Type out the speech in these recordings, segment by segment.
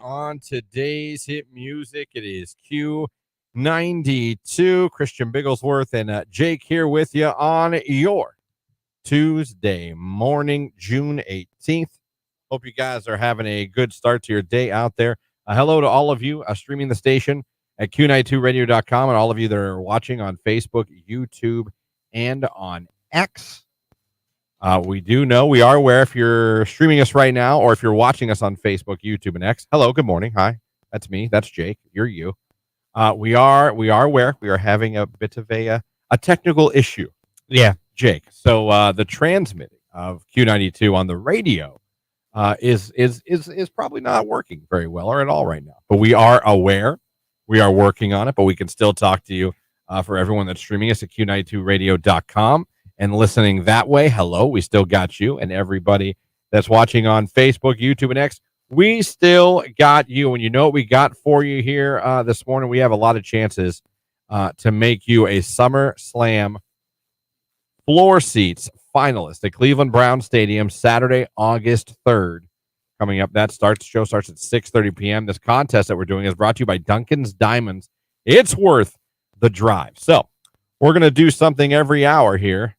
on today's hit music. It is Q92, Christian Bigglesworth, and Jake here with you on your Tuesday morning, June 18th. Hope you guys are having a good start to your day out there. Hello to all of you streaming the station at Q92radio.com and all of you that are watching on Facebook, YouTube, and on X. We do know, we are aware if you're streaming us right now or if you're watching us on Facebook, YouTube, and X. Hello, good morning. Hi, that's me. That's Jake. You're you. We are aware we are having a bit of a technical issue. Yeah. Jake. So the transmitting of Q92 on the radio is probably not working very well or at all right now. But we are aware. We are working on it, but we can still talk to you for everyone that's streaming us at Q92radio.com. and listening that way. Hello, we still got you, and everybody that's watching on Facebook, YouTube, and X, we still got you. And you know what we got for you here this morning? We have a lot of chances to make you a Summer Slam floor seats finalist at Cleveland Browns Stadium Saturday, August 3rd. Coming up, show starts at 6:30 p.m. This contest that we're doing is brought to you by Duncan's Diamonds. It's worth the drive. So we're going to do something every hour here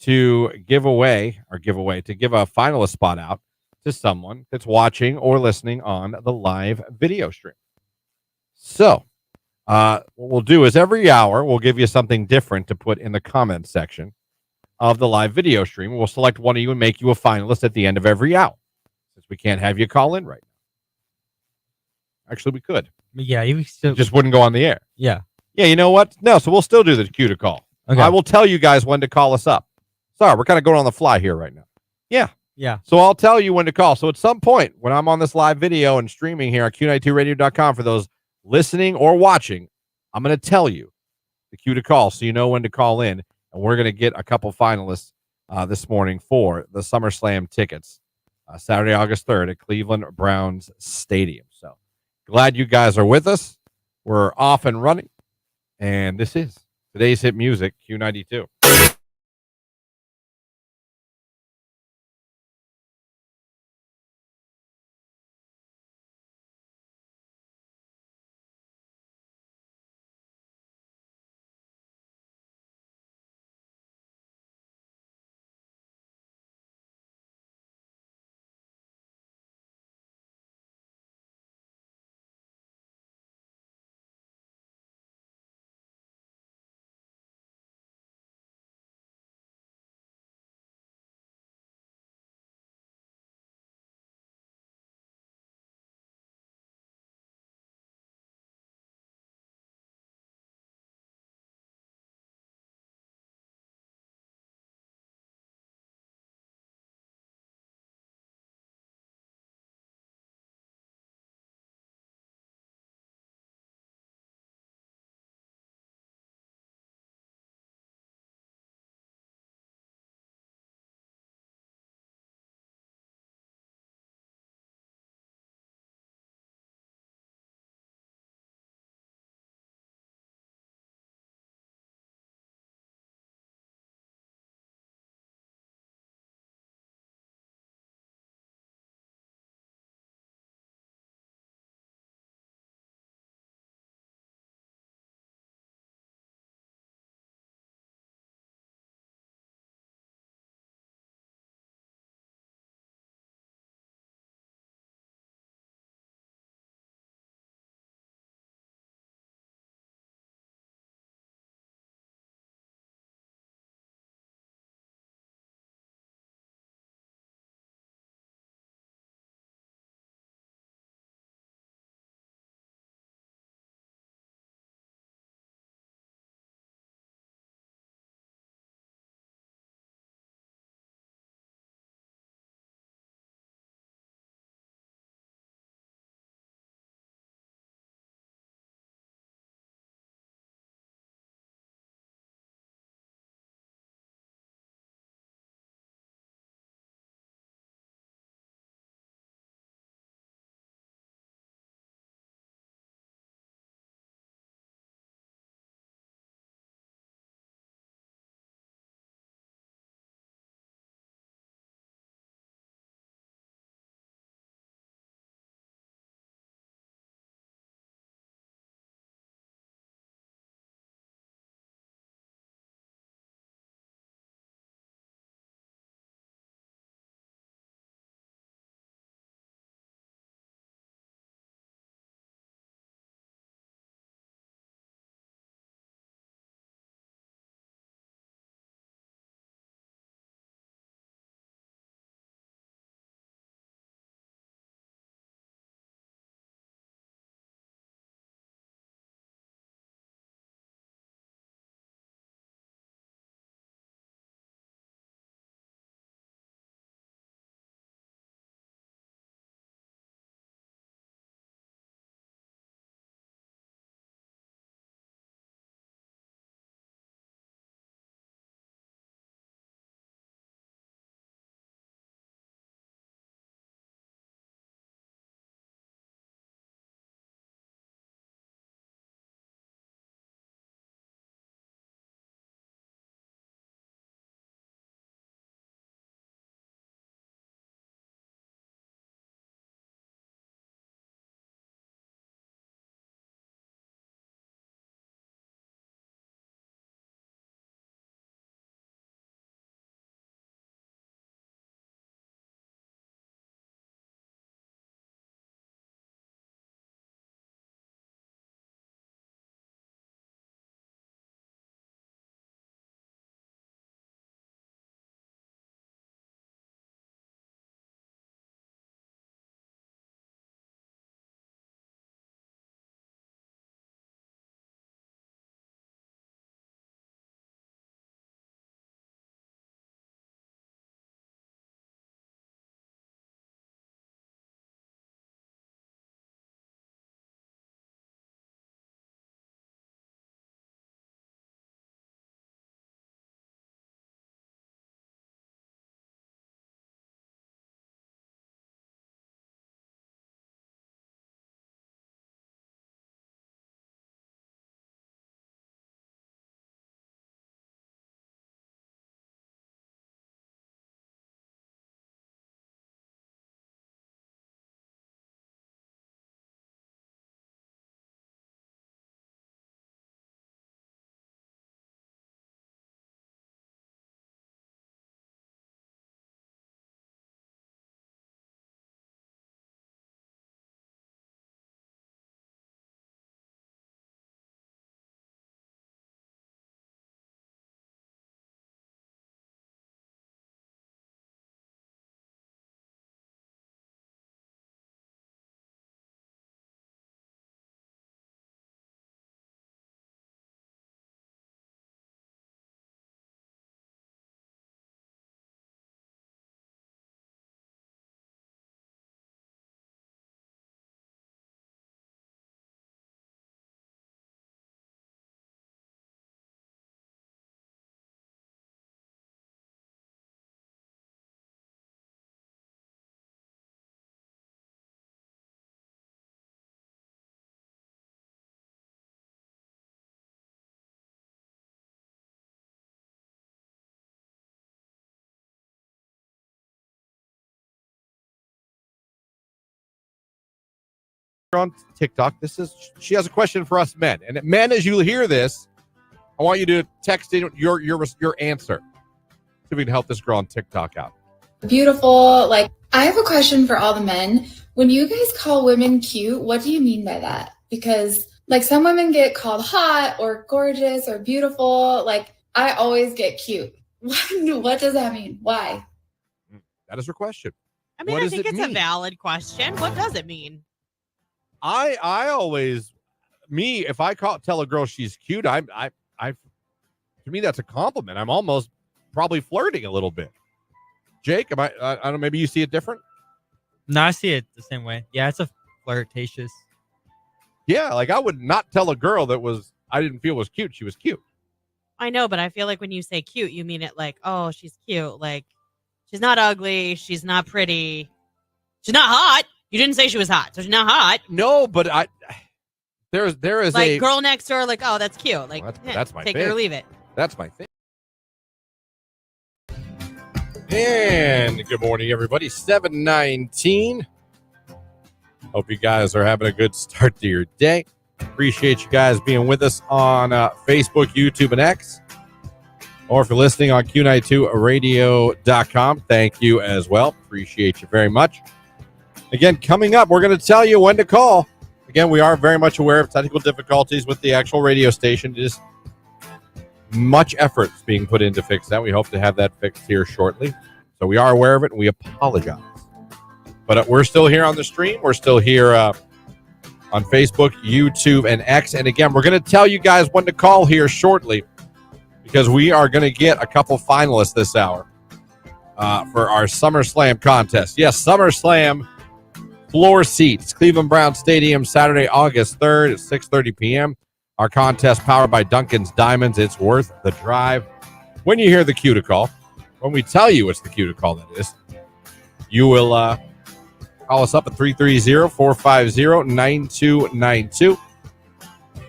to give a finalist spot out to someone that's watching or listening on the live video stream. So what we'll do is every hour we'll give you something different to put in the comment section of the live video stream. We'll select one of you and make you a finalist at the end of every hour, since we can't have you call in right now. Actually, we could. Yeah, you still just wouldn't go on the air. Yeah. Yeah, you know what? No, so we'll still do the cue to call. Okay. I will tell you guys when to call us up. Sorry, we're kind of going on the fly here right now. Yeah. So I'll tell you when to call. So at some point when I'm on this live video and streaming here at Q92radio.com for those listening or watching, I'm going to tell you the cue to call so you know when to call in. And we're going to get a couple finalists this morning for the SummerSlam tickets Saturday, August 3rd at Cleveland Browns Stadium. So glad you guys are with us. We're off and running. And this is today's hit music, Q92. girl on TikTok. She has a question for us men. And men, as you hear this, I want you to text in your answer. See if we can help this girl on TikTok out. Beautiful. Like, I have a question for all the men. When you guys call women cute, what do you mean by that? Because like some women get called hot or gorgeous or beautiful. Like I always get cute. What does that mean? Why? That is her question. I mean, I think it's a valid question. What does it mean? I always, if I tell a girl she's cute, I to me that's a compliment. I'm almost probably flirting a little bit. Jake, I don't know, maybe you see it different? No, I see it the same way. Yeah, it's a flirtatious. Yeah, like I would not tell a girl I didn't feel was cute. She was cute. I know, but I feel like when you say cute, you mean it like, oh, she's cute. Like, she's not ugly. She's not pretty. She's not hot. You didn't say she was hot, so she's not hot. No, but there is like a girl next door. Like, oh, that's cute. Like, that's my take thing. it or leave it. That's my thing. And good morning, everybody. 7:19. Hope you guys are having a good start to your day. Appreciate you guys being with us on Facebook, YouTube, and X. Or if you're listening on Q92radio.com, thank you as well. Appreciate you very much. Again, coming up, we're going to tell you when to call. Again, we are very much aware of technical difficulties with the actual radio station. Just much effort is being put in to fix that. We hope to have that fixed here shortly. So we are aware of it, and we apologize. But we're still here on the stream. We're still here on Facebook, YouTube, and X. And again, we're going to tell you guys when to call here shortly because we are going to get a couple finalists this hour for our SummerSlam contest. Yes, SummerSlam floor seats, Cleveland Brown Stadium, Saturday, August 3rd at 6:30 p.m. Our contest powered by Duncan's Diamonds. It's worth the drive. When you hear the cue to call, when we tell you it's the cue to call, that is, you will call us up at 330-450-9292.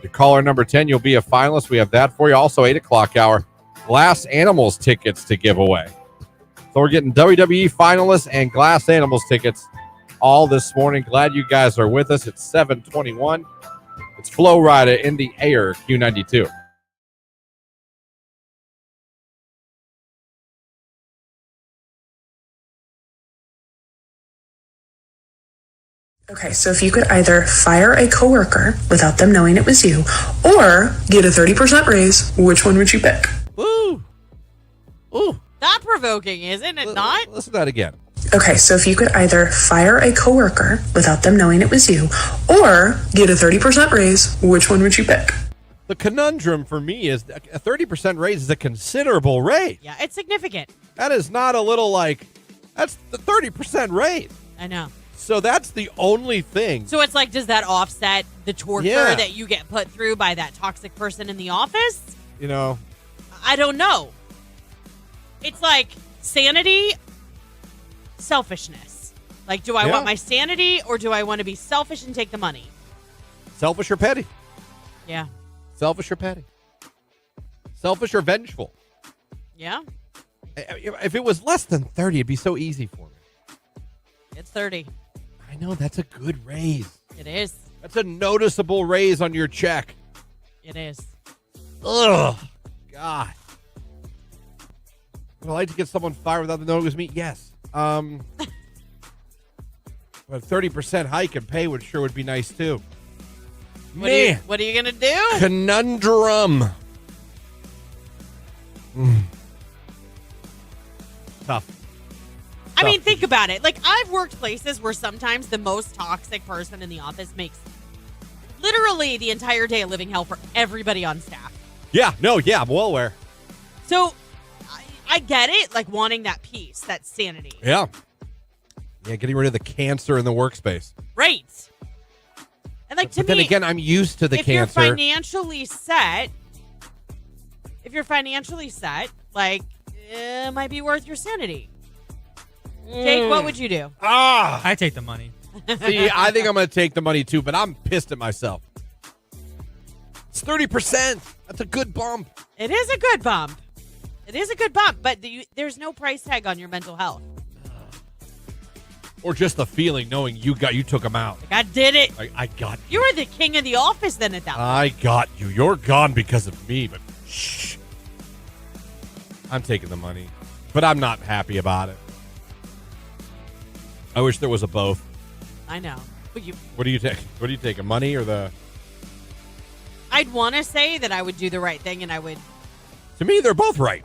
Your caller number 10, you'll be a finalist. We have that for you. Also, 8 o'clock hour, Glass Animals tickets to give away. So we're getting WWE finalists and Glass Animals tickets all this morning. Glad you guys are with us. It's 7:21. It's Flo Rida in the air, Q92. Okay, so if you could either fire a coworker without them knowing it was you, or get a 30% raise, which one would you pick? Ooh. Thought-provoking, isn't it not? Listen to that again. Okay, so if you could either fire a coworker without them knowing it was you, or get a 30% raise, which one would you pick? The conundrum for me is a 30% raise is a considerable raise. Yeah, it's significant. That is not a little that's the 30% raise. I know. So that's the only thing. So it's like, does that offset the torture that you get put through by that toxic person in the office? You know. I don't know. It's like sanity, selfishness. Like, do I want my sanity or do I want to be selfish and take the money? Selfish or petty? Yeah. Selfish or petty? Selfish or vengeful? Yeah. If it was less than 30, it'd be so easy for me. It's 30. I know, that's a good raise. It is. That's a noticeable raise on your check. It is. Ugh. God. Would I like to get someone fired without them knowing it was me? Yes. But a 30% hike in pay would be nice too. What are you going to do? Conundrum. Tough. I mean, think about it. Like, I've worked places where sometimes the most toxic person in the office makes literally the entire day a living hell for everybody on staff. Yeah, I'm well aware. So, I get it, like, wanting that peace, that sanity. Yeah, getting rid of the cancer in the workspace. Right. And, like, then again, I'm used to the cancer. If you're financially set, like, it might be worth your sanity. Jake, what would you do? I take the money. See, I think I'm going to take the money too, but I'm pissed at myself. It's 30%. That's a good bump. It is a good bump. But there's no price tag on your mental health. Or just the feeling knowing you took him out. Like, I did it. I got You were the king of the office then at that point. I got you. You're gone because of me, but shh. I'm taking the money, but I'm not happy about it. I wish there was a both. I know. But What do you take? What do you take? Money or the? I'd want to say that I would do the right thing and I would. To me, they're both right.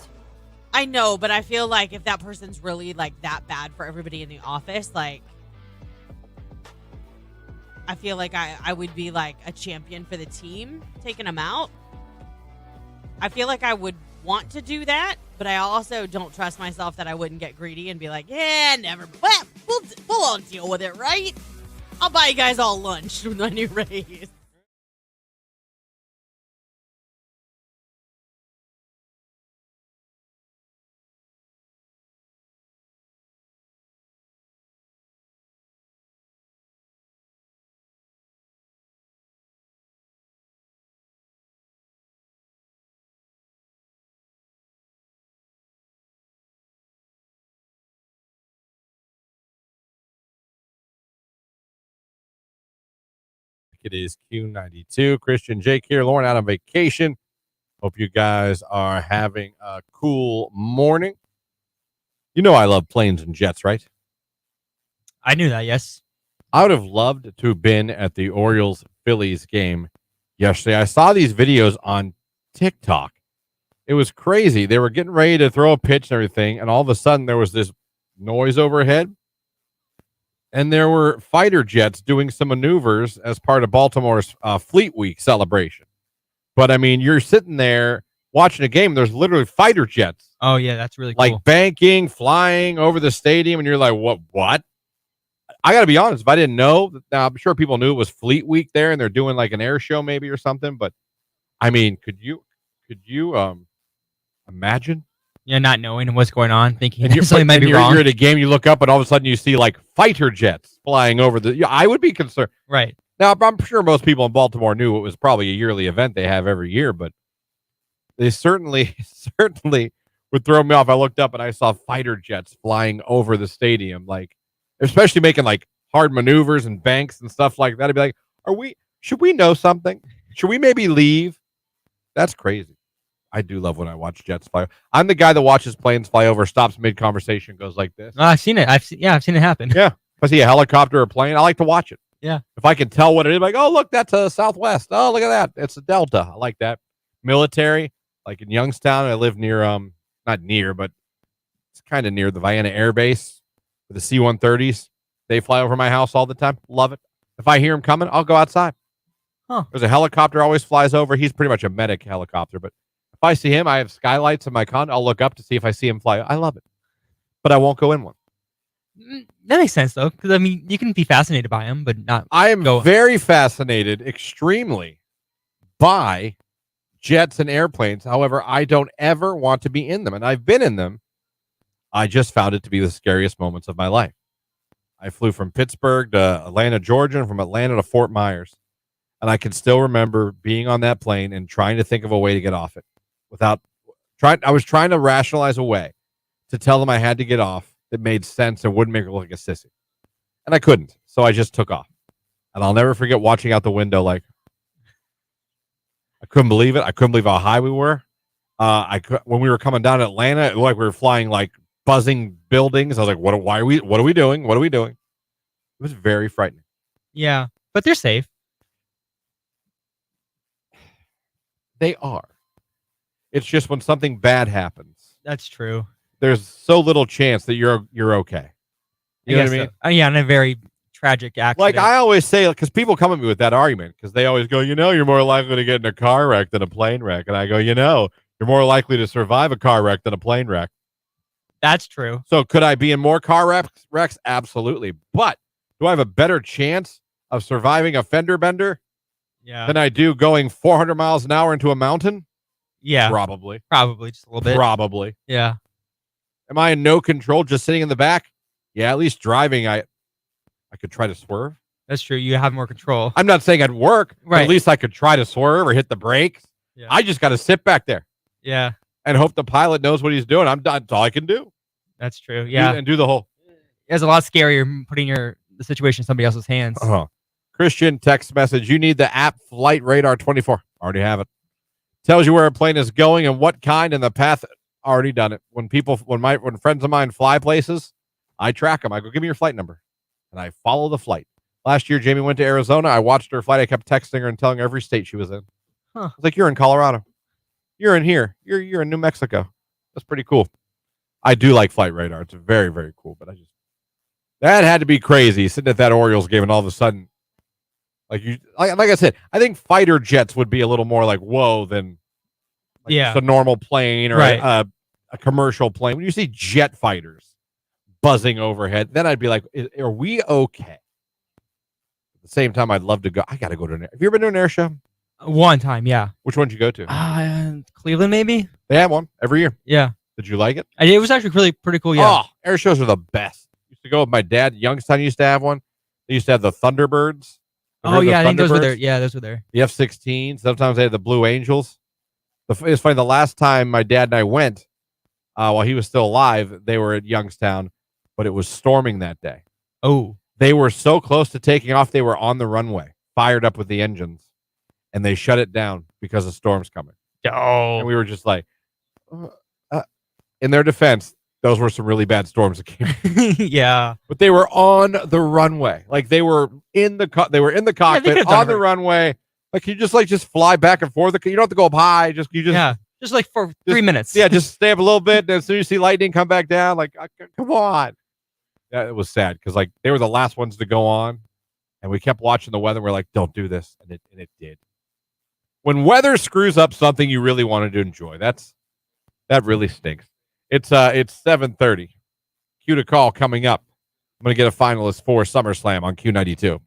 I know, but I feel like if that person's really like that bad for everybody in the office, like I feel like I would be like a champion for the team taking them out. I feel like I would want to do that, but I also don't trust myself that I wouldn't get greedy and be like, yeah, never. Well, we'll all deal with it, right? I'll buy you guys all lunch with my new raise. It is Q92. Christian Jake here. Lauren out on vacation. Hope you guys are having a cool morning. You know I love planes and jets, right? I knew that. Yes. I would have loved to have been at the Orioles-Phillies game yesterday. I saw these videos on TikTok. It was crazy. They were getting ready to throw a pitch and everything, and all of a sudden there was this noise overhead. And there were fighter jets doing some maneuvers as part of Baltimore's Fleet Week celebration. But, I mean, you're sitting there watching a game. There's literally fighter jets. Oh, yeah. That's really cool. Like banking, flying over the stadium. And you're like, what? I got to be honest. If I didn't know, now I'm sure people knew it was Fleet Week there and they're doing like an air show maybe or something. But, I mean, could you imagine? Yeah, not knowing what's going on, thinking And something might be wrong. You're at a game, you look up, and all of a sudden you see like fighter jets flying over the. Yeah, I would be concerned. Right. Now, I'm sure most people in Baltimore knew it was probably a yearly event they have every year, but they certainly would throw me off. I looked up and I saw fighter jets flying over the stadium, like especially making like hard maneuvers and banks and stuff like that. I'd be like, should we know something? Should we maybe leave? That's crazy. I do love when I watch jets fly. I'm the guy that watches planes fly over, stops mid-conversation, goes like this. I've seen it. I've seen it happen. Yeah. If I see a helicopter or a plane, I like to watch it. Yeah. If I can tell what it is, like, oh, look, that's a Southwest. Oh, look at that. It's a Delta. I like that. Military, like in Youngstown, I live near, not near, but it's kind of near the Vienna Air Base with the C-130s. They fly over my house all the time. Love it. If I hear them coming, I'll go outside. Huh. There's a helicopter always flies over. He's pretty much a medic helicopter, but if I see him, I have skylights in my condo. I'll look up to see if I see him fly. I love it, but I won't go in one. That makes sense, though, because, I mean, you can be fascinated by them, but not. I am very fascinated, extremely, by jets and airplanes. However, I don't ever want to be in them, and I've been in them. I just found it to be the scariest moments of my life. I flew from Pittsburgh to Atlanta, Georgia, and from Atlanta to Fort Myers, and I can still remember being on that plane and trying to think of a way to get off it. I was trying to rationalize a way to tell them I had to get off that made sense and wouldn't make me look like a sissy. And I couldn't. So I just took off. And I'll never forget watching out the window like I couldn't believe it. I couldn't believe how high we were. When we were coming down to Atlanta, it looked like we were flying like buzzing buildings. I was like, what are we doing? What are we doing? It was very frightening. Yeah, but they're safe. They are. It's just when something bad happens. That's true. There's so little chance that you're okay. You know what I mean? So. Yeah, in a very tragic accident. Like I always say, because people come at me with that argument, because they always go, you're more likely to get in a car wreck than a plane wreck. And I go, you're more likely to survive a car wreck than a plane wreck. That's true. So could I be in more car wrecks? Absolutely. But do I have a better chance of surviving a fender bender than I do going 400 miles an hour into a mountain? Yeah. Probably just a little bit. Probably. Yeah. Am I in no control just sitting in the back? Yeah, at least driving, I could try to swerve. That's true. You have more control. I'm not saying I'd work, right. But at least I could try to swerve or hit the brakes. Yeah. I just got to sit back there. Yeah. And hope the pilot knows what he's doing. That's all I can do. That's true. Yeah. And do the whole. It's a lot scarier putting the situation in somebody else's hands. Christian text message. You need the app Flight Radar 24. Already have it. Tells you where a plane is going and what kind and the path. Already done it. When friends of mine fly places, I track them. I go, give me your flight number, and I follow the flight. Last year, Jamie went to Arizona. I watched her flight. I kept texting her and telling her every state she was in. Huh. I was like, you're in Colorado. You're in here. You're in New Mexico. That's pretty cool. I do like Flight Radar. It's very, very cool. But that had to be crazy sitting at that Orioles game and all of a sudden, like I said, I think fighter jets would be a little more like whoa than just a normal plane or a commercial plane. When you see jet fighters buzzing overhead, then I'd be like, are we okay? At the same time, I'd love to go. I got to go to have you ever been to an air show? One time, yeah. Which one did you go to? Cleveland, maybe? They have one every year. Yeah. Did you like it? It was actually pretty cool, yeah. Oh, air shows are the best. Used to go with my dad. Youngstown used to have one. They used to have the Thunderbirds. Oh, yeah, I think those were there. Yeah, those were there. The F-16. Sometimes they had the Blue Angels. It's funny, the last time my dad and I went, while he was still alive, they were at Youngstown, but it was storming that day. Oh. They were so close to taking off, they were on the runway, fired up with the engines, and they shut it down because the storm's coming. Oh. And we were just like, in their defense, those were some really bad storms that came. Yeah. But they were on the runway. Like they were in the cockpit on the runway. Like you just fly back and forth. You don't have to go up high. Just like for 3 minutes. Yeah, just stay up a little bit. And as soon as you see lightning come back down, like come on. Yeah, it was sad because like they were the last ones to go on, and we kept watching the weather. We're like, don't do this, and it did. When weather screws up something you really wanted to enjoy, that really stinks. It's 7:30. Q to call coming up. I'm gonna get a finalist for SummerSlam on Q92.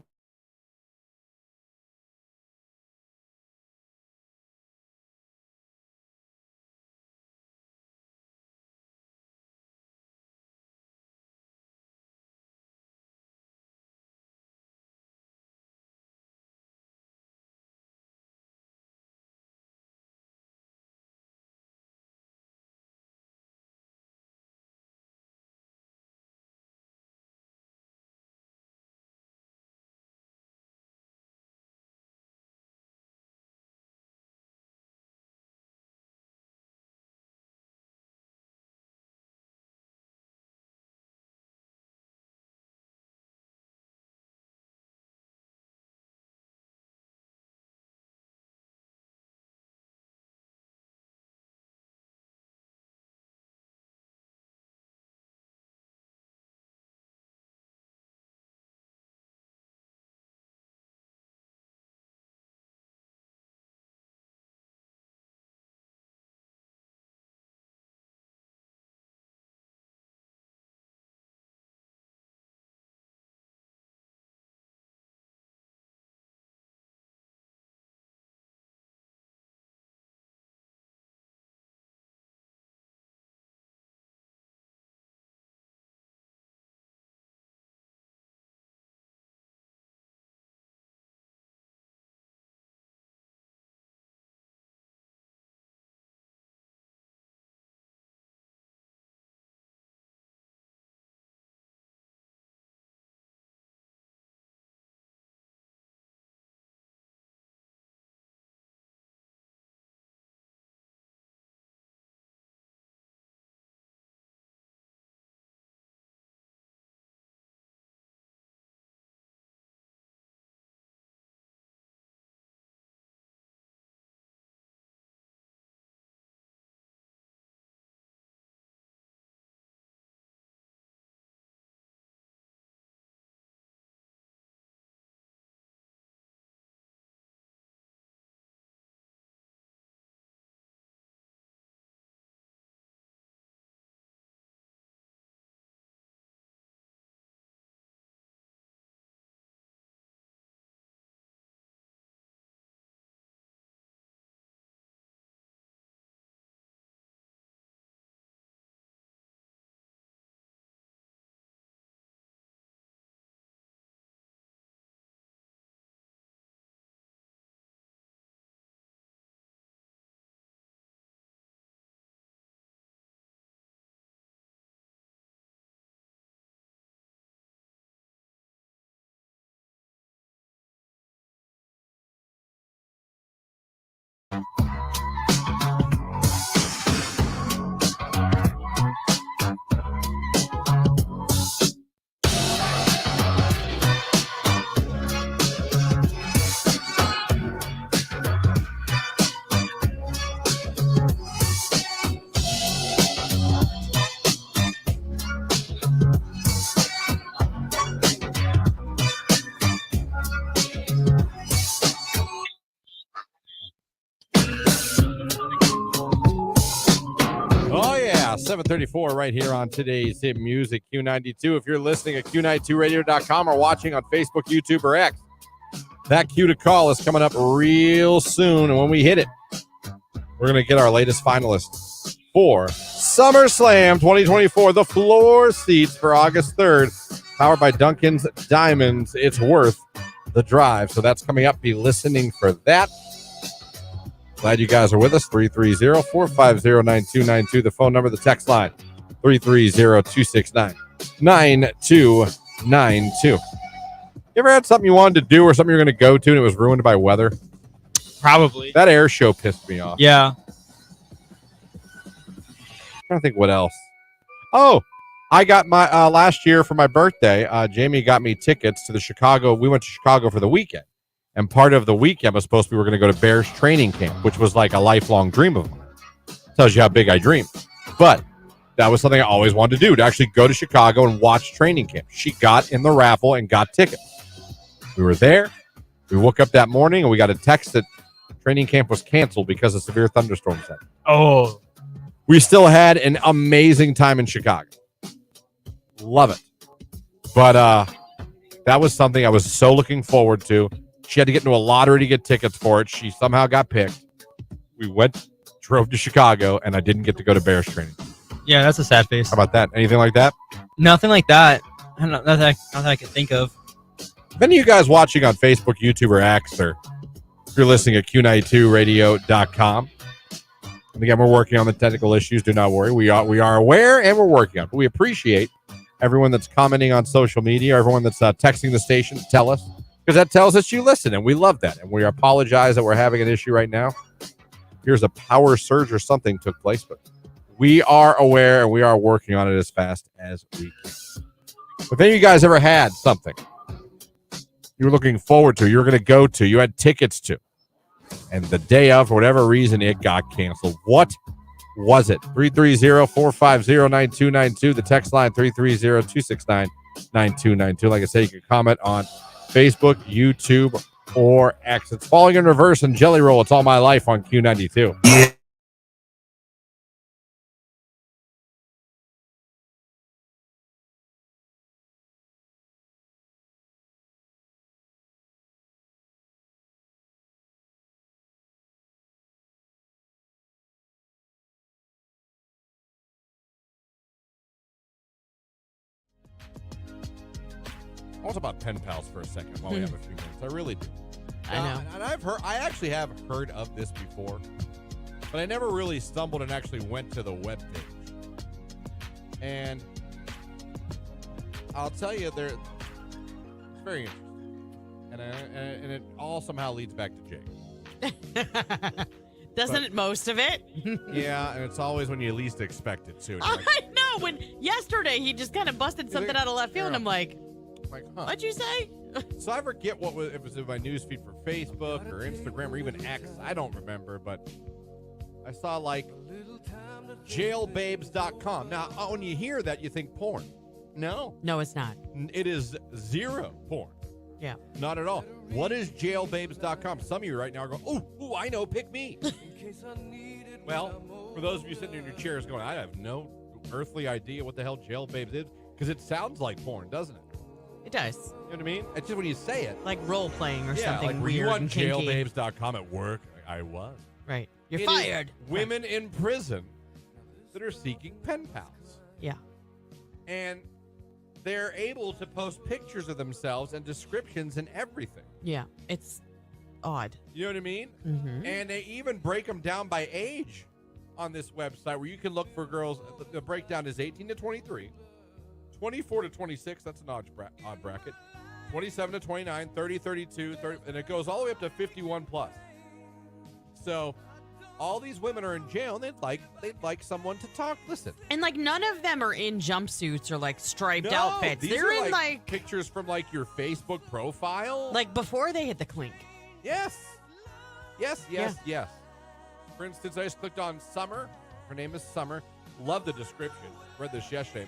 7:34 right here on today's Hit Music Q92. If you're listening at Q92radio.com or watching on Facebook, YouTube, or X, that cue to call is coming up real soon. And when we hit it, we're going to get our latest finalists for SummerSlam 2024, the floor seats for August 3rd, powered by Duncan's Diamonds. It's worth the drive. So that's coming up. Be listening for that. Glad you guys are with us. 330-450-9292. The phone number, the text line, 330-269-9292. You ever had something you wanted to do or something you're going to go to and it was ruined by weather? Probably. That air show pissed me off. Yeah. I'm trying to think what else. Oh, I got my last year for my birthday. Jamie got me tickets to the Chicago. We went to Chicago for the weekend. And part of the weekend was supposed to be we're going to go to Bears training camp, which was like a lifelong dream of mine. Tells you how big I dream. But that was something I always wanted to do, to actually go to Chicago and watch training camp. She got in the raffle and got tickets. We were there. We woke up that morning and we got a text that training camp was canceled because of severe thunderstorms. Oh. We still had an amazing time in Chicago. Love it. But that was something I was so looking forward to. She had to get into a lottery to get tickets for it. She somehow got picked. We drove to Chicago, and I didn't get to go to Bears training. Yeah, that's a sad face. How about that? Anything like that? Nothing like that. I don't know. Nothing I can think of. If any of you guys watching on Facebook, YouTube, or X, or if you're listening at Q92radio.com, and again, we're working on the technical issues. Do not worry. We are aware, and we're working on it. But we appreciate everyone that's commenting on social media, everyone that's texting the station to tell us, because that tells us you listen, and we love that. And we apologize that we're having an issue right now. Here's a power surge or something took place, but we are aware, and we are working on it as fast as we can. If any of you guys ever had something you were looking forward to, you were going to go to, you had tickets to, and the day of, for whatever reason, it got canceled, what was it? 330-450-9292. The text line, 330-269-9292. Like I said, you can comment on Facebook, YouTube, or X. It's Falling in Reverse and Jelly Roll. It's All My Life on Q92. Yeah. I was about pen pals for a second while we have a few minutes. I really do. I know. And I actually have heard of this before, but I never really stumbled and actually went to the webpage. And I'll tell you, it's very interesting. And it all somehow leads back to Jake. Doesn't most of it? Yeah, and it's always when you least expect it, too. I know. When yesterday he just kind of busted something out of left field, and I'm like, huh. What'd you say? So I forget if it was in my newsfeed for Facebook or Instagram or even X. I don't remember, but I saw like jailbabes.com. Now, when you hear that, you think porn. No. No, it's not. It is zero porn. Yeah. Not at all. What is jailbabes.com? Some of you right now are going, ooh, I know, pick me. Well, for those of you sitting in your chairs going, I have no earthly idea what the hell jailbabes is, because it sounds like porn, doesn't it? It does. You know what I mean? It's just when you say it. Like role playing or something like, were weird you on and kinky. jailbabes.com at work? I was. Right. You're It fired. is women in prison that are seeking pen pals. Yeah. And they're able to post pictures of themselves and descriptions and everything. Yeah. It's odd. You know what I mean? Mm-hmm. And they even break them down by age on this website, where you can look for girls. The breakdown is 18 to 23. 24 to 26, that's an odd bracket. 27 to 29, 30, 32, 30, and it goes all the way up to 51 plus. So all these women are in jail, and they'd like someone to talk. Listen. And like none of them are in jumpsuits or like striped No, outfits. these They're are in like pictures from like your Facebook profile. like before they hit the clink. Yes. For instance, I just clicked on Summer. Her name is Summer. Love the description. Read this yesterday.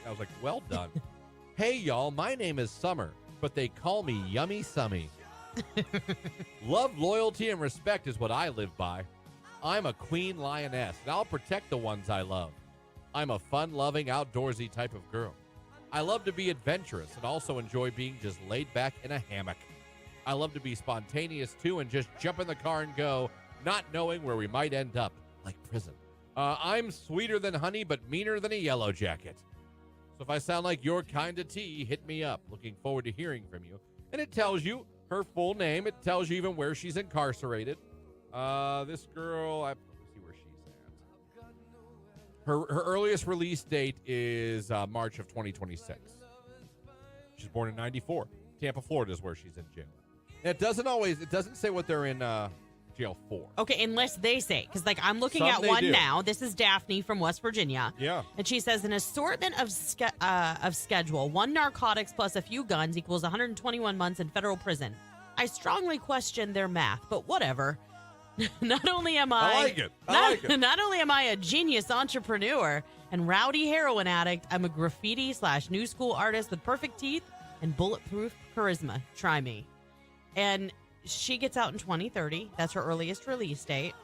I was like, well done. Hey, y'all, my name is Summer, but they call me Yummy Summy. Love, loyalty, and respect is what I live by. I'm a queen lioness, and I'll protect the ones I love. I'm a fun-loving, outdoorsy type of girl. I love to be adventurous and also enjoy being just laid back in a hammock. I love to be spontaneous, too, and just jump in the car and go, not knowing where we might end up, like prison. I'm sweeter than honey, but meaner than a yellow jacket. So if I sound like your kind of tea, hit me up. Looking forward to hearing from you. And it tells you her full name. It tells you even where she's incarcerated. This girl, let me see where she's at. Her earliest release date is March of 2026. She's born in 94. Tampa, Florida is where she's in jail. And it doesn't say what they're in jail for. Okay, unless they say, because like I'm looking Some at they one do. now. This is Daphne from West Virginia. Yeah. And she says an assortment of schedule. 1 narcotics plus a few guns equals 121 months in federal prison. I strongly question their math, but whatever. Not only am I like it. I like it. Not only am I a genius entrepreneur and rowdy heroin addict, I'm a graffiti/new school artist with perfect teeth and bulletproof charisma. Try me. And she gets out in 2030. That's her earliest release date.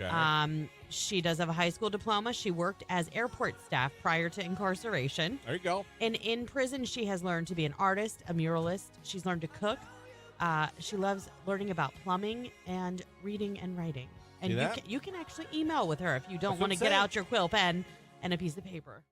Okay. She does have a high school diploma. She worked as airport staff prior to incarceration. There you go. And in prison, she has learned to be an artist, a muralist. She's learned to cook. She loves learning about plumbing and reading and writing. And you can actually email with her if you don't want to get out your quill pen and a piece of paper.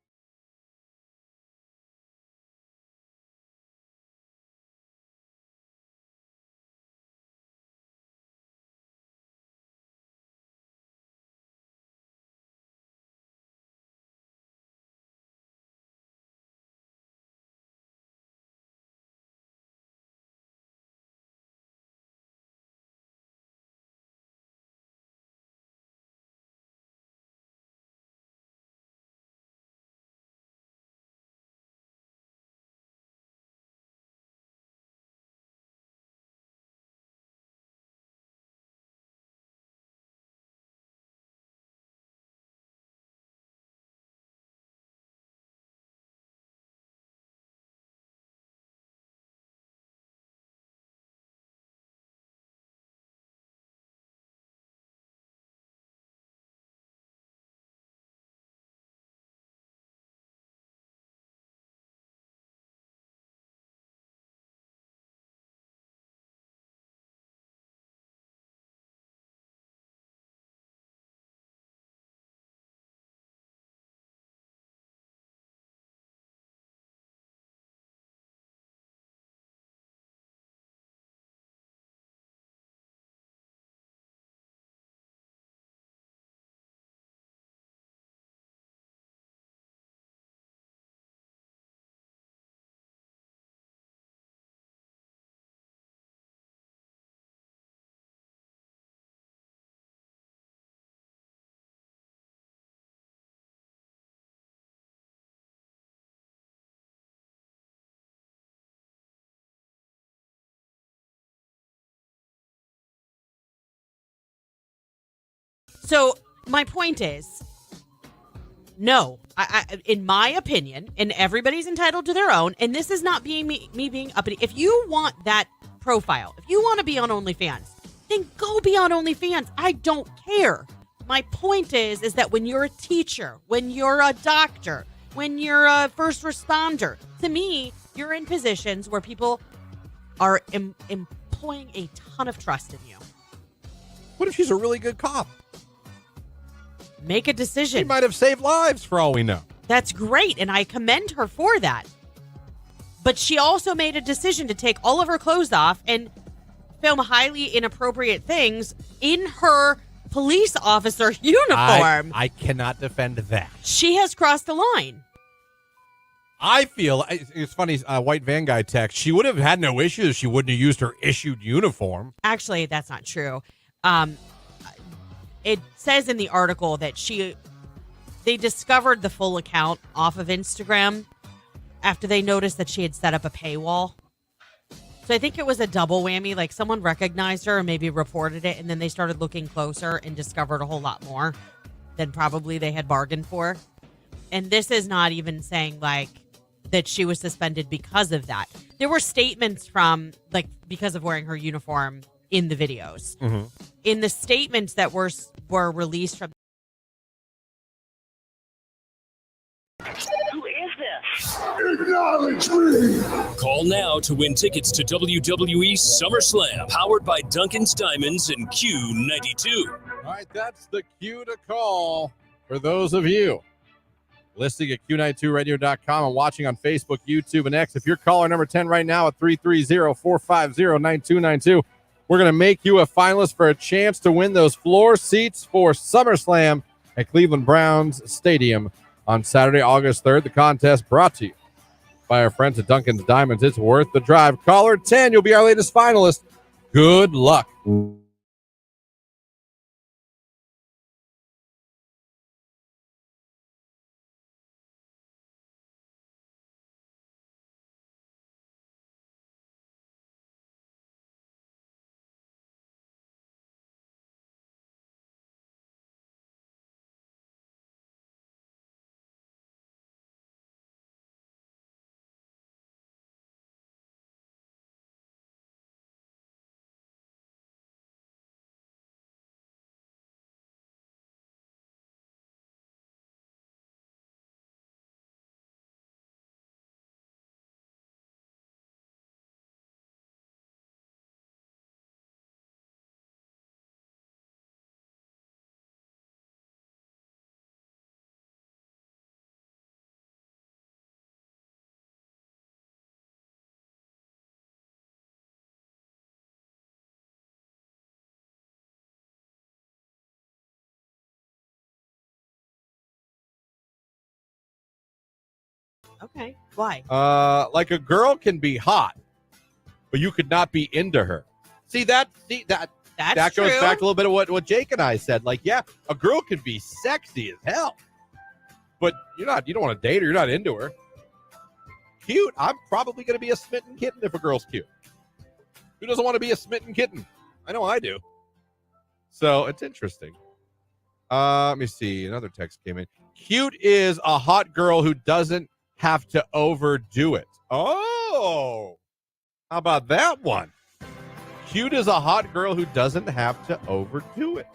So my point is, no, I in my opinion, and everybody's entitled to their own, and this is not being me being uppity. If you want that profile, if you want to be on OnlyFans, then go be on OnlyFans. I don't care. My point is that when you're a teacher, when you're a doctor, when you're a first responder, to me, you're in positions where people are employing a ton of trust in you. What if she's a really good cop? Make a decision. She might have saved lives for all we know. That's great, and I commend her for that. But she also made a decision to take all of her clothes off and film highly inappropriate things in her police officer uniform. I cannot defend that. She has crossed the line. I feel, it's funny, White Van Guy text, she would have had no issues if she wouldn't have used her issued uniform. Actually, that's not true. It says in the article that they discovered the full account off of Instagram after they noticed that she had set up a paywall. So I think it was a double whammy. Like someone recognized her and maybe reported it, and then they started looking closer and discovered a whole lot more than probably they had bargained for. And this is not even saying like that she was suspended because of that. There were statements from like because of wearing her uniform in the videos. Mm-hmm. In the statements that were released from Call now to win tickets to WWE SummerSlam, powered by Duncan's Diamonds and Q92. All right, that's the cue to call for those of you listening at Q92radio.com and watching on Facebook, YouTube, and X. If you're caller number 10 right now at 330-450-9292, we're going to make you a finalist for a chance to win those floor seats for SummerSlam at Cleveland Browns Stadium on Saturday, August 3rd. The contest brought to you by our friends at Duncan's Diamonds. It's worth the drive. Caller 10, you'll be our latest finalist. Good luck. Okay. Why? Like a girl can be hot, but you could not be into her. That That's goes true. back to a little bit of what Jake and I said. Like, yeah, a girl can be sexy as hell, but you don't want to date her. You're not into her. Cute. I'm probably going to be a smitten kitten if a girl's cute. Who doesn't want to be a smitten kitten? I know I do. So it's interesting. Let me see. Another text came in. Cute is a hot girl who doesn't have to overdo it. Oh, how about that one? Cute is a hot girl who doesn't have to overdo it.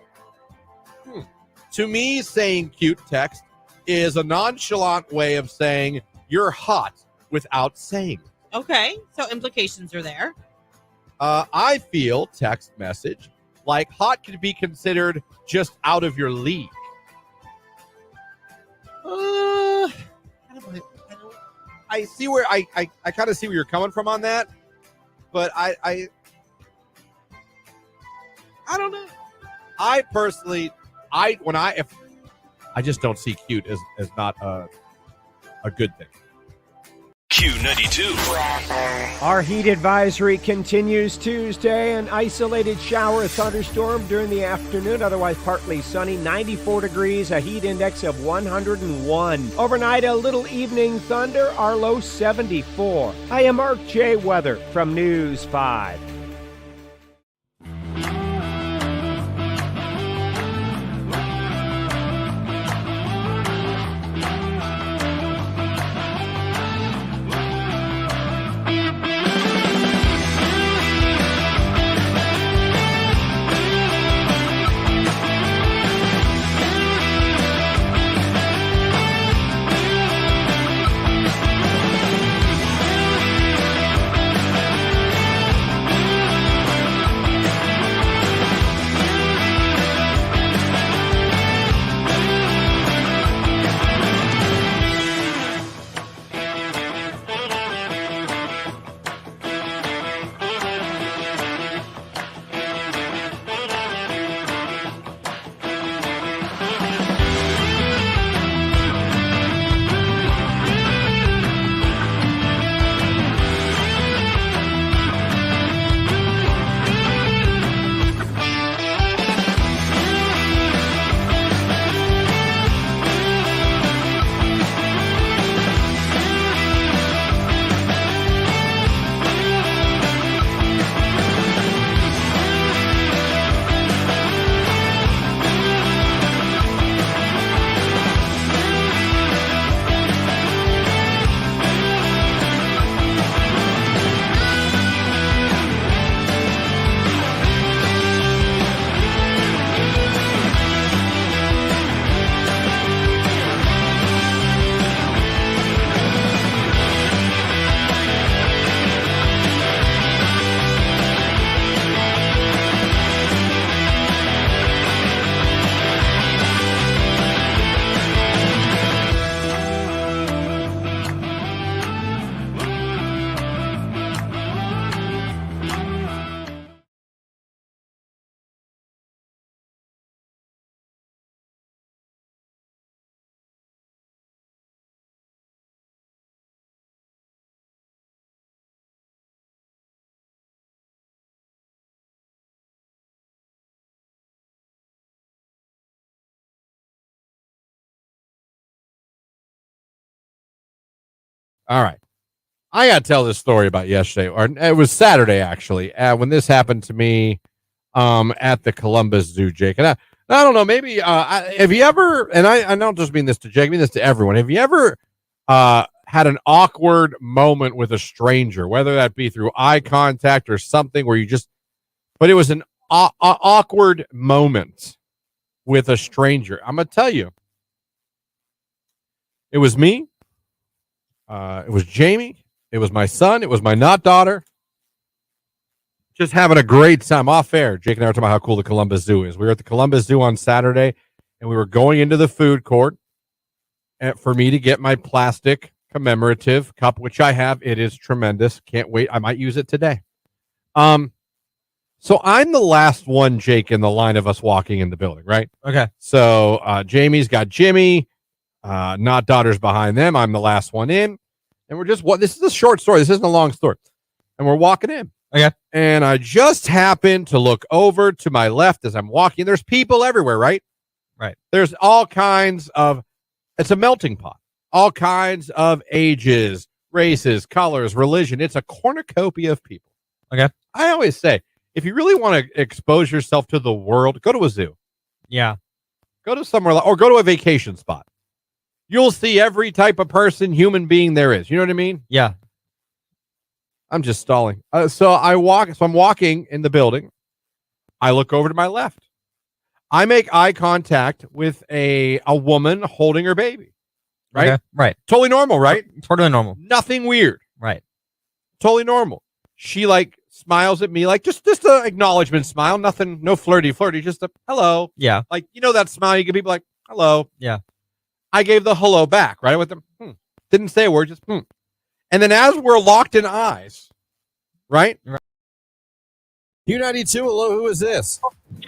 To me, saying cute text is a nonchalant way of saying you're hot without saying it. Okay. So implications are there. I feel text message like hot could be considered just out of your league. I see where I kind of see where you're coming from on that, but I don't know. I personally, I just don't see cute as not a good thing. Q92. Our heat advisory continues Tuesday. An isolated shower, thunderstorm during the afternoon, otherwise partly sunny, 94 degrees, a heat index of 101. Overnight, a little evening thunder, our low 74. I am Mark J. Weather from News 5. All right. I got to tell this story about yesterday, or it was Saturday, actually, when this happened to me at the Columbus Zoo, Jake. And I don't know, maybe, have you ever, and I don't just mean this to Jake, I mean this to everyone. Have you ever had an awkward moment with a stranger, whether that be through eye contact or something where you just, but it was an awkward moment with a stranger? I'm going to tell you. It was me. It was Jamie. It was my son. It was my not daughter. Just having a great time off air. Jake and I were talking about how cool the Columbus Zoo is. We were at the Columbus Zoo on Saturday, and we were going into the food court for me to get my plastic commemorative cup, which I have. It is tremendous. Can't wait. I might use it today. So I'm the last one, Jake, in the line of us walking in the building, right? Okay. So Jamie's got Jimmy. Not daughter's behind them. I'm the last one in. And we're just, this is a short story. This isn't a long story. And we're walking in. Okay. And I just happened to look over to my left as I'm walking. There's people everywhere, right? Right. There's all kinds of, it's a melting pot. All kinds of ages, races, colors, religion. It's a cornucopia of people. Okay. I always say, if you really want to expose yourself to the world, go to a zoo. Yeah. Go to somewhere, or go to a vacation spot. You'll see every type of person, human being there is. You know what I mean? Yeah. I'm just stalling. So I'm walking in the building. I look over to my left. I make eye contact with a woman holding her baby. Right? Okay. Right. Totally normal, right? Totally normal. Nothing weird. Right. Totally normal. She smiles at me just an acknowledgement smile. Nothing, no flirty, just a hello. Yeah. That smile you give people hello. Yeah. I gave the hello back, right? With them, didn't say a word, just And then as we're locked in eyes, right? Q92, hello, who is this?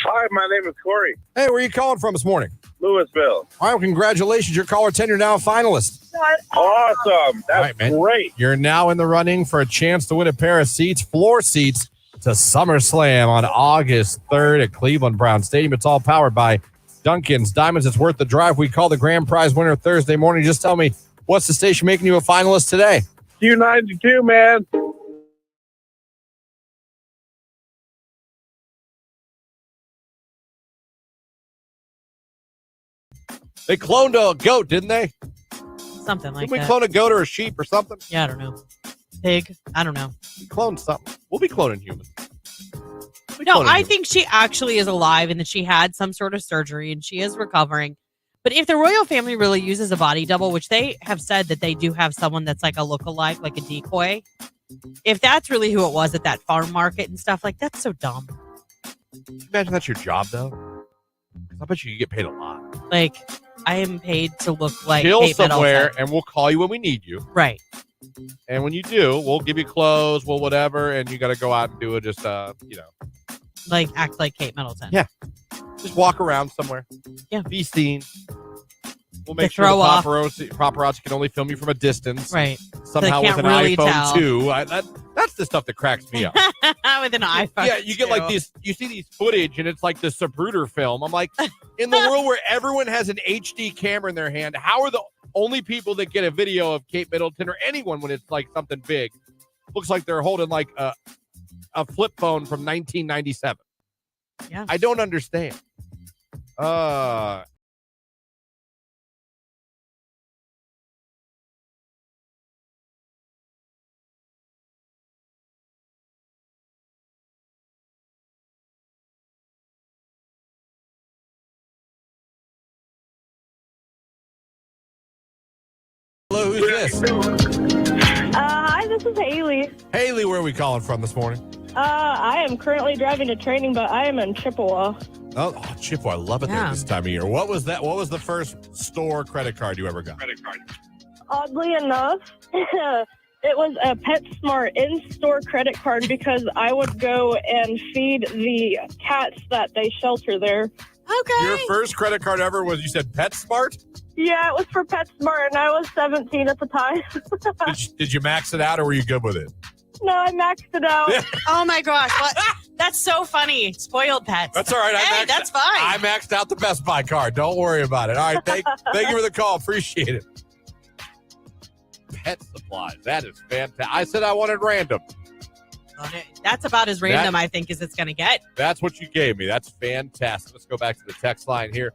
Hi, my name is Corey. Hey, where are you calling from this morning? Louisville. All right, congratulations. You're caller 10. You're now a finalist. Awesome. That's right, man. Great. You're now in the running for a chance to win a pair of floor seats to SummerSlam on August 3rd at Cleveland Brown Stadium. It's all powered by Dunkin's Diamonds. It's worth the drive. We call the grand prize winner Thursday morning. Just tell me, what's the station making you a finalist today? Q92, man. They cloned a goat, didn't they? Something like Didn't we that. clone a goat or a sheep or something? Yeah, I don't know. Pig. I don't know. We cloned something. We'll be cloning humans. No, I think she actually is alive and that she had some sort of surgery and she is recovering. But if the royal family really uses a body double, which they have said that they do have someone that's like a lookalike, like a decoy, if that's really who it was at that farm market and stuff, that's so dumb. Imagine that's your job, though. I bet you get paid a lot. I am paid to look like Chill Kate somewhere, Middleton. and we'll call you when we need you. Right. And when you do, we'll give you clothes, whatever, and you got to go out and do it. Just act like Kate Middleton. Yeah. Just walk around somewhere. Yeah. Be seen. We'll make sure throw the off. paparazzi can only film you from a distance. Right. Somehow can't with an really iPhone tell. 2. That's the stuff that cracks me up. With an iPhone. Yeah, you get these, you see these footage and it's like the Zapruder film. I'm like, in the world where everyone has an HD camera in their hand, how are the only people that get a video of Kate Middleton or anyone when it's something big, looks like they're holding a flip phone from 1997. Yeah. I don't understand. Hello, who's this? Hi, this is Haley. Haley, where are we calling from this morning? I am currently driving to training, but I am in Chippewa. Oh, Chippewa, I love it there this time of year. What was that? What was the first store credit card you ever got? Oddly enough, it was a PetSmart in-store credit card because I would go and feed the cats that they shelter there. Okay. Your first credit card ever was, you said PetSmart? Yeah, it was for PetSmart, and I was 17 at the time. Did you max it out, or were you good with it? No, I maxed it out. Oh my gosh, what? That's so funny. Spoiled pets. That's all right. That's fine. I maxed out the Best Buy card. Don't worry about it. All right, thank you for the call. Appreciate it. pet supplies. That is fantastic. I said I wanted random. That's about as random, I think, as it's going to get. That's what you gave me. That's fantastic. Let's go back to the text line here.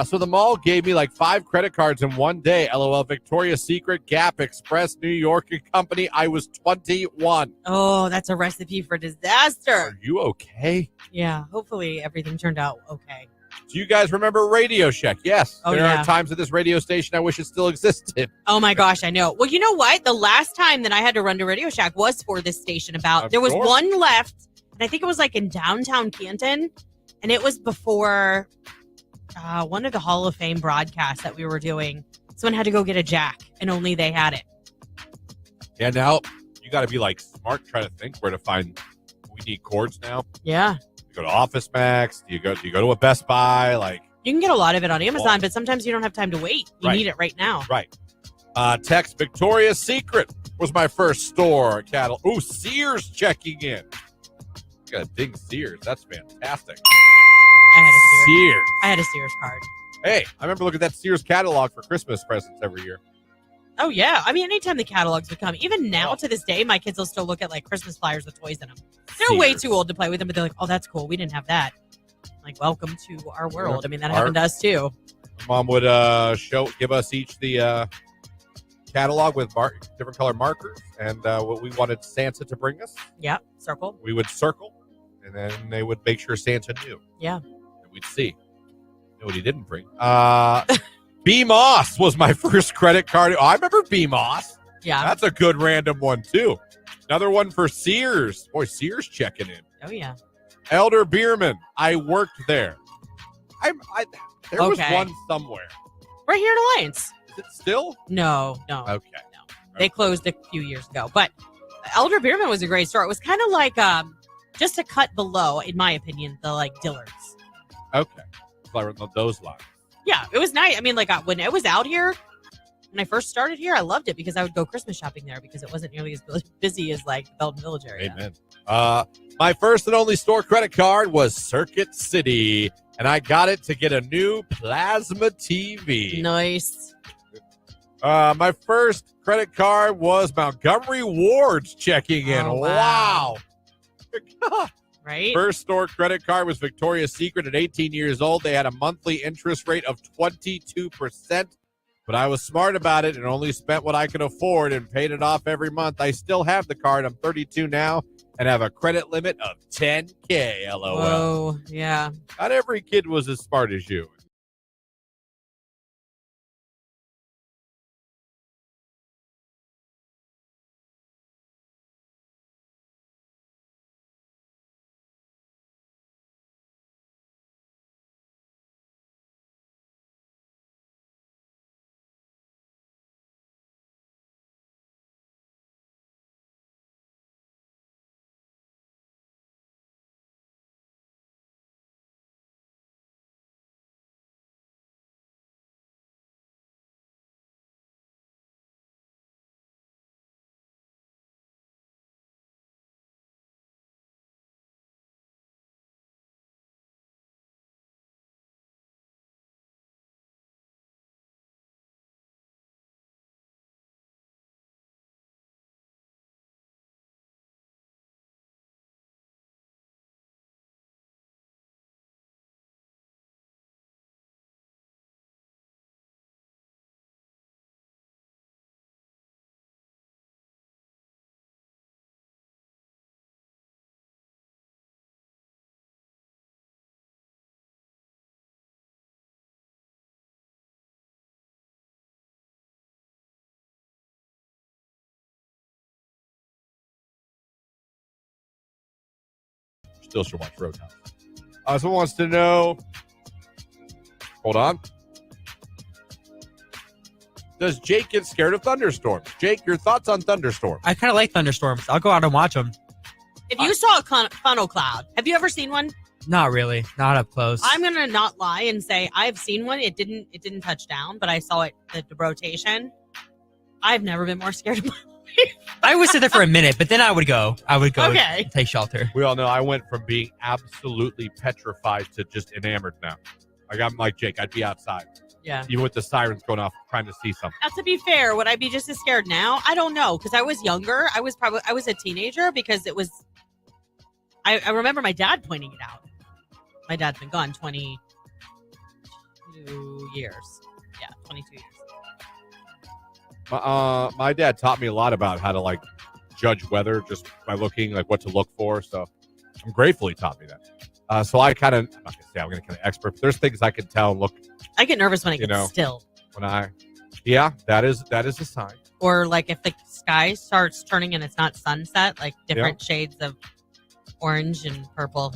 So the mall gave me like 5 credit cards in one day. LOL. Victoria's Secret, Gap, Express, New York and Company. I was 21. Oh, that's a recipe for disaster. Are you okay? Yeah, hopefully everything turned out okay. Do you guys remember Radio Shack? Yes. Oh, there yeah. are times at this radio station I wish it still existed. Oh my gosh, I know. Well, you know what? The last time that I had to run to Radio Shack was for this station. There was one left, and I think it was like in downtown Canton, and it was before one of the Hall of Fame broadcasts that we were doing. Someone had to go get a jack, and only they had it. Yeah, now you got to be like smart trying to think where to find. We need cords now. Yeah. You go to Office Max. Do you go to a Best Buy? Like, you can get a lot of it on Amazon, but sometimes you don't have time to wait. You need it right now. Right. Text Victoria's Secret was my first store catalog. Ooh, Sears checking in. You got to dig Sears. That's fantastic. I had a Sears card. Hey, I remember looking at that Sears catalog for Christmas presents every year. Oh, yeah. I mean, anytime the catalogs would come, even now to this day, my kids will still look at like Christmas flyers with toys in them. They're way too old to play with them, but they're like, oh, that's cool. We didn't have that. Like, welcome to our world. I mean, that happened to us too. Mom would give us each the catalog with different color markers and what we wanted Santa to bring us. Yeah, circle. We would circle, and then they would make sure Santa knew. Yeah. And we'd see. You know what he didn't bring? B Moss was my first credit card. Oh, I remember B Moss. Yeah. That's a good random one, too. Another one for Sears. Boy, Sears checking in. Oh, yeah. Elder Bierman. I worked there. There was one somewhere. Right here in Alliance. Is it still? No. Okay. No. They closed a few years ago. But Elder Bierman was a great store. It was kind of like just a cut below, in my opinion, the like Dillard's. Okay. Those lines. Yeah, it was nice. I mean, like when it was out here, when I first started here, I loved it because I would go Christmas shopping there because it wasn't nearly as busy as like the Belton Village area. Amen. My first and only store credit card was Circuit City, and I got it to get a new plasma TV. Nice. My first credit card was Montgomery Ward's checking in. Oh, wow. Right? First store credit card was Victoria's Secret at 18 years old. They had a monthly interest rate of 22%, but I was smart about it and only spent what I could afford and paid it off every month. I still have the card. I'm 32 now and have a credit limit of $10K. LOL. Whoa, yeah. Not every kid was as smart as you. Still should watch Roadhouse. Someone wants to know. Hold on. Does Jake get scared of thunderstorms? Jake, your thoughts on thunderstorms? I kind of like thunderstorms. I'll go out and watch them. If you saw a funnel cloud, have you ever seen one? Not really. Not up close. I'm gonna not lie and say I've seen one. It didn't touch down, but I saw it the rotation. I've never been more scared of my life. I would sit there for a minute, but then I would go. Okay. And take shelter. We all know I went from being absolutely petrified to just enamored now. Like I'm like Jake, I'd be outside. Yeah. Even with the sirens going off, trying to see something. Now, to be fair, would I be just as scared now? I don't know, because I was younger. I was a teenager because it was. I remember my dad pointing it out. My dad's been gone 22 years. Yeah, 22 years. My dad taught me a lot about how to like judge weather just by looking like what to look for. So I'm grateful he taught me that. So I kind of, I'm not gonna say I'm gonna kind of expert, but there's things I can tell and look. I get nervous when it gets still. That is a sign. Or like if the sky starts turning and it's not sunset, like different shades of orange and purple.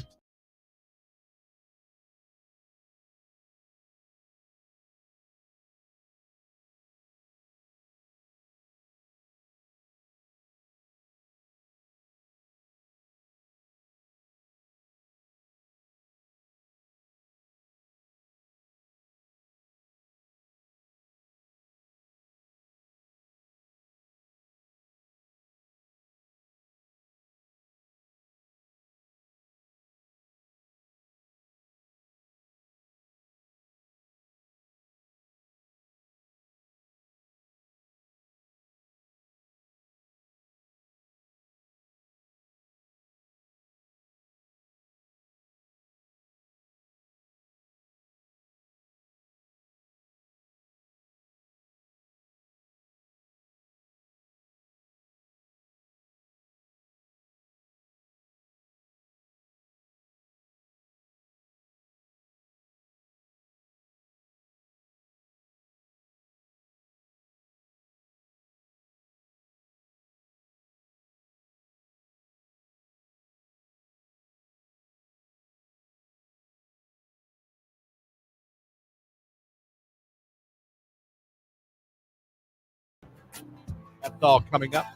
That's all coming up.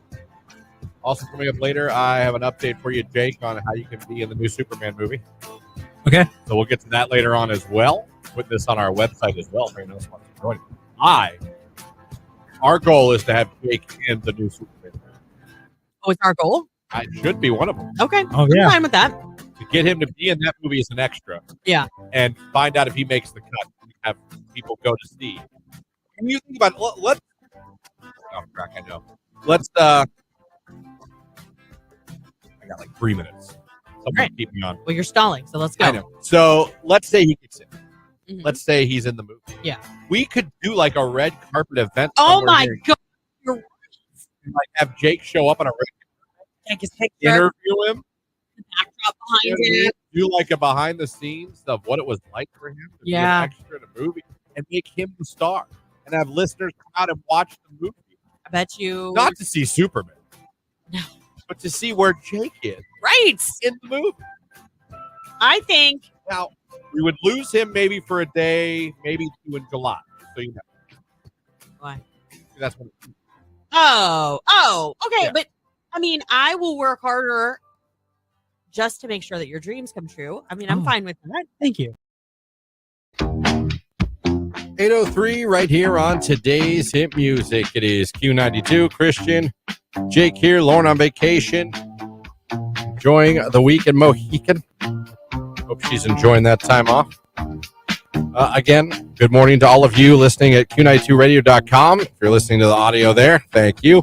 Also coming up later, I have an update for you, Jake, on how you can be in the new Superman movie. Okay. So we'll get to that later on as well. Put this on our website as well. For anyone else wants to join. Our goal is to have Jake in the new Superman movie. Oh, it's our goal? I should be one of them. Okay. Oh, yeah. I'm fine with that. To get him to be in that movie as an extra. Yeah. And find out if he makes the cut. And have people go to see. Can you think about it? Let's. Oh, crack, I know. Let's. I got like 3 minutes. Somebody keep me on. Well, you're stalling, so let's go. I know. So let's say he gets in. Mhm. Let's say he's in the movie. Yeah. We could do like a red carpet event. Oh somewhere my here. God. You're And, like have Jake show up on a red take his picture, interview him. backdrop behind You know, it. do like a behind the scenes of what it was like for him to be an extra in a movie and make him the star and have listeners come out and watch the movie. I bet you. Not to see Superman. No. But to see where Jake is Right. in the movie. I think. Now, we would lose him maybe for a day, maybe 2 in July. So you know. Why? That's what. Oh, okay. Yeah. But I mean, I will work harder just to make sure that your dreams come true. I mean, I'm fine with that. Thank you. 8:03 right here on today's hit music. It is Q92. Christian, Jake here, Lauren on vacation, enjoying the week in Mohican. Hope she's enjoying that time off. Again, good morning to all of you listening at Q92radio.com. If you're listening to the audio there, thank you.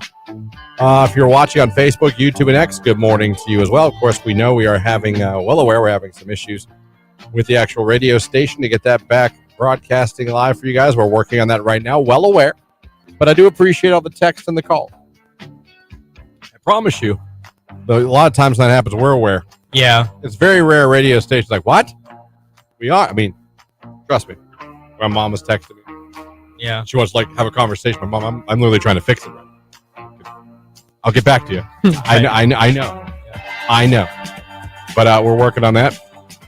If you're watching on Facebook, YouTube, and X, good morning to you as well. Of course, we know we are having, we're having some issues with the actual radio station to get that back broadcasting live for you guys. We're working on that right now, well aware. But I do appreciate all the text and the call. I promise you, a lot of times when that happens, we're aware. Yeah. It's very rare radio stations like, what? We are? I mean, trust me. My mom was texting me. Yeah. She wants to have a conversation with Mom. I'm literally trying to fix it. I'll get back to you. I know. But we're working on that.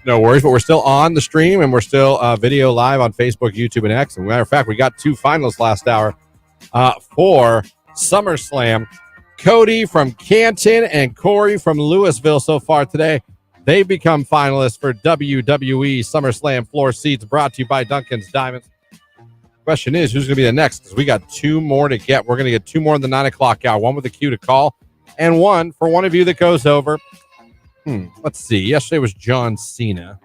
No worries. But we're still on the stream and we're still video live on Facebook, YouTube, and X. And matter of fact, we got 2 finalists last hour for SummerSlam. Cody from Canton and Corey from Louisville so far today. They become finalists for WWE SummerSlam floor seats brought to you by Duncan's Diamonds. Question is, who's going to be the next? Because we got 2 more to get. We're going to get 2 more in the 9 o'clock hour. 1 with a cue to call and 1 for one of you that goes over. Let's see. Yesterday was John Cena.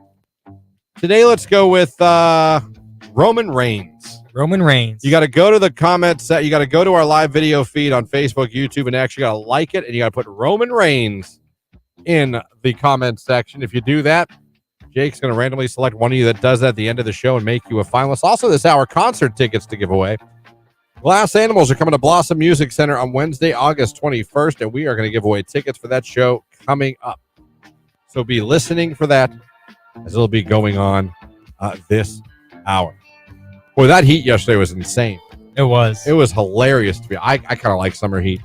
Today, let's go with Roman Reigns. Roman Reigns. You got to go to the comment set. You got to go to our live video feed on Facebook, YouTube, and actually got to like it. And you got to put Roman Reigns in the comment section. If you do that, Jake's going to randomly select one of you that does that at the end of the show and make you a finalist. Also, this hour, concert tickets to give away. Glass Animals are coming to Blossom Music Center on Wednesday, August 21st, and we are going to give away tickets for that show coming up. So be listening for that as it'll be going on this hour. Boy, that heat yesterday was insane. It was. It was hilarious to me. I kind of like summer heat.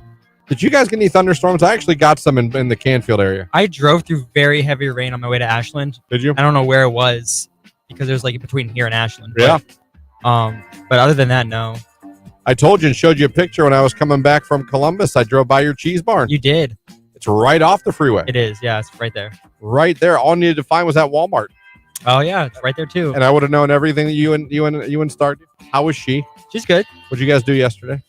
Did you guys get any thunderstorms? I actually got some in the Canfield area. I drove through very heavy rain on my way to Ashland. Did you? I don't know where it was because it was like between here and Ashland. Yeah. But other than that, no. I told you and showed you a picture when I was coming back from Columbus. I drove by your cheese barn. You did. It's right off the freeway. It is. Yeah, it's right there. Right there. All I needed to find was that Walmart. Oh yeah, it's right there too. And I would have known everything that you and Star did. How was she? She's good. What'd you guys do yesterday?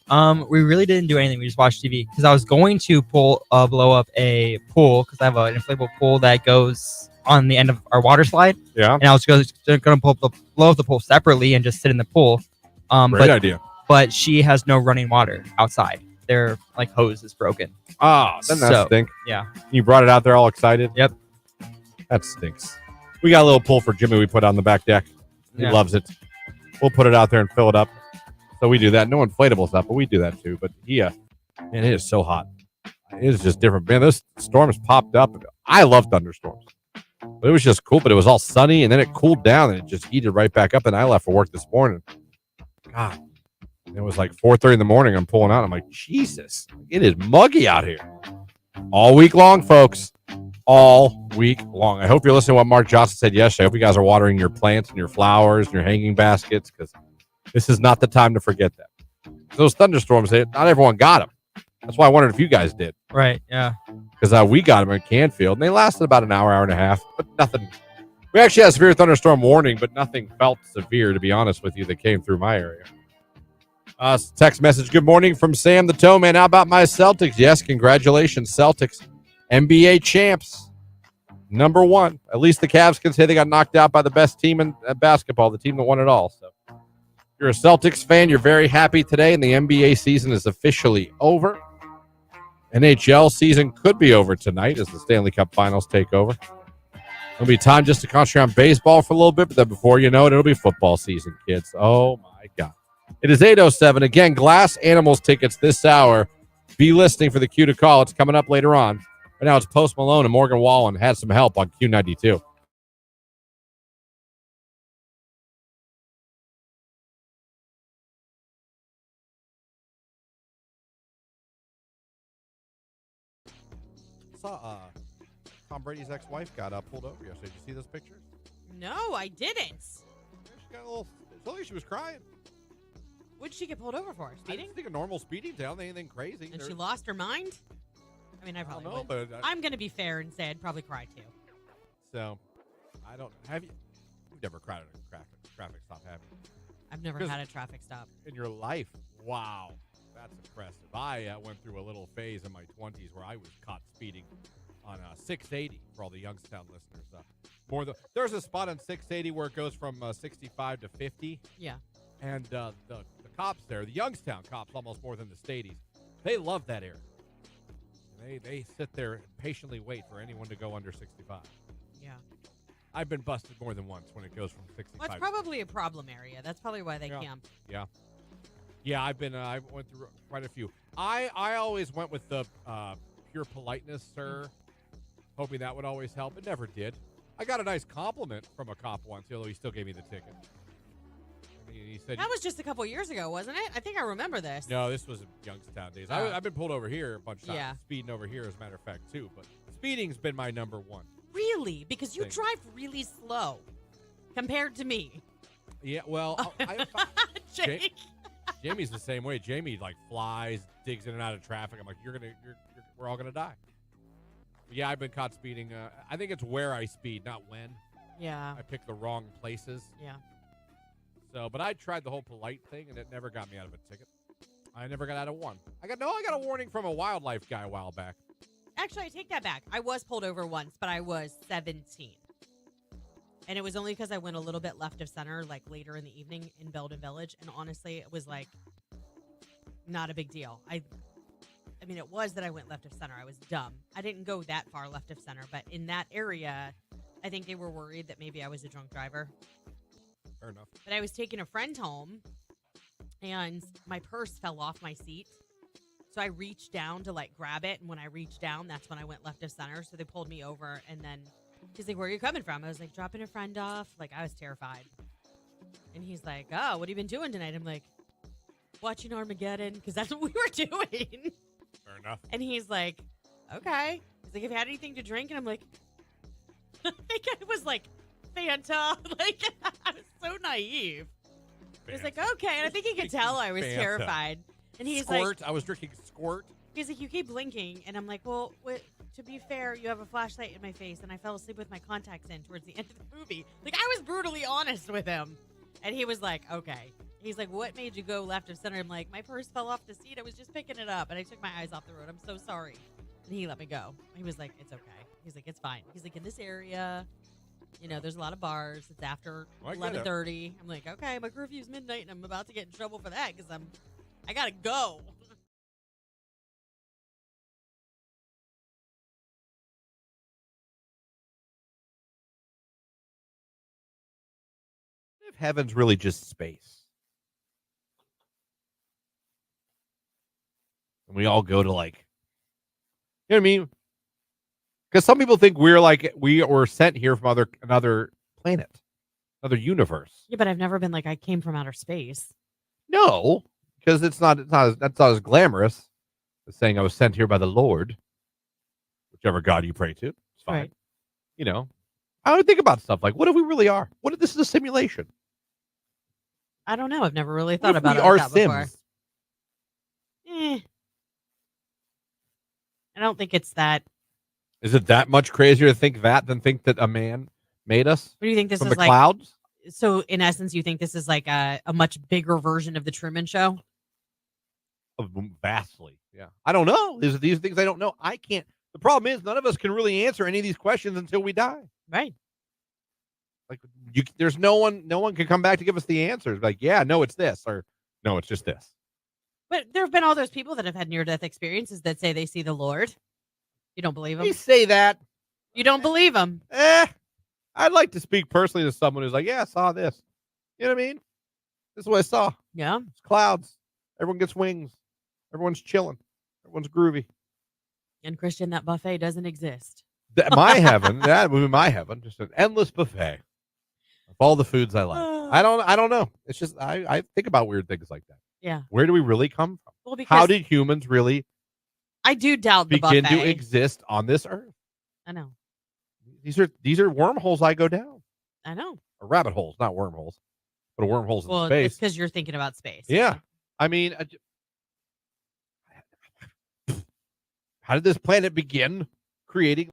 We really didn't do anything. We just watched TV because I was going to blow up a pool because I have an inflatable pool that goes on the end of our water slide. Yeah. And I was going to blow up the pool separately and just sit in the pool. Great idea. But she has no running water outside. Their like hose is broken. Ah, then that stinks. Yeah. You brought it out there all excited? Yep. That stinks. We got a little pool for Jimmy we put on the back deck. He loves it. We'll put it out there and fill it up. So we do that. No inflatable stuff, but we do that too. But man, it is so hot. It is just different. Man, those storms popped up. I love thunderstorms. But it was just cool. But it was all sunny, and then it cooled down, and it just heated right back up. And I left for work this morning. God. It was like 4:30 in the morning. I'm pulling out. I'm like, Jesus, it is muggy out here. All week long, folks. All week long. I hope you're listening to what Mark Johnson said yesterday. I hope you guys are watering your plants and your flowers and your hanging baskets because this is not the time to forget that. Those thunderstorms, not everyone got them. That's why I wondered if you guys did. Right, yeah. Because we got them in Canfield, and they lasted about an hour and a half, but nothing. We actually had a severe thunderstorm warning, but nothing felt severe, to be honest with you, that came through my area. Text message, good morning from Sam the Toe Man. How about my Celtics? Yes, congratulations, Celtics. NBA champs. Number one. At least the Cavs can say they got knocked out by the best team in basketball, the team that won it all. So if you're a Celtics fan, you're very happy today, and the NBA season is officially over. NHL season could be over tonight as the Stanley Cup Finals take over. It'll be time just to concentrate on baseball for a little bit, but then before you know it, it'll be football season, kids. Oh, my God. It is 8:07. Again, Glass Animals tickets this hour. Be listening for the cue to call. It's coming up later on. Right now, it's Post Malone and Morgan Wallen had some help on Q92. Saw Tom Brady's ex-wife got pulled over yesterday. Did you see those pictures? No, I didn't. She got a little. She was crying. What did she get pulled over for? Speeding? I think a normal speeding down, anything crazy. And she lost her mind? I mean, I probably would. But I'm going to be fair and say I'd probably cry too. So, I don't. Have you? You've never cried at a traffic stop, have you? I've never had a traffic stop. In your life? Wow. That's impressive. I went through a little phase in my 20s where I was caught speeding on 680 for all the Youngstown listeners. There's a spot on 680 where it goes from 65 to 50. Yeah. And the cops there, the Youngstown cops, almost more than the Stadies, they love that area. They sit there and patiently wait for anyone to go under 65. Yeah. I've been busted more than once when it goes from 65. Well, it's probably a problem area. That's probably why they camp. Yeah. Yeah, I went through quite a few. I always went with the pure politeness, sir, hoping that would always help. It never did. I got a nice compliment from a cop once, although he still gave me the ticket. He said that was just a couple years ago, wasn't it? I think I remember this. No, this was Youngstown days. I've been pulled over here a bunch of times. Yeah. Speeding over here, as a matter of fact, too. But speeding's been my number one. Really? Because you drive really slow compared to me. Yeah, well, Jake. Jamie's the same way. Jamie flies, digs in and out of traffic. I'm like, we're all gonna die. But yeah, I've been caught speeding. I think it's where I speed, not when. Yeah. I pick the wrong places. Yeah. So, but I tried the whole polite thing, and it never got me out of a ticket. I never got out of one. I got a warning from a wildlife guy a while back. Actually, I take that back. I was pulled over once, but I was 17. And it was only because I went a little bit left of center, like later in the evening in Belden Village. And honestly, it was like not a big deal. I mean, it was that I went left of center. I was dumb. I didn't go that far left of center, but in that area, I think they were worried that maybe I was a drunk driver. Fair enough. But I was taking a friend home, and my purse fell off my seat. So I reached down to like grab it, and when I reached down, that's when I went left of center. So they pulled me over, and then he's like, "Where are you coming from?" I was like, "Dropping a friend off." Like, I was terrified. And he's like, "Oh, what have you been doing tonight?" I'm like, "Watching Armageddon," because that's what we were doing. Fair enough. And he's like, "Okay." He's like, "Have you had anything to drink?" And I'm like, I think I was like, Fanta. Like, I was so naive. He's like, "Okay." And I think he could tell I was Fanta. terrified. And he's Squirt. like, I was drinking Squirt. he's like, "You keep blinking." And I'm like, "Well, to be fair, you have a flashlight in my face, and I fell asleep with my contacts in towards the end of the movie." Like, I was brutally honest with him. And he was like, "Okay." He's like, "What made you go left of center?" I'm like, "My purse fell off the seat. I was just picking it up, and I took my eyes off the road. I'm so sorry." And he let me go. He was like, "It's okay." He's like, "It's fine." He's like, "In this area, you know, there's a lot of bars. It's after I get it. 11:30. I'm like, "Okay, my curfew's midnight, and I'm about to get in trouble for that because I gotta go." If heaven's really just space, and we all go to like, you know what I mean? Because some people think we're like we were sent here from another planet, another universe. Yeah, but I've never been like I came from outer space. No, because that's not as glamorous as saying I was sent here by the Lord, whichever God you pray to. It's fine. Right. You know, I would think about stuff like, what if we really are? What if this is a simulation? I don't know. I've never really What thought if about we it are like that before. Sims? I don't think it's that. Is it that much crazier to think that than think that a man made us What do you think this from is the like? clouds? So, in essence, you think this is like a much bigger version of the Truman Show? Vastly, yeah. I don't know. These things I don't know. I can't. The problem is none of us can really answer any of these questions until we die. Right. Like there's no one can come back to give us the answers. Like, yeah, no, it's this, or no, it's just this. But there have been all those people that have had near-death experiences that say they see the Lord. You don't believe them? You say that. You don't believe them? I'd like to speak personally to someone who's like, yeah, I saw this. You know what I mean? This is what I saw. Yeah. It's clouds. Everyone gets wings. Everyone's chilling. Everyone's groovy. And Christian, that buffet doesn't exist. My heaven, that would be my heaven. Just an endless buffet of all the foods I like. I don't know. It's just I think about weird things like that. Yeah. Where do we really come from? Well, because how did humans really I do doubt the begin buffet. to exist on this earth? I know. These are wormholes I go down. I know. Or rabbit holes, not wormholes, but wormholes in Well, space. it's because you're thinking about space. Yeah. I mean, how did this planet begin creating?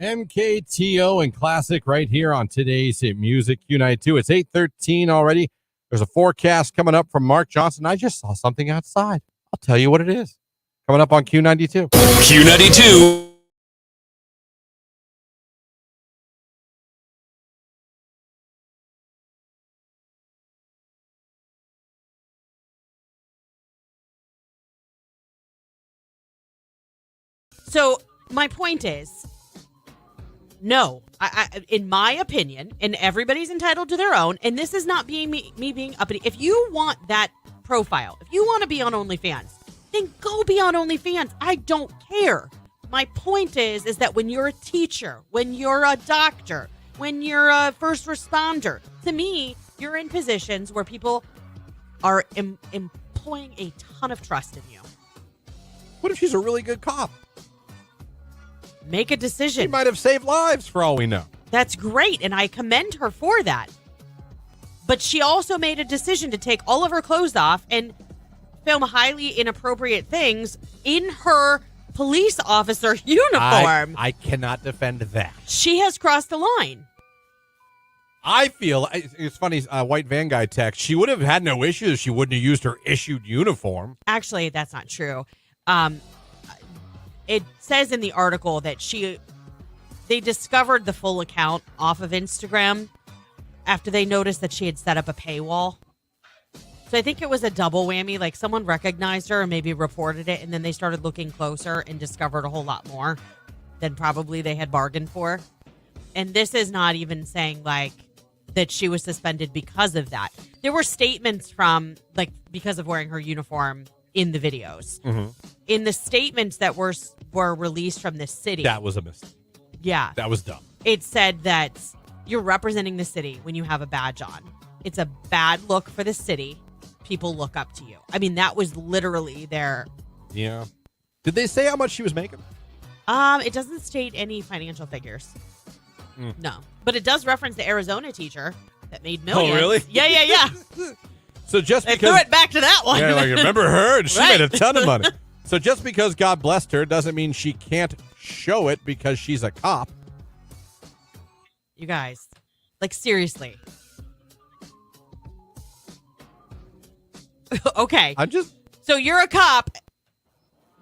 MKTO and Classic right here on today's Hit Music Q92. It's 8:13 already. There's a forecast coming up from Mark Johnson. I just saw something outside. I'll tell you what it is. Coming up on Q92. Q92. So my point is, no, I in my opinion, and everybody's entitled to their own, and this is not being me being uppity. If you want that profile, if you want to be on OnlyFans, then go be on OnlyFans. I don't care. My point is that when you're a teacher, when you're a doctor, when you're a first responder, to me, you're in positions where people are employing a ton of trust in you. What if she's a really good cop? Make a decision. She might have saved lives for all we know. That's great, and I commend her for that. But she also made a decision to take all of her clothes off and film highly inappropriate things in her police officer uniform. I cannot defend that. She has crossed the line. I feel it's funny. White van guy text. She would have had no issues if she wouldn't have used her issued uniform. Actually, that's not true. It says in the article that they discovered the full account off of Instagram after they noticed that she had set up a paywall. So I think it was a double whammy. Like someone recognized her and maybe reported it, and then they started looking closer and discovered a whole lot more than probably they had bargained for. And this is not even saying like that she was suspended because of that. There were statements from like because of wearing her uniform in the videos. Mm-hmm. In the statements that were released from the city. That was a mistake. Yeah. That was dumb. It said that you're representing the city when you have a badge on. It's a bad look for the city. People look up to you. I mean, that was literally their... Yeah. Did they say how much she was making? It doesn't state any financial figures. No. But it does reference the Arizona teacher that made millions. Oh, really? Yeah. So just They because... threw it back to that one. Yeah, like, remember her? And she Right. made a ton of money. So just because God blessed her doesn't mean she can't show it because she's a cop. You guys, like seriously. Okay. So you're a cop.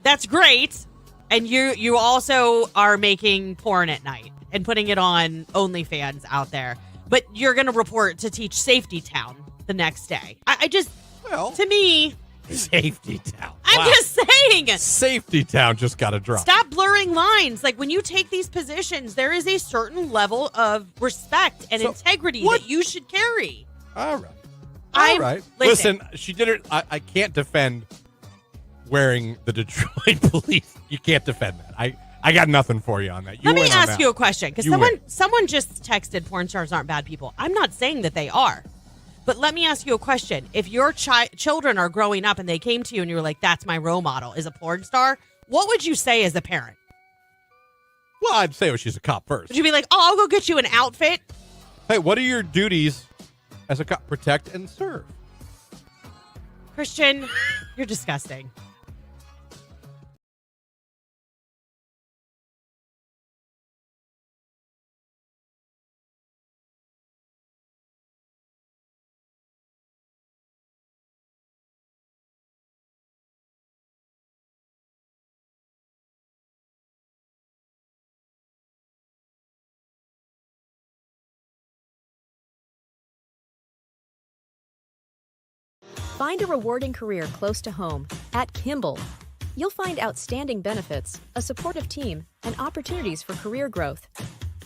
That's great. And you also are making porn at night and putting it on OnlyFans out there. But you're going to report to Teach Safety Town the next day. I just, to me... Safety Town. I'm just saying. Safety Town just got a drop. Stop blurring lines. Like when you take these positions, there is a certain level of respect and integrity that you should carry. All right. All right. Listen, she did it. I can't defend wearing the Detroit police. You can't defend that. I got nothing for you on that. Let me ask you a question, because someone just texted porn stars aren't bad people. I'm not saying that they are. But let me ask you a question. If your children are growing up and they came to you and you were like, that's my role model, is a porn star, what would you say as a parent? Well, I'd say she's a cop first. Would you be like, oh, I'll go get you an outfit? Hey, what are your duties as a cop? Protect and serve. Christian, you're disgusting. Find a rewarding career close to home at Kimball. You'll find outstanding benefits, a supportive team, and opportunities for career growth.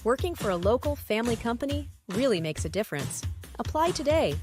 Working for a local family company really makes a difference. Apply today.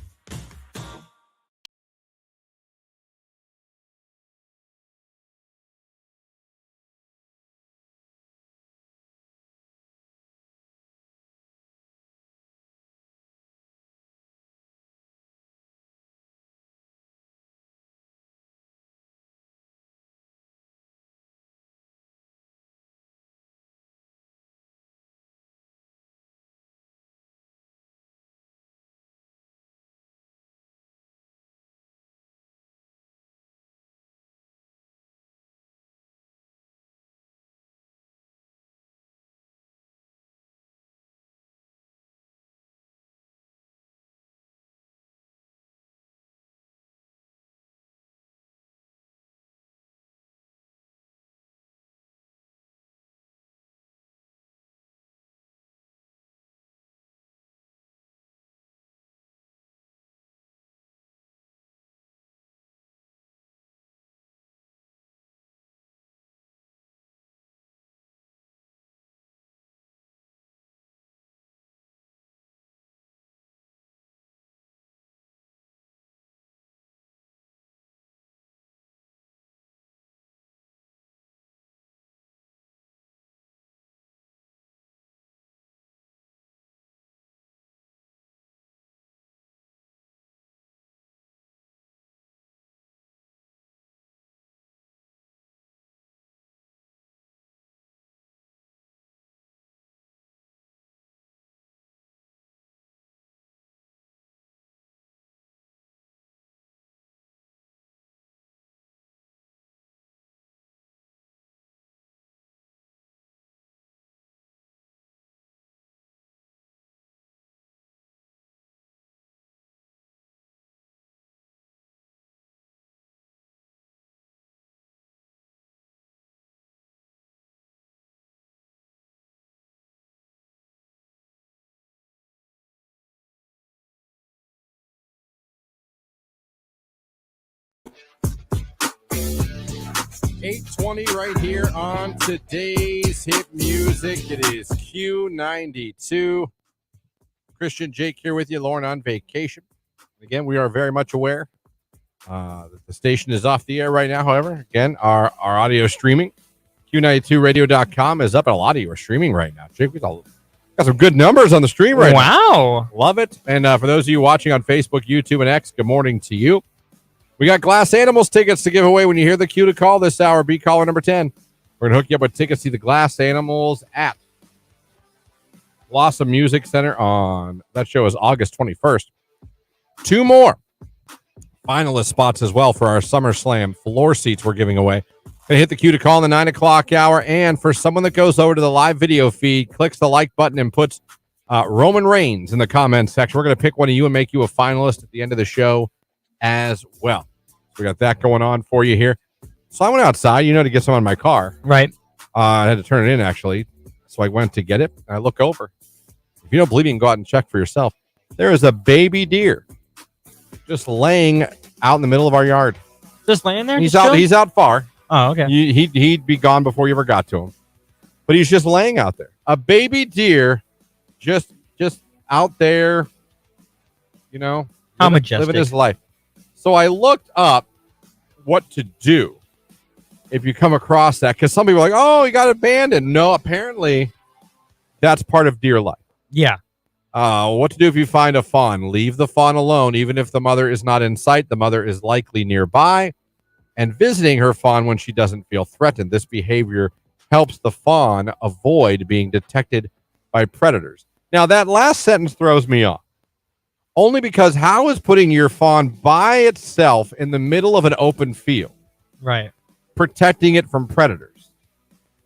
8:20 right here on today's hit music. It is Q92. Christian Jake here with you. Lauren on vacation. Again, we are very much aware that the station is off the air right now. However, again, our audio streaming, Q92radio.com is up, and a lot of you are streaming right now. Jake, we got some good numbers on the stream right now. Wow. Love it. And for those of you watching on Facebook, YouTube, and X, good morning to you. We got Glass Animals tickets to give away when you hear the cue to call this hour. Be caller number 10. We're going to hook you up with tickets to see the Glass Animals at Blossom Music Center on, that show is August 21st. 2 more finalist spots as well for our SummerSlam floor seats we're giving away. Going to hit the cue to call in the 9 o'clock hour. And for someone that goes over to the live video feed, clicks the like button and puts Roman Reigns in the comments section, we're going to pick one of you and make you a finalist at the end of the show as well. So we got that going on for you here. So I went outside, to get some on my car. Right. I had to turn it in, actually. So I went to get it, and I look over. If you don't believe me, you can go out and check for yourself. There is a baby deer just laying out in the middle of our yard. Just laying there? He's out far. Oh, okay. He'd be gone before you ever got to him. But he's just laying out there. A baby deer just out there, How majestic. living his life. So I looked up what to do if you come across that, because some people are like, oh, he got abandoned. No, apparently that's part of deer life. Yeah. What to do if you find a fawn? Leave the fawn alone. Even if the mother is not in sight, the mother is likely nearby and visiting her fawn when she doesn't feel threatened. This behavior helps the fawn avoid being detected by predators. Now, that last sentence throws me off. Only because how is putting your fawn by itself in the middle of an open field, right, protecting it from predators?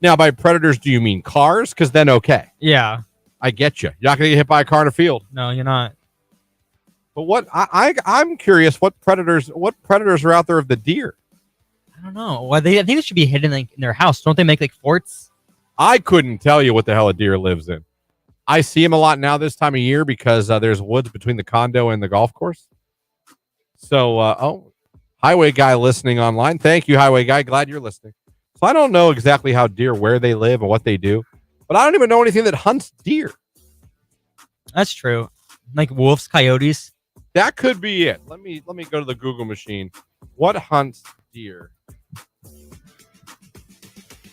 Now, by predators, do you mean cars? Because then, okay. Yeah. I get you. You're not going to get hit by a car in a field. No, you're not. But what I'm curious, what predators are out there of the deer? I don't know. Well, I think they should be hidden in their house. Don't they make forts? I couldn't tell you what the hell a deer lives in. I see him a lot now this time of year because there's woods between the condo and the golf course. So, highway guy listening online. Thank you, highway guy. Glad you're listening. So I don't know exactly how deer, where they live and what they do, but I don't even know anything that hunts deer. That's true. Like wolves, coyotes. That could be it. Let me go to the Google machine. What hunts deer?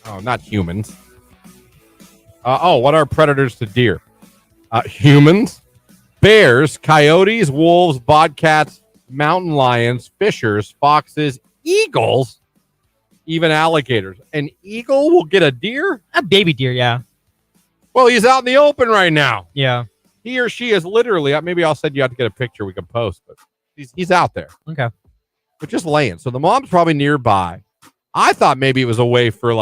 Oh, not humans. What are predators to deer? Humans, bears, coyotes, wolves, bobcats, mountain lions, fishers, foxes, eagles, even alligators. An eagle will get a deer? A baby deer, yeah. Well, he's out in the open right now. Yeah. He or she is literally, maybe I'll send you out to get a picture we can post, but he's out there. Okay. But just laying. So the mom's probably nearby. I thought maybe it was a way for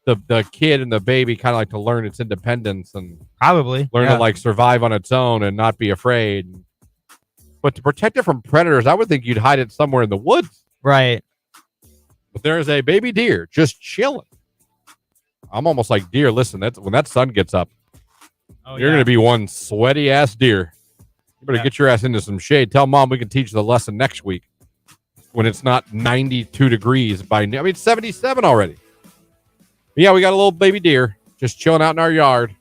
the kid and the baby kind of to learn its independence and probably learn to survive on its own and not be afraid. But to protect it from predators, I would think you'd hide it somewhere in the woods. Right. But there's a baby deer just chilling. I'm almost like, deer, listen, that's when that sun gets up, you're going to be one sweaty ass deer. You better get your ass into some shade. Tell mom we can teach the lesson next week when it's not 92 degrees it's 77 already. But yeah, we got a little baby deer just chilling out in our yard.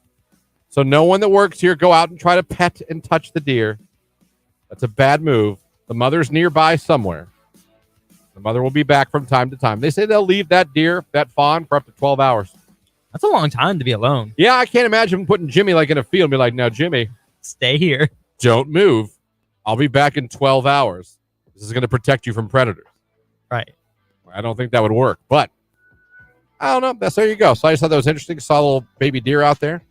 So no one that works here go out and try to pet and touch the deer. That's a bad move. The mother's nearby somewhere. The mother will be back from time to time. They say they'll leave that deer, that fawn, for up to 12 hours. That's a long time to be alone. Yeah, I can't imagine putting Jimmy in a field and be like, now, Jimmy, stay here. Don't move. I'll be back in 12 hours. This is going to protect you from predators. Right. I don't think that would work, but I don't know. There you go. So I just thought that was interesting. Saw a little baby deer out there.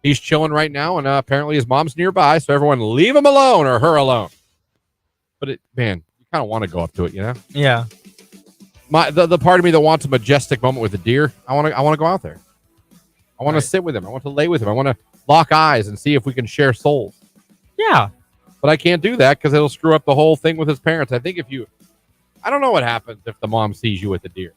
He's chilling right now, and apparently his mom's nearby, so everyone leave him alone or her alone. But, you kind of want to go up to it, Yeah. The part of me that wants a majestic moment with a deer, I want to go out there. I want to sit with him. I want to lay with him. I want to lock eyes and see if we can share souls. Yeah. But I can't do that because it'll screw up the whole thing with his parents. I think I don't know what happens if the mom sees you with the deer.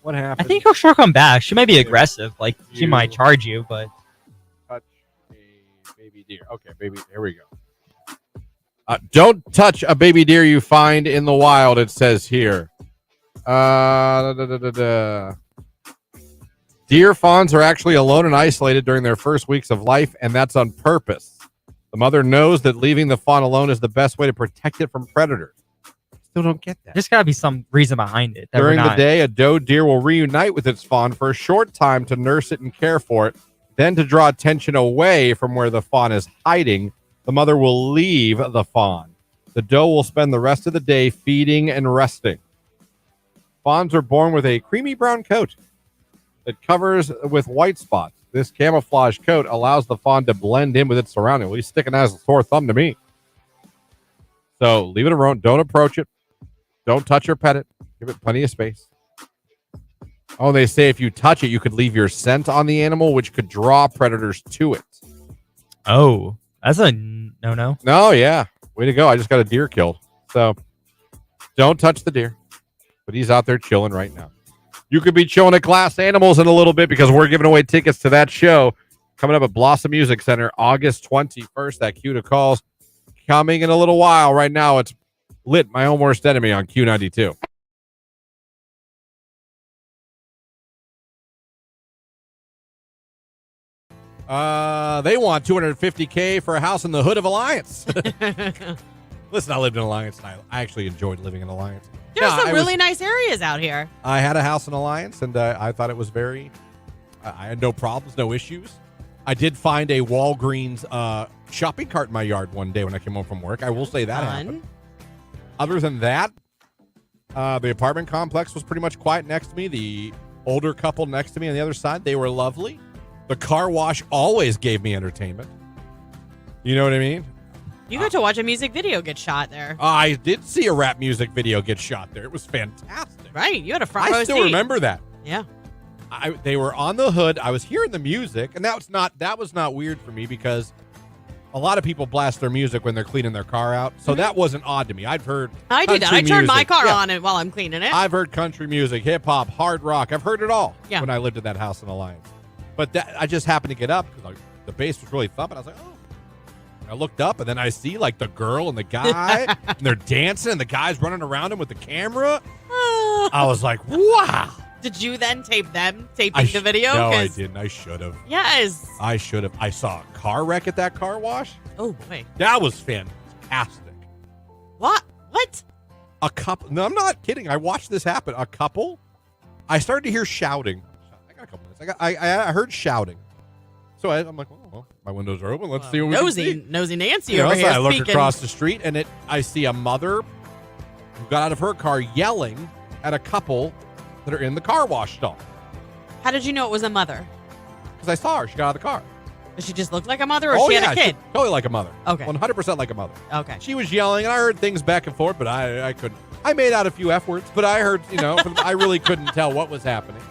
What happens? I think she'll come back. She might be aggressive. She might charge you, but. Touch a baby deer. Okay, baby. Here we go. Don't touch a baby deer you find in the wild, it says here. Da, da, da, da, da. Deer fawns are actually alone and isolated during their first weeks of life, and that's on purpose. The mother knows that leaving the fawn alone is the best way to protect it from predators. Still don't get that. There's got to be some reason behind it. During the day, a doe deer will reunite with its fawn for a short time to nurse it and care for it. Then, to draw attention away from where the fawn is hiding, the mother will leave the fawn. The doe will spend the rest of the day feeding and resting. Fawns are born with a creamy brown coat that covers with white spots. This camouflage coat allows the fawn to blend in with its surroundings. Well, he's sticking out as a sore thumb to me. So leave it alone. Don't approach it. Don't touch or pet it. Give it plenty of space. Oh, they say if you touch it, you could leave your scent on the animal, which could draw predators to it. Oh, that's a no. No, yeah. Way to go. I just got a deer killed. So don't touch the deer. But he's out there chilling right now. You could be chilling at Glass Animals in a little bit because we're giving away tickets to that show coming up at Blossom Music Center August 21st. That cue to calls coming in a little while. Right now, it's Lit, My Own Worst Enemy on Q92. They want $250K for a house in the hood of Alliance. Listen, I lived in Alliance, and I actually enjoyed living in Alliance. There's some really nice areas out here. I had a house in Alliance, and I thought it was very... I had no problems, no issues. I did find a Walgreens shopping cart in my yard one day when I came home from work. I will say that happened. Other than that, the apartment complex was pretty much quiet next to me. The older couple next to me on the other side, they were lovely. The car wash always gave me entertainment. You know what I mean? You got to watch a music video get shot there. I did see a rap music video get shot there. It was fantastic. Right. You had a front row I still seat. remember that. Yeah. They were on the hood. I was hearing the music, and that was not weird for me because a lot of people blast their music when they're cleaning their car out. So that wasn't odd to me. I've heard I do that. I turn my car on it while I'm cleaning it. I've heard country music, hip hop, hard rock. I've heard it all when I lived at that house in Alliance. But I just happened to get up because the bass was really thumping. I was like, oh. I looked up, and then I see, like, the girl and the guy, and they're dancing, and the guy's running around him with the camera. I was like, wow. Did you then tape them taping the video? No, I didn't. I should have. Yes. I should have. I saw a car wreck at that car wash. Oh, boy. That was fantastic. What? A couple. No, I'm not kidding. I watched this happen. A couple. I started to hear shouting. I got a couple minutes. I heard shouting. So I'm like, well, my windows are open. Let's see what we can see. Nosy Nancy over here. So I look speaking. across the street, and I see a mother who got out of her car yelling at a couple that are in the car wash stall. How did you know it was a mother? Because I saw her. She got out of the car. Does she just look like a mother, or she had a kid? Totally like a mother. Okay. 100% like a mother. Okay. She was yelling, and I heard things back and forth, but I couldn't. I made out a few F words, but I heard, I really couldn't tell what was happening.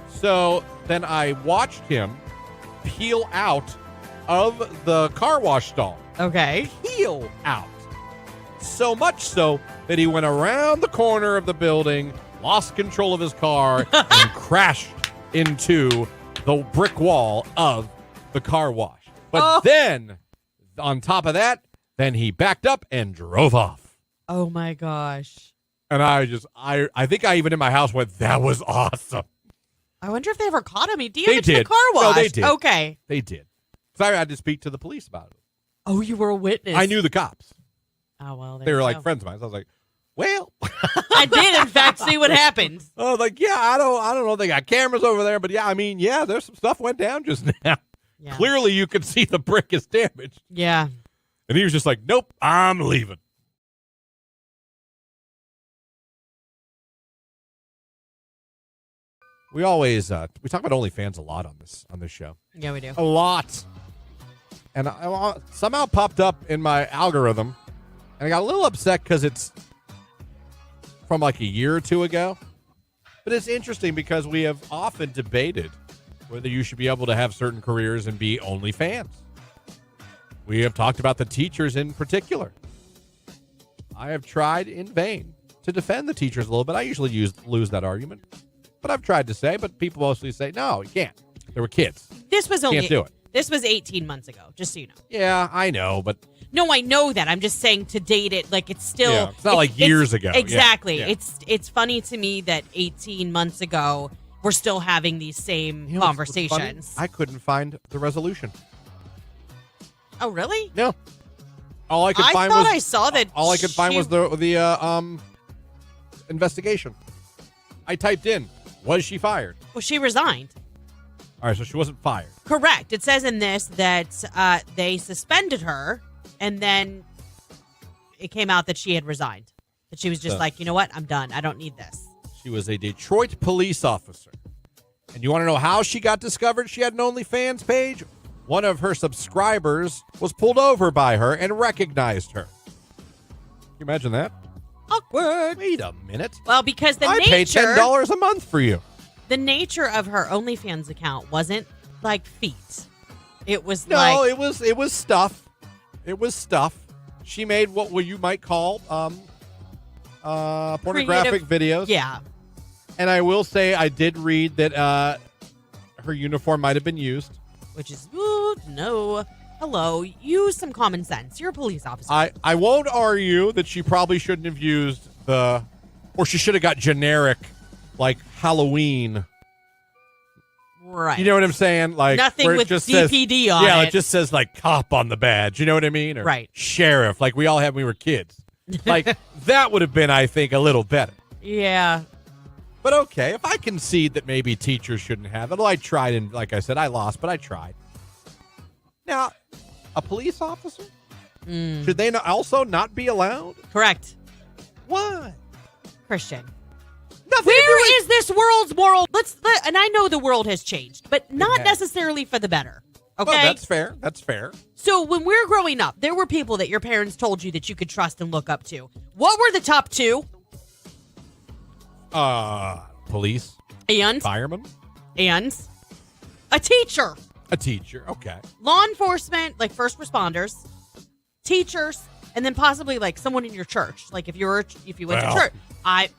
So then I watched him peel out of the car wash stall. Okay. Peel out. So much so that he went around the corner of the building, lost control of his car, and crashed into the brick wall of the car wash. But then, on top of that, then he backed up and drove off. Oh, my gosh. And I think I even in my house went, that was awesome. I wonder if they ever caught him. He They damaged the did. car wash. No, they did. Okay. They did. So I had to speak to the police about it. Oh, you were a witness. I knew the cops. Oh, well, They were like friends of mine. So I was like, well. I did, in fact, see what happened. I was like, yeah, I don't know. They got cameras over there. But yeah, there's some stuff went down just now. Yeah. Clearly, you could see the brick is damaged. Yeah. And he was just like, nope, I'm leaving. We always we talk about OnlyFans a lot on this show. Yeah, we do. A lot. And I somehow popped up in my algorithm, and I got a little upset because it's from like a year or two ago. But it's interesting because we have often debated whether you should be able to have certain careers and be OnlyFans. We have talked about the teachers in particular. I have tried in vain to defend the teachers a little bit. I usually lose that argument. But I've tried to say, but people mostly say, no, you can't. They were kids. This was Can't do it. This was 18 months ago, just so you know. Yeah, I know, but No, I know that. I'm just saying to date it, like it's still. Yeah, it's not like years ago. Exactly. Yeah. It's funny to me that 18 months ago we're still having these same You know what's funny? conversations. I couldn't find the resolution. Oh, really? No. All I could find thought was I saw that. all I could find she- was the investigation. I typed in, was she fired? Well, she resigned. All right, so she wasn't fired. Correct. It says in this that they suspended her, and then it came out that she had resigned. That she was just like, you know what? I'm done. I don't need this. She was a Detroit police officer. And you want to know how she got discovered? She had an OnlyFans page. One of her subscribers was pulled over by her and recognized her. Can you imagine that? Awkward. Wait a minute. Well, because the I pay $10 a month for you. The nature of her OnlyFans account wasn't like feet. It was No, it was stuff. It was stuff. She made what you might call pornographic videos. Yeah. And I will say I did read that her uniform might have been used. Which is, no. Hello. Use some common sense. You're a police officer. I won't argue that she probably shouldn't have used or she should have got generic, like Halloween. Right. You know what I'm saying? Like nothing where it with just DPD says, on it. Yeah, it just says like cop on the badge. You know what I mean? Or right. Sheriff, like we all had when we were kids. Like that would have been, I think, a little better. Yeah. But okay, if I concede that maybe teachers shouldn't have it, well, I tried, and like I said, I lost, but I tried. Now, a police officer? Should they also not be allowed? Correct. Why? Christian. Nothing Where is this world's moral? And I know the world has changed, but not has. necessarily for the better. Okay? Well, that's fair. That's fair. So when we were growing up, there were people that your parents told you that you could trust and look up to. What were the top two? Police. And? Fireman. And? A teacher. A teacher. Okay. Law enforcement, like first responders, teachers, and then possibly like someone in your church. Like if you went to church. I'm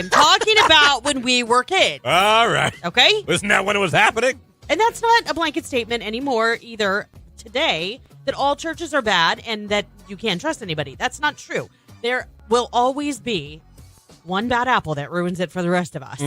talking about when we were kids. All right. Okay? Isn't that when it was happening? And that's not a blanket statement anymore either today that all churches are bad and that you can't trust anybody. That's not true. There will always be one bad apple that ruins it for the rest of us.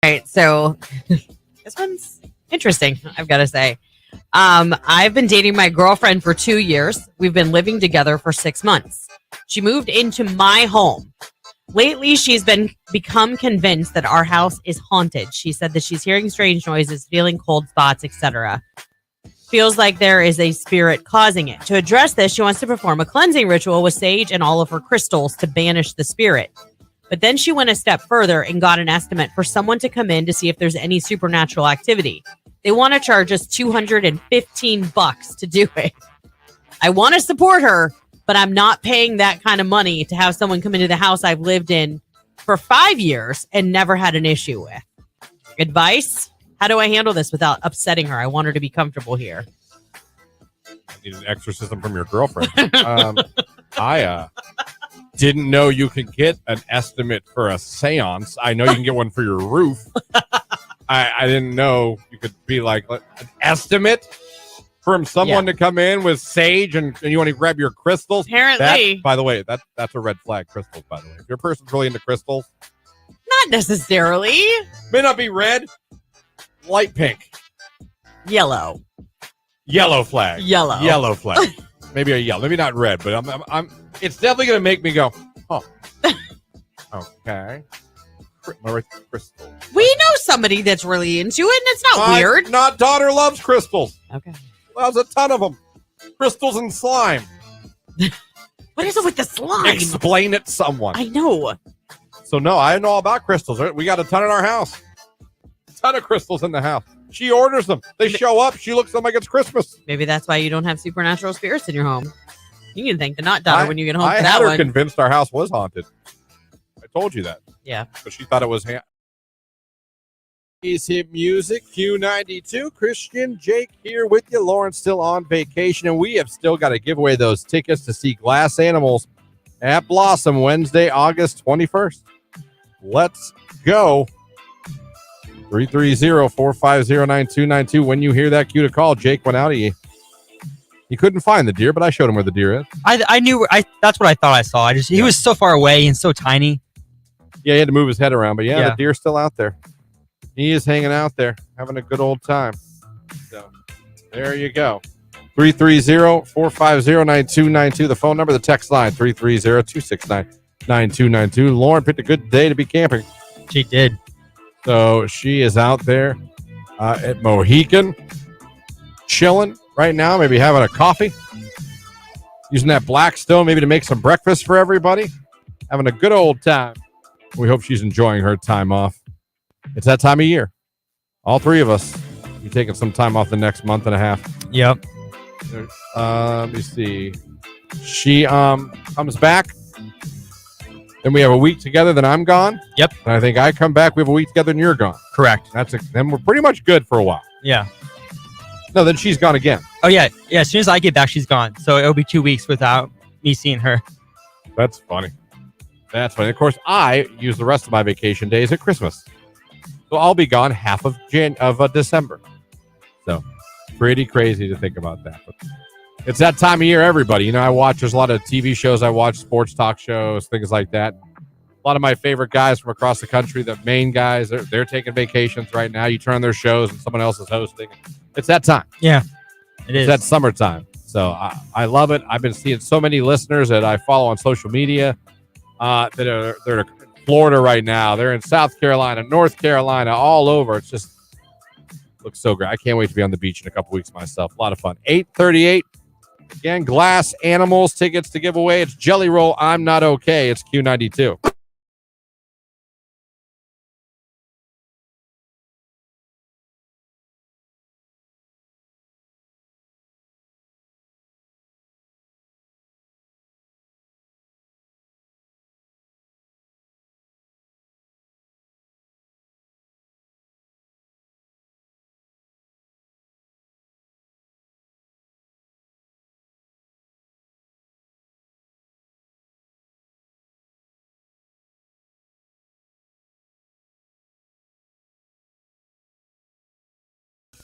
All right, so this one's interesting, I've got to say. I've been dating my girlfriend for 2 years. We've been living together for 6 months. She moved into my home. Lately, she's become convinced that our house is haunted. She said that she's hearing strange noises, feeling cold spots, etc. Feels like there is a spirit causing it. To address this, she wants to perform a cleansing ritual with sage and all of her crystals to banish the spirit. But then she went a step further and got an estimate for someone to come in to see if there's any supernatural activity. They want to charge us $215 to do it. I want to support her, but I'm not paying that kind of money to have someone come into the house I've lived in for 5 years and never had an issue with. Advice? How do I handle this without upsetting her? I want her to be comfortable here. I need an exorcism from your girlfriend. I didn't know you could get an estimate for a seance. I know you can get one for your roof. I didn't know you could be like an estimate from someone to come in with sage and you want to grab your crystals. Apparently. By the way, that's a red flag, crystals, by the way. If your person's really into crystals. Not necessarily. May not be red, light pink. Yellow. Yellow flag. Yellow flag. Maybe a yellow. Maybe not red, but I'm it's definitely going to make me go, oh. Okay. Crystal. We know somebody that's really into it, and it's not weird. Not daughter loves crystals. Okay. Loves a ton of them. Crystals and slime. What is it with the slime? Explain it, someone. I know. So no, I know all about crystals. We got a ton in our house. A ton of crystals in the house. She orders them. They show up. She looks at them like it's Christmas. Maybe that's why you don't have supernatural spirits in your home. You can thank the not daughter when you get home for that I had her one. convinced our house was haunted. I told you that. Yeah. But she thought it was He's hit music, Q92. Christian, Jake here with you. Lauren's still on vacation, and we have still got to give away those tickets to see Glass Animals at Blossom Wednesday, August 21st. Let's go. 330-450-9292. When you hear that cue to call, Jake went out. He couldn't find the deer, but I showed him where the deer is. I knew. That's what I thought I saw. He was so far away and so tiny. Yeah, he had to move his head around, but the deer's still out there. He is hanging out there, having a good old time. So there you go. 330-450-9292. The phone number, the text line, 330-269-9292. Lauren picked a good day to be camping. She did. So she is out there at Mohican, chilling right now, maybe having a coffee, using that Blackstone maybe to make some breakfast for everybody, having a good old time. We hope she's enjoying her time off. It's that time of year. All three of us be taking some time off the next month and a half. Yep. Let me see. She comes back. Then we have a week together. Then I'm gone. Yep. And I think I come back. We have a week together, and you're gone. Correct. Then we're pretty much good for a while. Yeah. No, then she's gone again. Oh yeah. As soon as I get back, she's gone. So it'll be 2 weeks without me seeing her. That's funny. Of course, I use the rest of my vacation days at Christmas. So I'll be gone half of December. So pretty crazy to think about that. But it's that time of year, everybody. There's a lot of TV shows I watch, sports talk shows, things like that. A lot of my favorite guys from across the country, the main guys, they're taking vacations right now. You turn on their shows and someone else is hosting. It's that time. Yeah, it is. It's that summertime. So I love it. I've been seeing so many listeners that I follow on social media they're in Florida right now. They're in South Carolina, North Carolina, all over. It's just looks so great. I can't wait to be on the beach in a couple weeks myself. A lot of fun. 8:38. Again, Glass Animals tickets to give away. It's Jelly Roll. I'm Not Okay. It's Q92.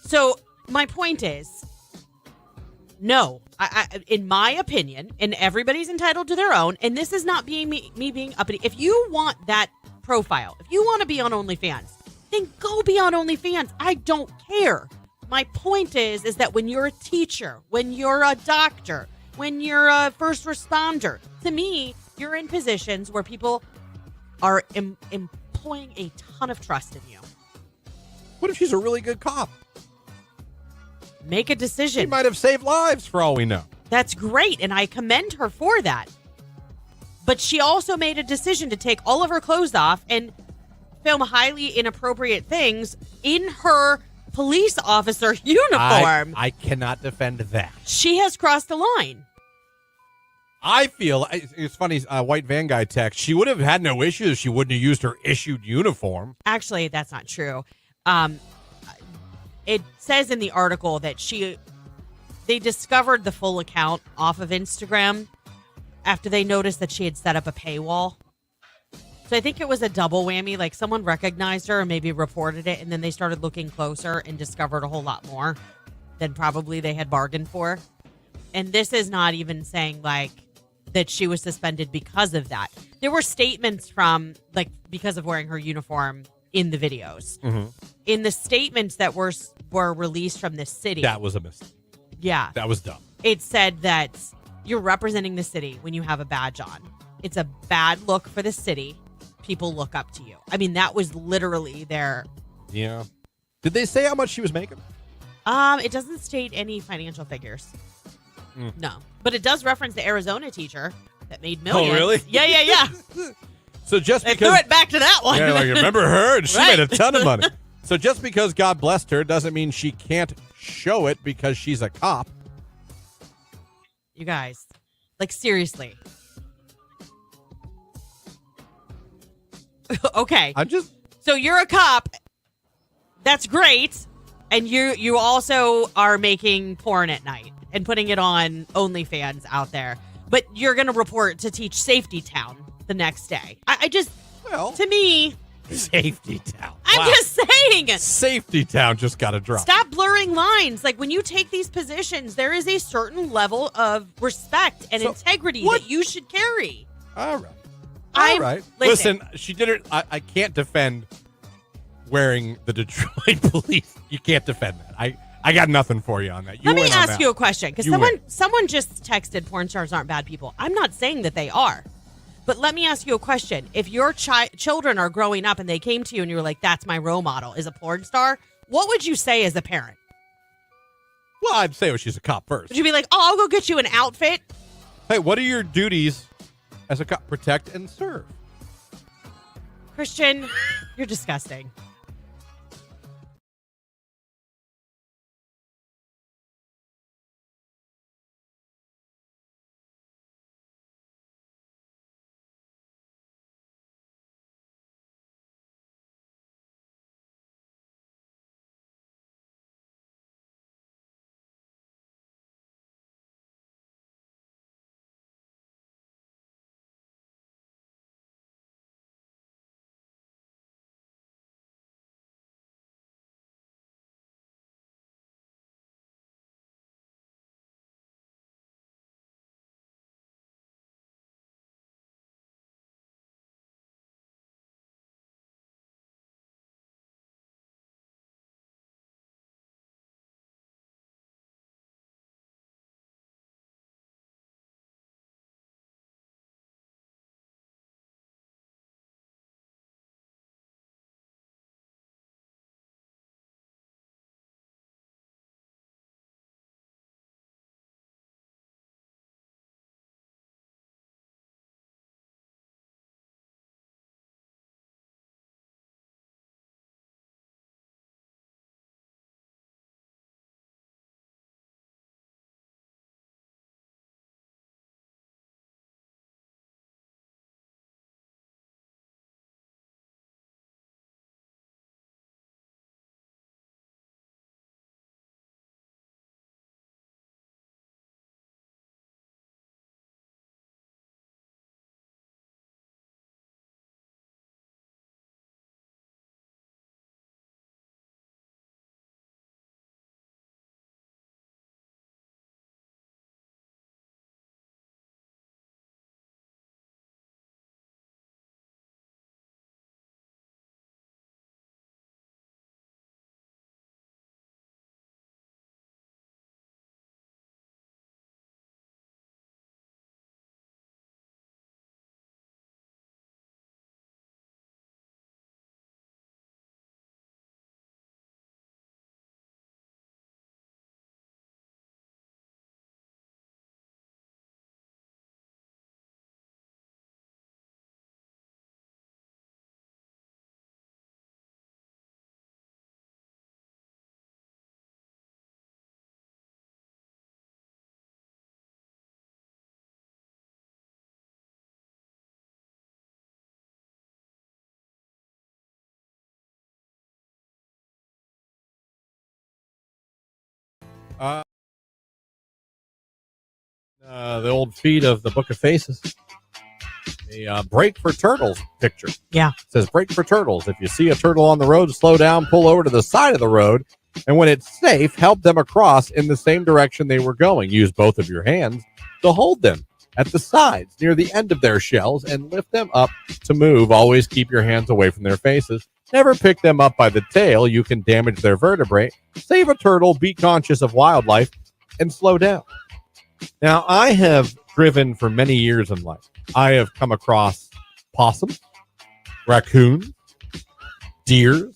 So my point is, no, I in my opinion, and everybody's entitled to their own, and this is not being me being uppity. If you want that profile, if you want to be on OnlyFans, then go be on OnlyFans. I don't care. My point is that when you're a teacher, when you're a doctor, when you're a first responder, to me, you're in positions where people are employing a ton of trust in you. What if she's a really good cop? Make a decision. She might have saved lives for all we know. That's great, and I commend her for that. But she also made a decision to take all of her clothes off and film highly inappropriate things in her police officer uniform. I cannot defend that. She has crossed the line. I feel, it's funny, White Van Guy text, she would have had no issues if she wouldn't have used her issued uniform. Actually, that's not true. It says in the article that they discovered the full account off of Instagram after they noticed that she had set up a paywall. So I think it was a double whammy. Like someone recognized her and maybe reported it, and then they started looking closer and discovered a whole lot more. than probably they had bargained for. And this is not even saying like that she was suspended because of that. There were statements from like because of wearing her uniform in the videos. Mm-hmm. In the statements that were released from the city. That was a mistake. Yeah. That was dumb. It said that you're representing the city when you have a badge on. It's a bad look for the city. People look up to you. I mean, that was literally their... Yeah. Did they say how much she was making? It doesn't state any financial figures. No. But it does reference the Arizona teacher that made millions. Oh, really? Yeah. So just They because... threw it back to that one. Yeah, like, remember her? And she Right. made a ton of money. So just because God blessed her doesn't mean she can't show it because she's a cop. You guys, like seriously. Okay. I'm just... So you're a cop. That's great. And you also are making porn at night and putting it on OnlyFans out there. But you're going to report to Teach Safety Town the next day. I just, Well... to me... Safety Town. I'm just saying. Safety Town just got a drop. Stop blurring lines. Like when you take these positions, there is a certain level of respect and integrity that you should carry. All right. All right. Listen, she did it. I can't defend wearing the Detroit police. You can't defend that. I got nothing for you on that. Let me ask you a question because someone just texted porn stars aren't bad people. I'm not saying that they are. But let me ask you a question. If your children are growing up and they came to you and you were like, that's my role model, is a porn star, what would you say as a parent? Well, I'd say she's a cop first. Would you be like, oh, I'll go get you an outfit? Hey, what are your duties as a cop? Protect and serve. Christian, you're disgusting. The old feed of the Book of Faces. A break for turtles picture. Yeah. It says break for turtles. If you see a turtle on the road, slow down, pull over to the side of the road, And when it's safe, help them across in the same direction they were going. Use both of your hands to hold them at the sides near the end of their shells and lift them up to move. Always keep your hands away from their faces. Never pick them up by the tail. You can damage their vertebrae. Save a turtle, be conscious of wildlife, and slow down. Now, I have driven for many years in life. I have come across possums, raccoons, deer,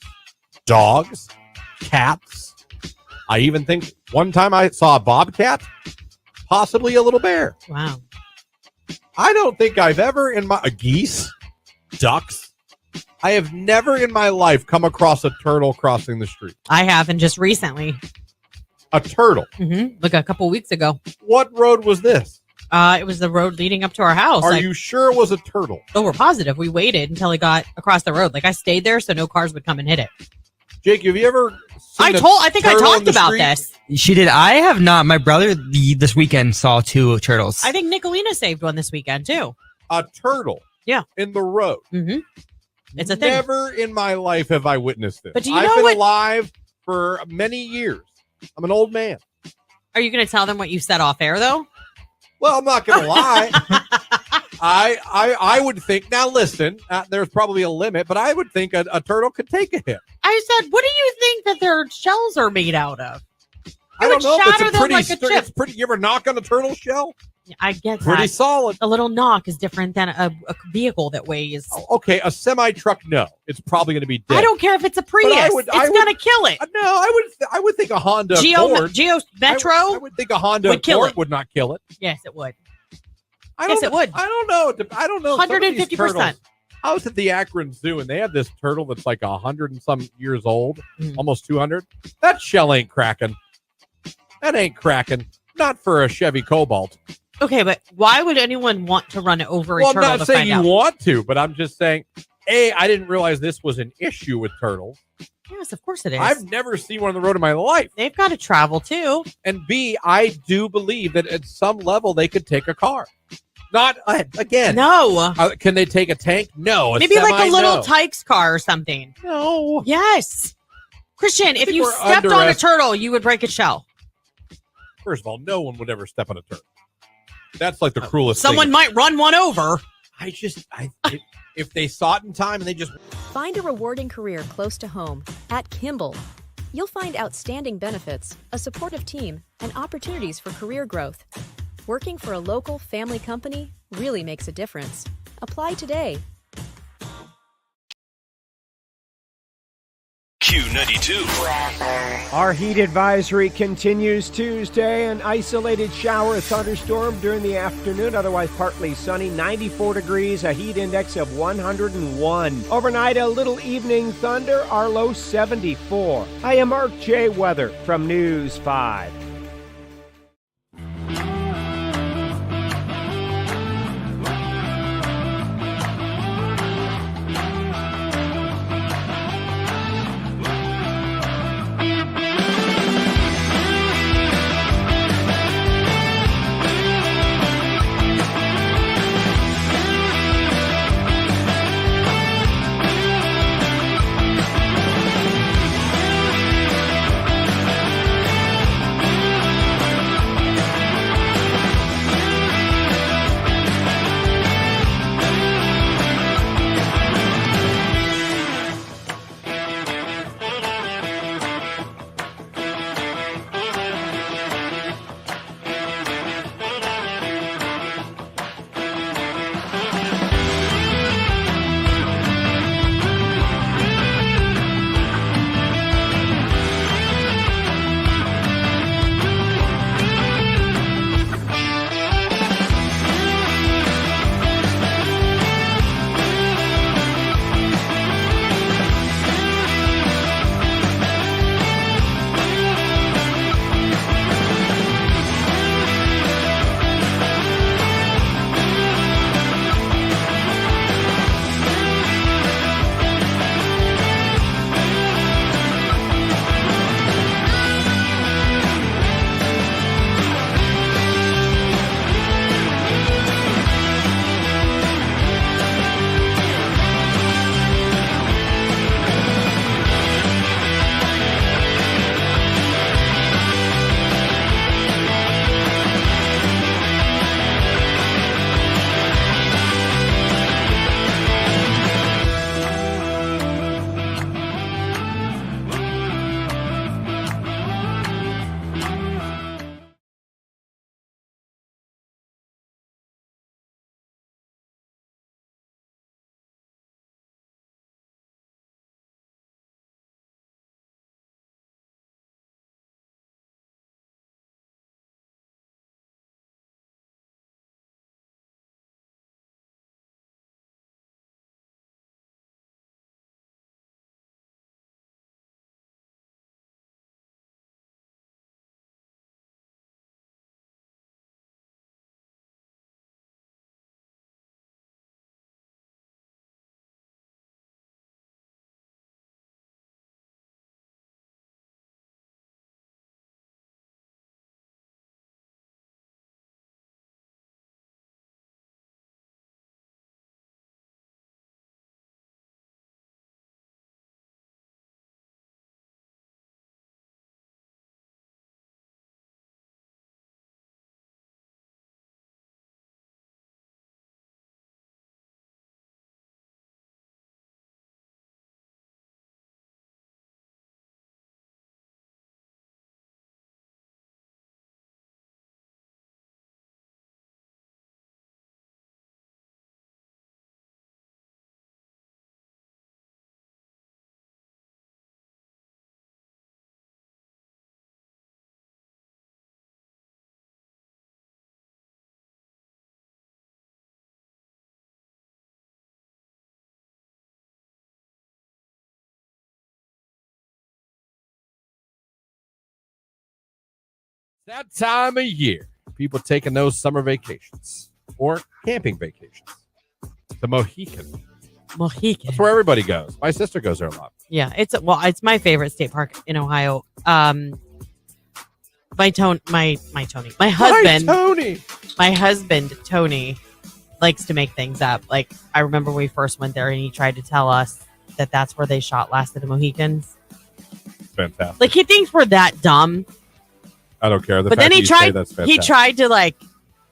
dogs, cats. I even think one time I saw a bobcat, possibly a little bear. Wow. I don't think I've ever geese, ducks. I have never in my life come across a turtle crossing the street. I have, and just recently. A turtle? Mm-hmm. Like a couple weeks ago. What road was this? It was the road leading up to our house. Are you sure it was a turtle? Oh, we're positive. We waited until he got across the road. Like, I stayed there so no cars would come and hit it. Jake, have you ever seen I think I talked about this. She did. I have not. My brother this weekend saw 2 turtles. I think Nicolina saved one this weekend, too. A turtle? Yeah. In the road? Mm-hmm. It's a thing. Never in my life have I witnessed this. But do you I've know been what... alive for many years. I'm an old man. Are you going to tell them what you said off air, though? Well, I'm not going to lie. I would think, now listen, there's probably a limit, but I would think a turtle could take a hit. I said, what do you think that their shells are made out of? I don't know, but shatter them like a chip. it's pretty. You ever knock on a turtle shell? I get Pretty that. solid. A little knock is different than a vehicle that weighs. Oh, okay, a semi-truck, no. It's probably going to be dead. I don't care if it's a Prius. It's going to kill it. No, I would think a Honda Accord. Geo Metro? I would think a Honda Accord would not kill it. Yes, it would. It would. I don't know. I don't know. 150%. I was at the Akron Zoo, and they have this turtle that's like 100 and some years old, almost 200. That shell ain't cracking. That ain't cracking. Not for a Chevy Cobalt. Okay, but why would anyone want to run over a turtle? I'm not saying you want to, but I'm just saying, A, I didn't realize this was an issue with turtles. Yes, of course it is. I've never seen one on the road in my life. They've got to travel, too. And B, I do believe that at some level they could take a car. Not, again. No. Can they take a tank? No. Maybe like a little Tykes car or something. No. Yes. Christian, if you stepped on a turtle, you would break its shell. First of all, no one would ever step on a turtle. That's like the cruelest thing. Someone might run one over. If they saw it in time and they just... Find a rewarding career close to home at Kimball. You'll find outstanding benefits, a supportive team, and opportunities for career growth. Working for a local family company really makes a difference. Apply today. Q92. Our heat advisory continues Tuesday. An isolated shower thunderstorm during the afternoon, otherwise partly sunny, 94 degrees, a heat index of 101. Overnight, a little evening thunder, our low 74. I am Mark J. Weather from News 5. That time of year, people taking those summer vacations or camping vacations. The Mohican. That's where everybody goes. My sister goes there a lot. Yeah, it's my favorite state park in Ohio. My husband Tony likes to make things up. Like, I remember when we first went there and he tried to tell us that that's where they shot Last of the Mohicans. Fantastic. Like, he thinks we're that dumb. I don't care. But then he tried to like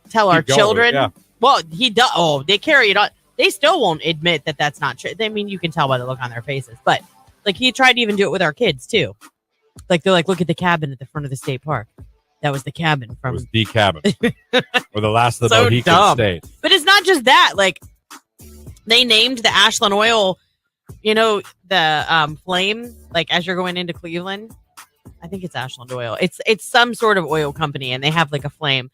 tell our children. Yeah. Well, he does. Oh, they carry it on. They still won't admit that that's not true. I mean, you can tell by the look on their faces. But like, he tried to even do it with our kids too. Like, they're like, look at the cabin at the front of the state park. That was the cabin from. It was the cabin. Or the Last of the So Mohican dumb. State. But it's not just that. Like, they named the Ashland Oil, the flame, like, as you're going into Cleveland. I think it's Ashland Oil. It's some sort of oil company, and they have like a flame.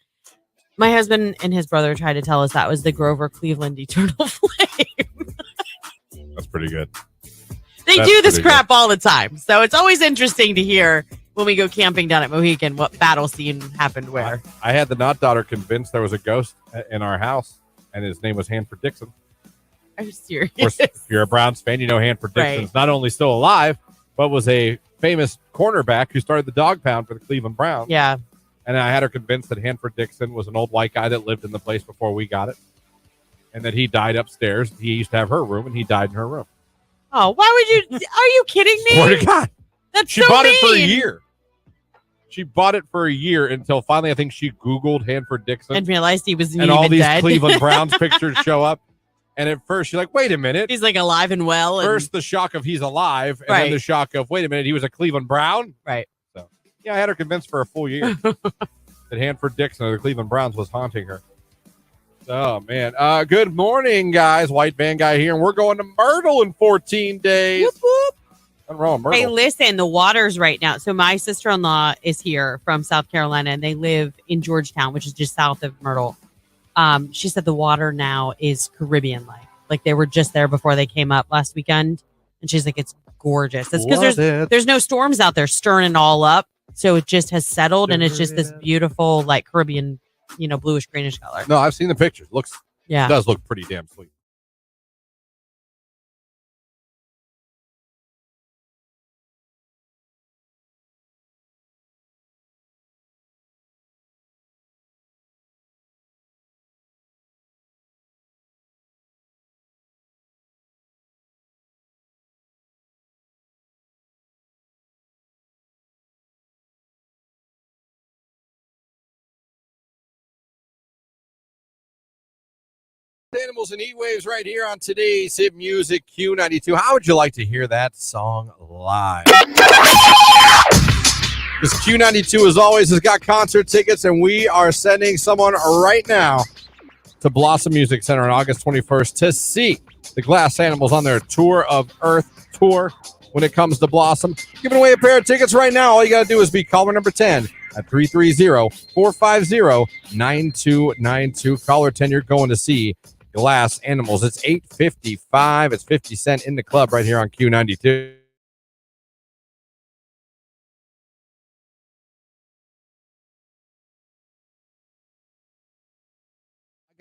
My husband and his brother tried to tell us that was the Grover Cleveland Eternal Flame. That's pretty good. They That's do this pretty crap all the time. So it's always interesting to hear when we go camping down at Mohican what battle scene happened where. I had the not daughter convinced there was a ghost in our house, and his name was Hanford Dixon. Are you serious? Of course, if you're a Browns fan, you know Hanford Dixon's Right. not only still alive, but was a famous cornerback who started the dog pound for the Cleveland Browns. Yeah. And I had her convinced that Hanford Dixon was an old white guy that lived in the place before we got it. And that he died upstairs. He used to have her room, and he died in her room. Oh, why would you? Are you kidding me? Swear to God. That's She so bought it for a mean. year. She bought it for a year until finally I think she Googled Hanford Dixon. And realized he was and all these dead. Cleveland Browns pictures show up. And at first she's like, wait a minute. He's like alive and well. And, First the shock of he's alive, and Right. then the shock of, wait a minute, he was a Cleveland Brown? Right. So, yeah, I had her convinced for a full year that Hanford Dixon of the Cleveland Browns was haunting her. Oh, man. Good morning, guys. White Van Guy here, and we're going to Myrtle in 14 days. Whoop, whoop. I'm wrong, Myrtle. Hey, listen, the water's right now. So my sister-in-law is here from South Carolina, and they live in Georgetown, which is just south of Myrtle. She said the water now is Caribbean-like. Like, they were just there before they came up last weekend. And she's like, it's gorgeous. It's because there's no storms out there stirring it all up. So it just has settled, and it's just this beautiful, like, Caribbean, bluish greenish color. No, I've seen the pictures. It Yeah. does look pretty damn sweet. Animals and Heat Waves right here on today's Hit Music Q92. How would you like to hear that song live? This Q92, as always, has got concert tickets, and we are sending someone right now to Blossom Music Center on August 21st to see the Glass Animals on their Tour of Earth tour. When it comes to Blossom, giving away a pair of tickets right now. All you got to do is be caller number 10 at 330-450-9292. Caller 10, you're going to see Glass Animals. It's $8.55. It's 50 cents in the club right here on Q92.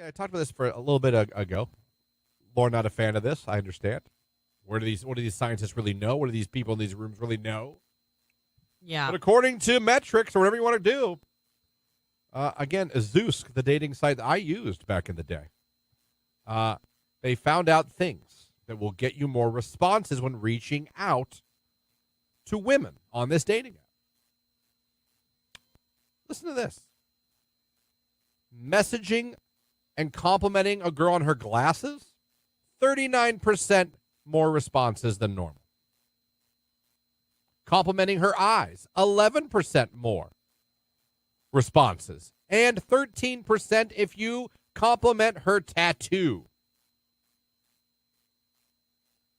I talked about this for a little bit ago. Lauren, not a fan of this. I understand. What do these scientists really know? What do these people in these rooms really know? Yeah. But according to metrics or whatever you want to do, again, Zeus, the dating site that I used back in the day, they found out things that will get you more responses when reaching out to women on this dating app. Listen to this. Messaging and complimenting a girl on her glasses, 39% more responses than normal. Complimenting her eyes, 11% more responses. And 13% if you compliment her tattoo.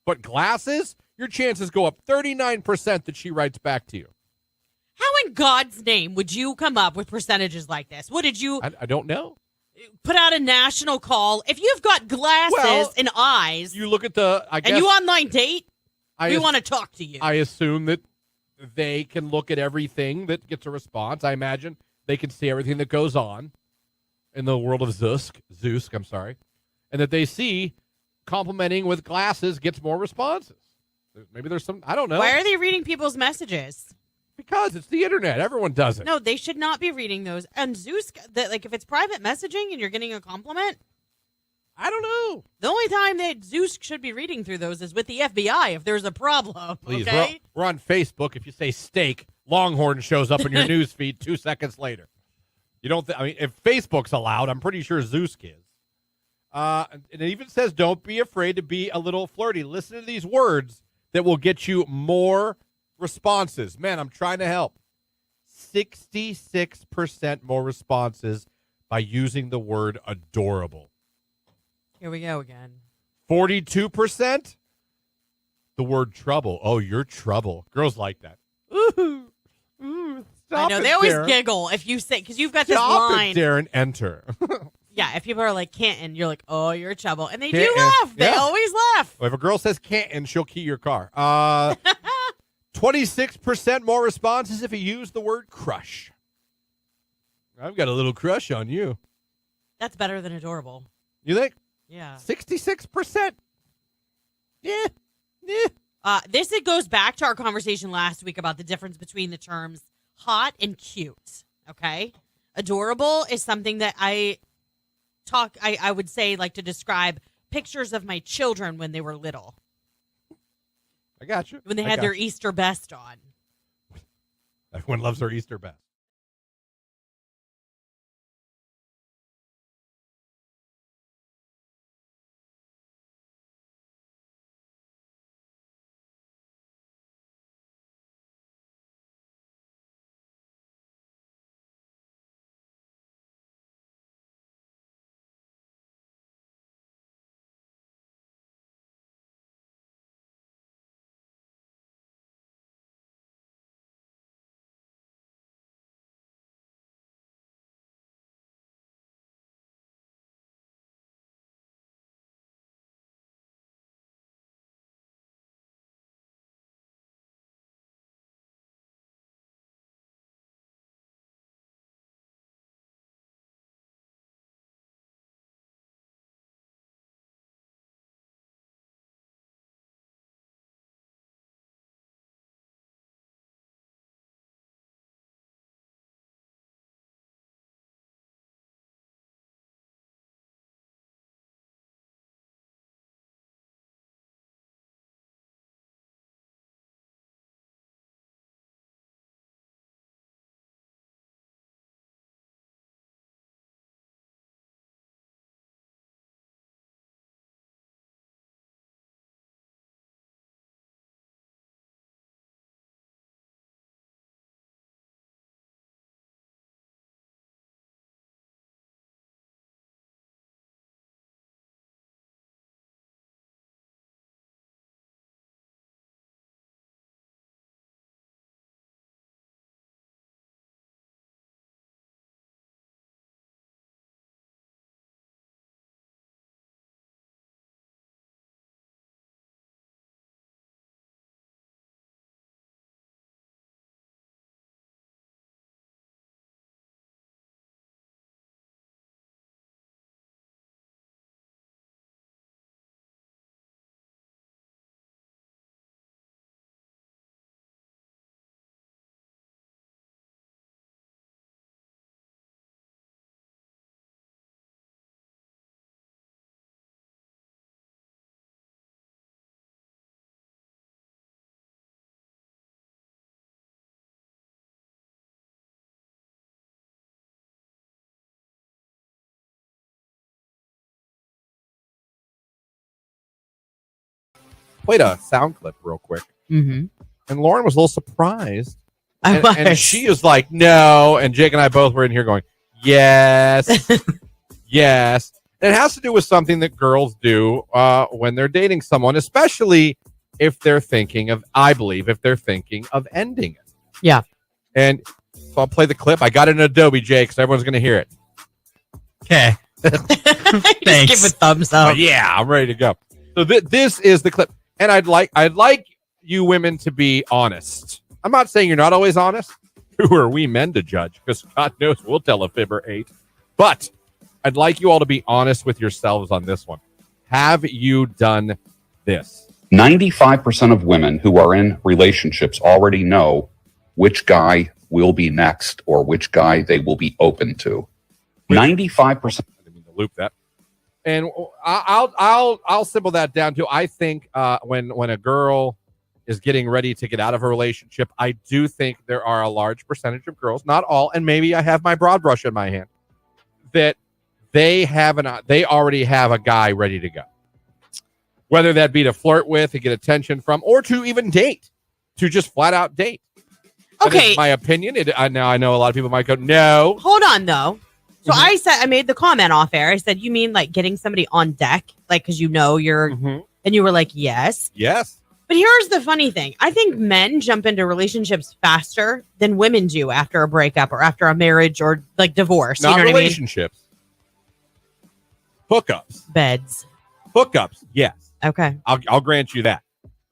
But glasses, your chances go up 39% that she writes back to you. How in God's name would you come up with percentages like this? What did you I don't know. put out a national call? If you've got glasses and eyes, You look at the, I guess, and you online date, I we as- want to talk to you. I assume that they can look at everything that gets a response. I imagine they can see everything that goes on in the world of Zeusk, I'm sorry, and that they see complimenting with glasses gets more responses. Maybe there's some, I don't know. Why are they reading people's messages? Because it's the internet. Everyone does it. No, they should not be reading those. And Zeus, like if it's private messaging and you're getting a compliment, I don't know. the only time that Zeus should be reading through those is with the FBI if there's a problem. Please, okay? we're on Facebook. If you say steak, Longhorn shows up in your news feed 2 seconds later. You don't. I mean, if Facebook's allowed, I'm pretty sure Zeus is. And it even says, "Don't be afraid to be a little flirty." Listen to these words that will get you more responses. Man, I'm trying to help. 66% more responses by using the word adorable. Here we go again. 42%, the word trouble. Oh, you're trouble. Girls like that. Ooh, stop I know it, they always Darren. giggle if you say, because you've got this Stop line. it, Darren, enter. Yeah, if people are like Canton, you're like, oh, you're trouble, and they do Canton. laugh. They Yeah. always laugh. Well, if a girl says Canton, she'll key your car. 26% more responses if you use the word crush. I've got a little crush on you. That's better than adorable. You think? Yeah. 66%. Yeah. This it goes back to our conversation last week about the difference between the terms hot and cute. Okay, adorable is something that I would say like to describe pictures of my children when they were little, I got you. when they I had got their you. Easter best on. Everyone loves their Easter best. Played a sound clip real quick. Mm-hmm. And Lauren was a little surprised. I was. And she was like, no. And Jake and I both were in here going, yes, yes. And it has to do with something that girls do when they're dating someone, especially if they're thinking of, I believe, if they're thinking of ending it. Yeah. And so I'll play the clip. I got it in Adobe, Jake, so everyone's going to hear it. Okay. Thanks. Give a thumbs up. Oh, yeah, I'm ready to go. So this is the clip. And I'd like you women to be honest. I'm not saying you're not always honest. who are we men to judge? Because God knows we'll tell a fib or 8. But I'd like you all to be honest with yourselves on this one. Have you done this? 95% of women who are in relationships already know which guy will be next or which guy they will be open to. 95%. I didn't mean to loop that. And I'll simple that down to, I think when a girl is getting ready to get out of a relationship, I do think there are a large percentage of girls, not all, and maybe I have my broad brush in my hand, that they already have a guy ready to go. Whether that be to flirt with, to get attention from, or to even date, to just flat out date. Okay. My opinion. Now I know a lot of people might go, no. Hold on, though. So I made the comment off air. I said, you mean like getting somebody on deck? Like, because you know you're, and you were like, yes. Yes. But here's the funny thing. I think men jump into relationships faster than women do after a breakup or after a marriage or like divorce. Not you know relationships. What I mean? Hookups. Beds. Hookups. Yes. Okay. I'll grant you that.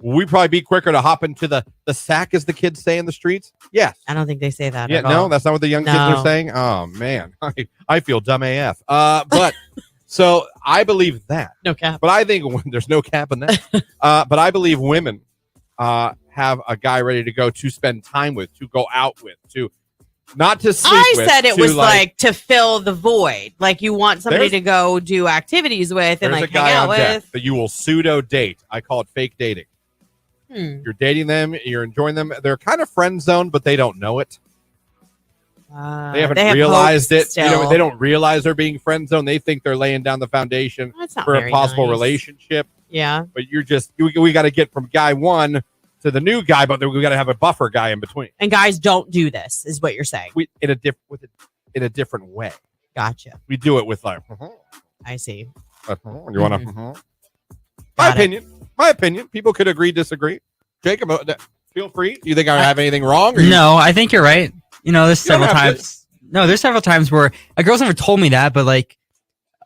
Will we probably be quicker to hop into the sack, as the kids say in the streets? Yes. I don't think they say that. Yeah, at no, all. that's not what the young kids are saying. Oh man, I feel dumb AF. But so I believe that. No cap. But I think there's no cap in that. But I believe women have a guy ready to go, to spend time with, to go out with, to not to sleep with. I said it was like to fill the void. Like you want somebody to go do activities with and like hang out with. That you will pseudo date. I call it fake dating. You're dating them, you're enjoying them. They're kind of friend zoned, but they don't know it. They haven't realized it. You know, they don't realize they're being friend zoned. They think they're laying down the foundation for a possible relationship. Yeah. But you're just, we got to get from guy one to the new guy, but we got to have a buffer guy in between. And guys don't do this, is what you're saying. In a different way. Gotcha. We do it with like, I see. You want to? My opinion. People could agree, disagree. Jacob, feel free. Do you think I have anything wrong? No, I think you're right. You know, there's several times. No, there's several times where a girl's never told me that, but like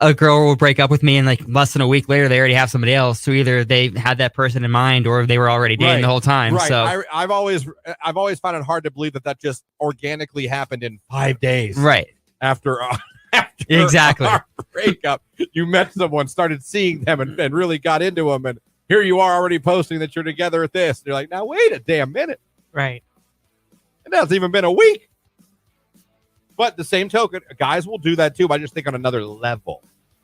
a girl will break up with me and like less than a week later, they already have somebody else. So either they had that person in mind or they were already dating the whole time. Right. So I've always found it hard to believe that just organically happened in 5 days. Right. After exactly our breakup, you met someone, started seeing them, and really got into them, and here you are already posting that you're together at this. And you're like, now wait a damn minute. Right. It hasn't even been a week. But the same token, guys will do that too, but I just think on another level.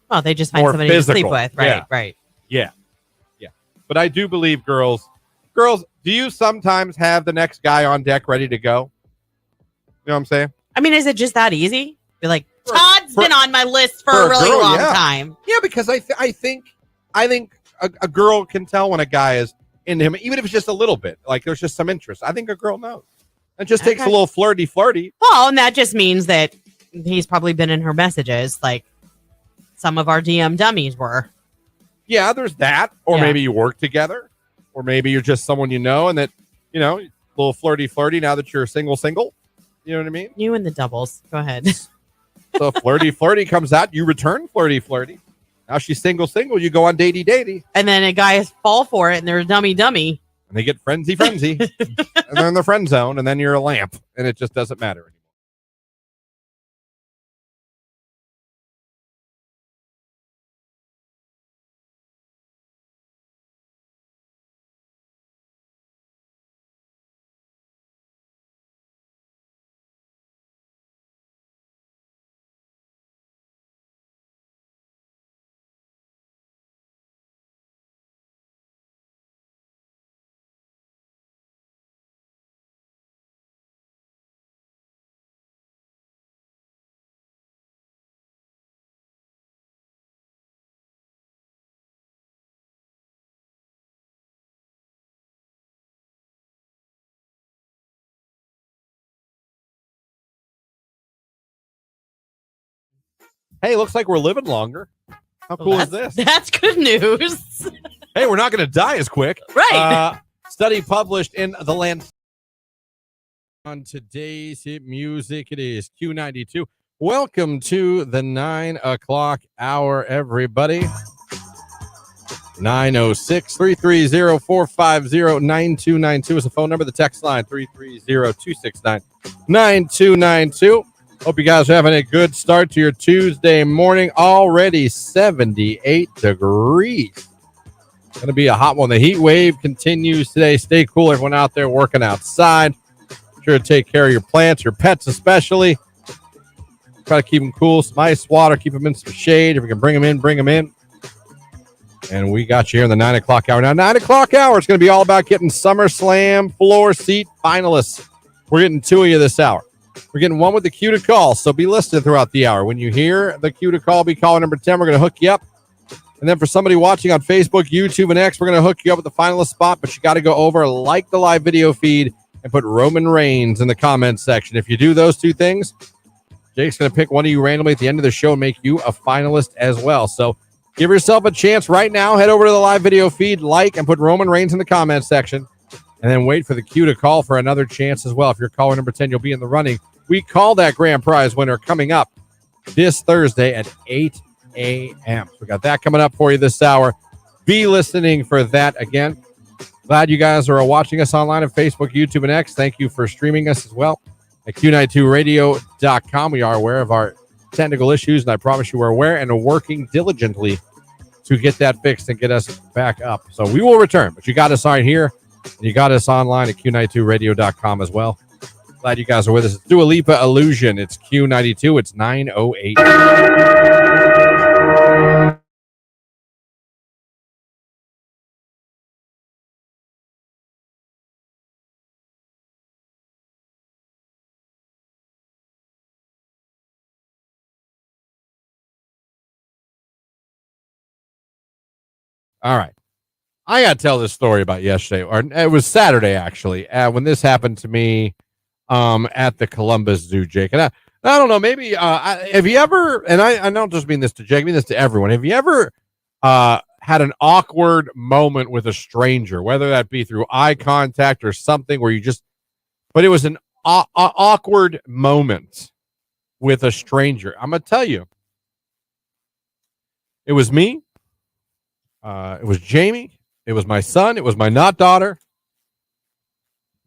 Well, they just find More somebody physical. to sleep with. Right. Yeah. Right. Yeah. But I do believe girls, do you sometimes have the next guy on deck ready to go? You know what I'm saying? I mean, is it just that easy? Be like, Todd's been on my list for a really long time. Yeah, because I think a girl can tell when a guy is into him, even if it's just a little bit. Like there's just some interest. I think a girl knows. It just takes a little flirty. Well, and that just means that he's probably been in her messages, like some of our DM dummies were. Yeah, there's that. Or maybe you work together, or maybe you're just someone you know, and that a little flirty. Now that you're single. You know what I mean? You and the doubles. Go ahead. So flirty comes out, you return flirty. Now she's single, you go on datey. And then a guy fall for it and they're a dummy. And they get frenzy. And they're in the friend zone, and then you're a lamp, and it just doesn't matter anymore. Hey, looks like we're living longer. How cool is this? That's good news. Hey, we're not going to die as quick. Right. Study published in The Lancet. On today's hit music, it is Q92. Welcome to the 9 o'clock hour, everybody. 906-330-450-9292 is the phone number. The text line, 330-269-9292. Q92. Hope you guys are having a good start to your Tuesday morning. Already 78 degrees. Going to be a hot one. The heat wave continues today. Stay cool, everyone out there working outside. Sure to take care of your plants, your pets especially. Try to keep them cool. Some ice water. Keep them in some shade. If we can bring them in, bring them in. And we got you here in the 9 o'clock hour. Now, 9 o'clock hour, it's going to be all about getting SummerSlam floor seat finalists. We're getting two of you this hour. We're getting one with the cue to call, so be listening throughout the hour. When you hear the cue to call, be caller number 10. We're going to hook you up. And then for somebody watching on Facebook, YouTube, and X, we're going to hook you up with the finalist spot, but you got to go over, like the live video feed, and put Roman Reigns in the comments section. If you do those two things, Jake's going to pick one of you randomly at the end of the show and make you a finalist as well. So give yourself a chance right now. Head over to the live video feed, like, and put Roman Reigns in the comments section. And then wait for the cue to call for another chance as well. If you're caller number 10, you'll be in the running. We call that grand prize winner coming up this Thursday at 8 a.m. So we got that coming up for you this hour. Be listening for that again. Glad you guys are watching us online on Facebook, YouTube, and X. Thank you for streaming us as well at Q92radio.com. We are aware of our technical issues, and I promise you we're aware and are working diligently to get that fixed and get us back up. So we will return, but you got us right here, and you got us online at Q92radio.com as well. Glad you guys are with us. It's Dua Lipa Illusion. It's Q92. It's 9:08. All right. I got to tell this story about yesterday, or it was Saturday, actually, when this happened to me at the Columbus Zoo, Jake. And I don't know, maybe, have you ever, and I don't just mean this to Jake, I mean this to everyone. Have you ever had an awkward moment with a stranger, whether that be through eye contact or something where you just, but it was an awkward moment with a stranger? I'm going to tell you, it was me. It was Jamie. It was my son. It was my not daughter.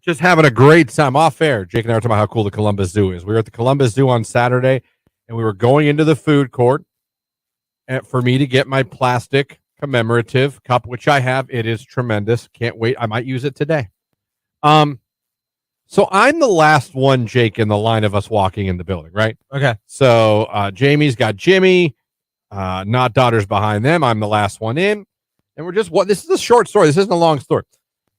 Just having a great time off air. Jake and I were talking about how cool the Columbus Zoo is. We were at the Columbus Zoo on Saturday, and we were going into the food court for me to get my plastic commemorative cup, which I have. It is tremendous. Can't wait. I might use it today. So I'm the last one, Jake, in the line of us walking in the building, right? Okay. So Jamie's got Jimmy. Not daughters behind them. I'm the last one in. And we're just, this is a short story. This isn't a long story.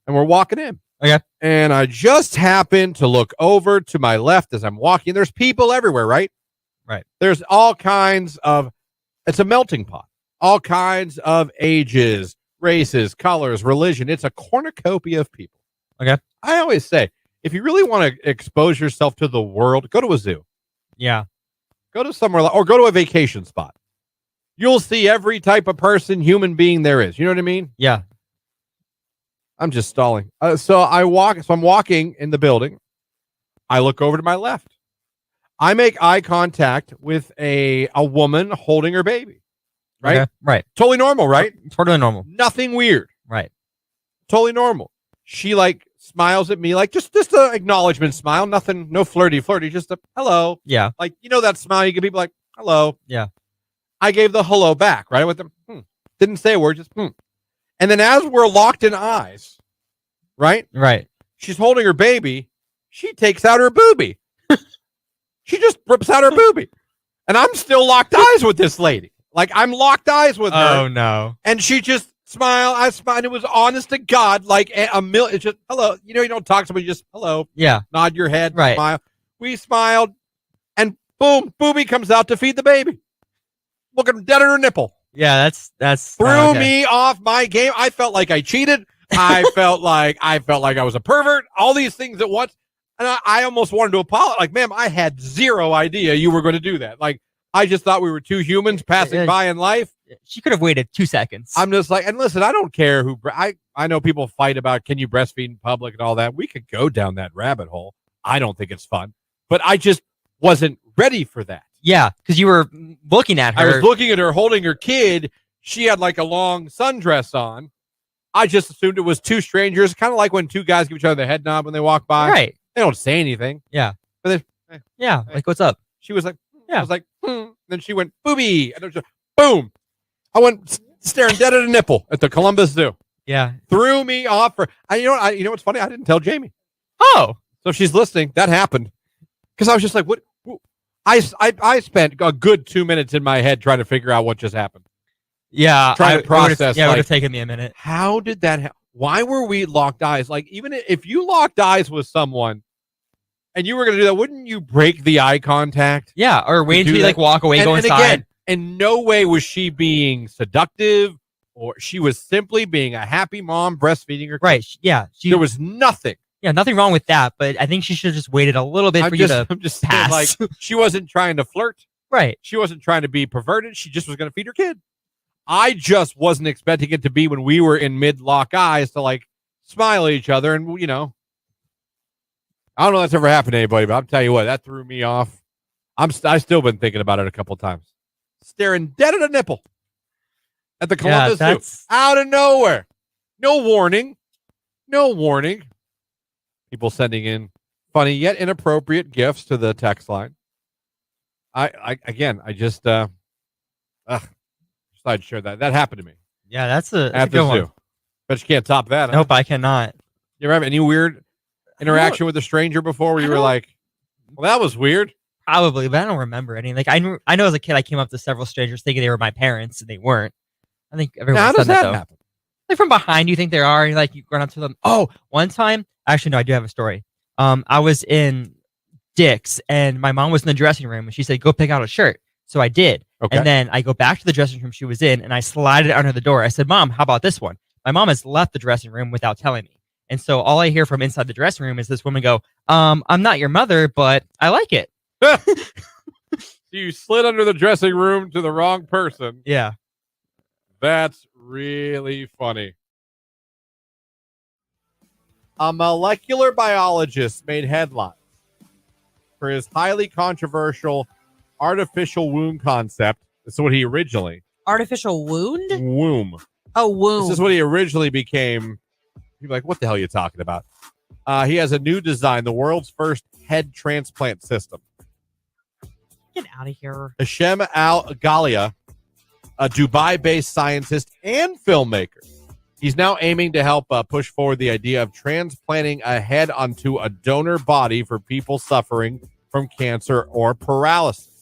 And we're walking in. Okay. And I just happened to look over to my left as I'm walking. There's people everywhere, right? Right. There's all kinds of, it's a melting pot. All kinds of ages, races, colors, religion. It's a cornucopia of people. Okay. I always say, if you really want to expose yourself to the world, go to a zoo. Yeah. Go to somewhere, or go to a vacation spot. You'll see every type of person, human being there is. You know what I mean? Yeah. I'm just stalling. So I'm walking in the building. I look over to my left. I make eye contact with a woman holding her baby. Right? Okay. Right. Totally normal, right? Totally normal. Nothing weird. Right. Totally normal. She smiles at me, just an acknowledgement smile. Nothing, no flirty, just a hello. Yeah. That smile, you can be like, hello. Yeah. I gave the hello back, right? With them. Didn't say a word, just And then as we're locked in eyes, right? Right. She's holding her baby. She takes out her boobie. She just rips out her boobie. And I'm still locked eyes with this lady. I'm locked eyes with her. Oh, no. And she just smiled. I smiled. And it was honest to God, it's just, hello. You don't talk to somebody, just hello. Yeah. Nod your head. Right. Smile. We smiled. And boom, boobie comes out to feed the baby. Looking dead at her nipple. Yeah, that's threw me off my game. I felt like I cheated. I felt like I was a pervert. All these things at once, and I almost wanted to apologize. Ma'am, I had zero idea you were going to do that. I just thought we were two humans passing by in life. She could have waited 2 seconds. I'm just and listen, I don't care who. I know people fight about can you breastfeed in public and all that. We could go down that rabbit hole. I don't think it's fun, but I just wasn't ready for that. Yeah, because you were looking at her. I was looking at her holding her kid. She had a long sundress on. I just assumed it was two strangers, kind of like when two guys give each other the head nod when they walk by. Right. They don't say anything. Yeah. But then, Yeah, like what's up? she was like, Yeah. I was like, Then she went, booby. And it was just, boom. I went staring dead at a nipple at the Columbus Zoo. Yeah. Threw me off for, you know what's funny? I didn't tell Jamie. Oh. So if she's listening, that happened. Because I was just like, what? I spent a good 2 minutes in my head trying to figure out what just happened. Yeah. Trying to process. It would have taken me a minute. How did that happen? Why were we locked eyes? Like, even if you locked eyes with someone and you were going to do that, wouldn't you break the eye contact? Yeah, or wait until you like walk away, go inside. Again, in no way was she being seductive, or she was simply being a happy mom breastfeeding her kid. Right. Yeah. There was nothing. Yeah, nothing wrong with that, but I think she should have just waited a little bit for you to I'm just pass. saying, like, she wasn't trying to flirt. Right. She wasn't trying to be perverted. She just was going to feed her kid. I just wasn't expecting it to be when we were in mid-lock eyes to, like, smile at each other. And, you know, I don't know if that's ever happened to anybody, but I'll tell you what, that threw me off. I've still been thinking about it a couple times. Staring dead at a nipple at the Columbus Zoo. Out of nowhere. No warning. No warning. People sending in funny yet inappropriate gifts to the text line. I just I'd share that. That happened to me. Yeah, that's a at the good zoo. one. But you can't top that. Nope, I cannot. You ever have any weird interaction with a stranger before where you were like, well, that was weird? Probably, but I don't remember any. Like I know as a kid I came up to several strangers thinking they were my parents and they weren't. I think everyone's How does done that though. happen? Like from behind you think they are, and like you run up to them. Oh, one time, actually no, I do have a story. I was in Dick's and my mom was in the dressing room and she said, go pick out a shirt. So I did. Okay. And then I go back to the dressing room she was in and I slide it under the door. I said, Mom, how about this one? My mom has left the dressing room without telling me. And so all I hear from inside the dressing room is this woman go, I'm not your mother, but I like it. You slid under the dressing room to the wrong person. Yeah. That's really funny. A molecular biologist made headlines for his highly controversial artificial womb concept. This is what he originally... Artificial wound? Womb. Oh, womb. This is what he originally became. People are like, what the hell are you talking about? He has a new design, the world's first head transplant system. Get out of here. Hashem Al-Ghalia, a Dubai-based scientist and filmmaker. He's now aiming to help push forward the idea of transplanting a head onto a donor body for people suffering from cancer or paralysis.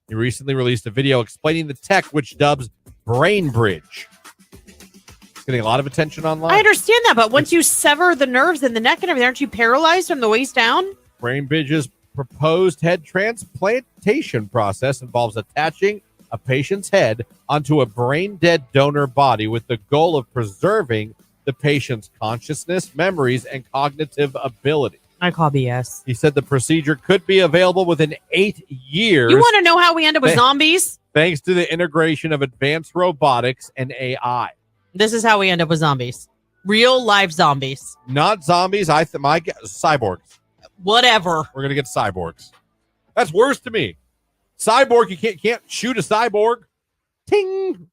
He recently released a video explaining the tech, which dubs Brain Bridge. It's getting a lot of attention online. I understand that, but once you sever the nerves in the neck and everything, aren't you paralyzed from the waist down? Brain Bridge's proposed head transplantation process involves attaching a patient's head onto a brain-dead donor body with the goal of preserving the patient's consciousness, memories, and cognitive ability. I call BS. He said the procedure could be available within 8 years. You want to know how we end up with zombies? Thanks to the integration of advanced robotics and AI. This is how we end up with zombies. Real life zombies. Not zombies. My guess, cyborgs. Whatever. We're gonna get cyborgs. That's worse to me. Cyborg, you can't shoot a cyborg. Ting.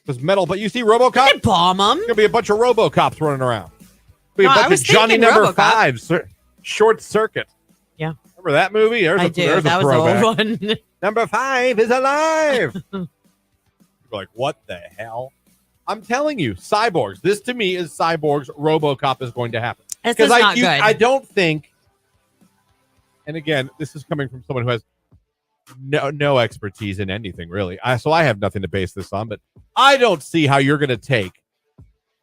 It's metal, but you see RoboCop? You can bomb them. There's gonna be a bunch of RoboCops running around. Be a No, I bunch was of Johnny thinking Number RoboCop. 5, Short Circuit. Yeah. Remember that movie? I do. There's That a was the throwback. old one. Number 5 is alive. You're like, what the hell? I'm telling you, cyborgs. This to me is cyborgs. RoboCop is going to happen. This is not good. I don't think. And again, this is coming from someone who has no expertise in anything really. So I have nothing to base this on. But I don't see how you're going to take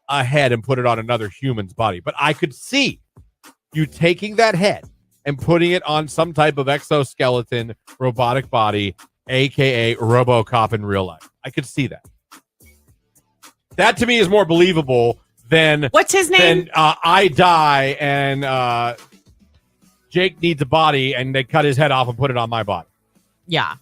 a head and put it on another human's body. But I could see you taking that head and putting it on some type of exoskeleton robotic body, aka RoboCop in real life. I could see that. That to me is more believable than what's his name? Than I die and Jake needs a body and they cut his head off and put it on my body. Yeah.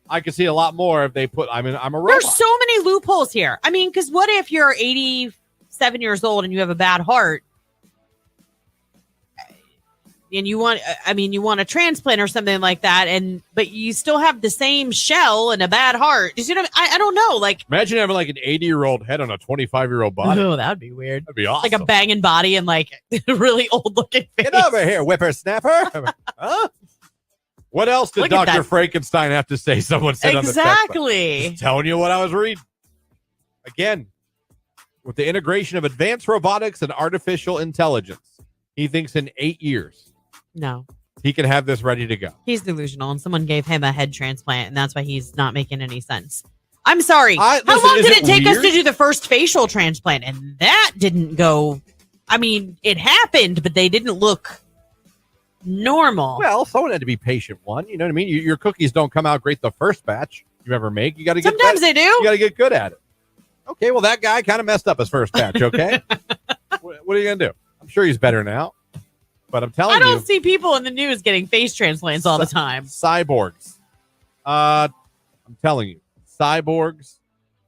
I could see a lot more if they put. I'm a robot. There's so many loopholes here. I mean, because what if you're 87 years old and you have a bad heart? And you want a transplant or something like that, but you still have the same shell and a bad heart. You see what I don't know. Like, imagine having like an 80-year-old head on a 25-year-old body. Oh, that'd be weird. That'd be awesome. Like a banging body and like a really old looking face. Get over here, whippersnapper. Huh? What else did Look at Dr. that. Frankenstein have to say? Someone said on the text box. Exactly. Just telling you what I was reading. Again, with the integration of advanced robotics and artificial intelligence, he thinks in 8 years No, he can have this ready to go. he's delusional, and someone gave him a head transplant, and that's why he's not making any sense. I'm sorry. How long is did it it take us to weird? do the first facial transplant? And that didn't go. I mean, it happened, but they didn't look normal. Well, someone had to be patient. One, you know what I mean? Your cookies don't come out great the first batch you ever make. You got to get Sometimes they do. You got to get good at it. Okay, well that guy kind of messed up his first batch. Okay, what are you gonna do? I'm sure he's better now, but I'm telling I don't you, see people in the news getting face transplants all the time. cyborgs. I'm telling you, cyborgs.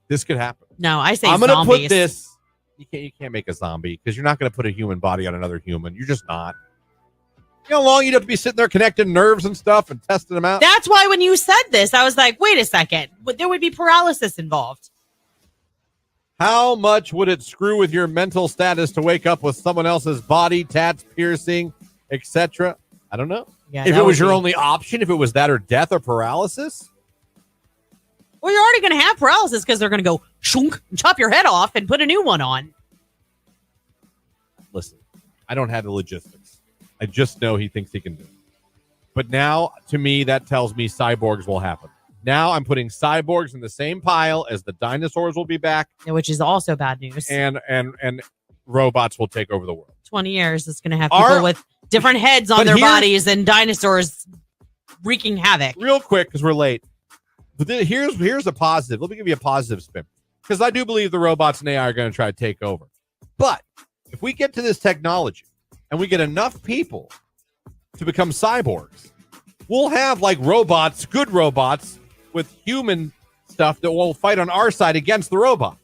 This could happen. No, I say I'm gonna zombies. put this. You can't make a zombie because you're not gonna put a human body on another human. You're just not. You know how long you'd have to be sitting there connecting nerves and stuff and testing them out? That's why when you said this, I was like, wait a second. But there would be paralysis involved. How much would it screw with your mental status to wake up with someone else's body, tats, piercing, etc.? I don't know. Yeah, if that it was would your be- only option, if it was that or death or paralysis, Well, you're already going to have paralysis because they're going to go shunk and chop your head off and put a new one on. listen, I don't have the logistics. I just know he thinks he can do it. But now, to me, that tells me cyborgs will happen. Now I'm putting cyborgs in the same pile as the dinosaurs will be back, Which is also bad news. and robots will take over the world. 20 years, it's going to have people with different heads on but their here's- bodies and dinosaurs wreaking havoc. Real quick, because we're late. But here's a positive. Let me give you a positive spin. Because I do believe the robots and AI are going to try to take over. But if we get to this technology and we get enough people to become cyborgs, we'll have like robots, good robots, with human stuff that will fight on our side against the robots.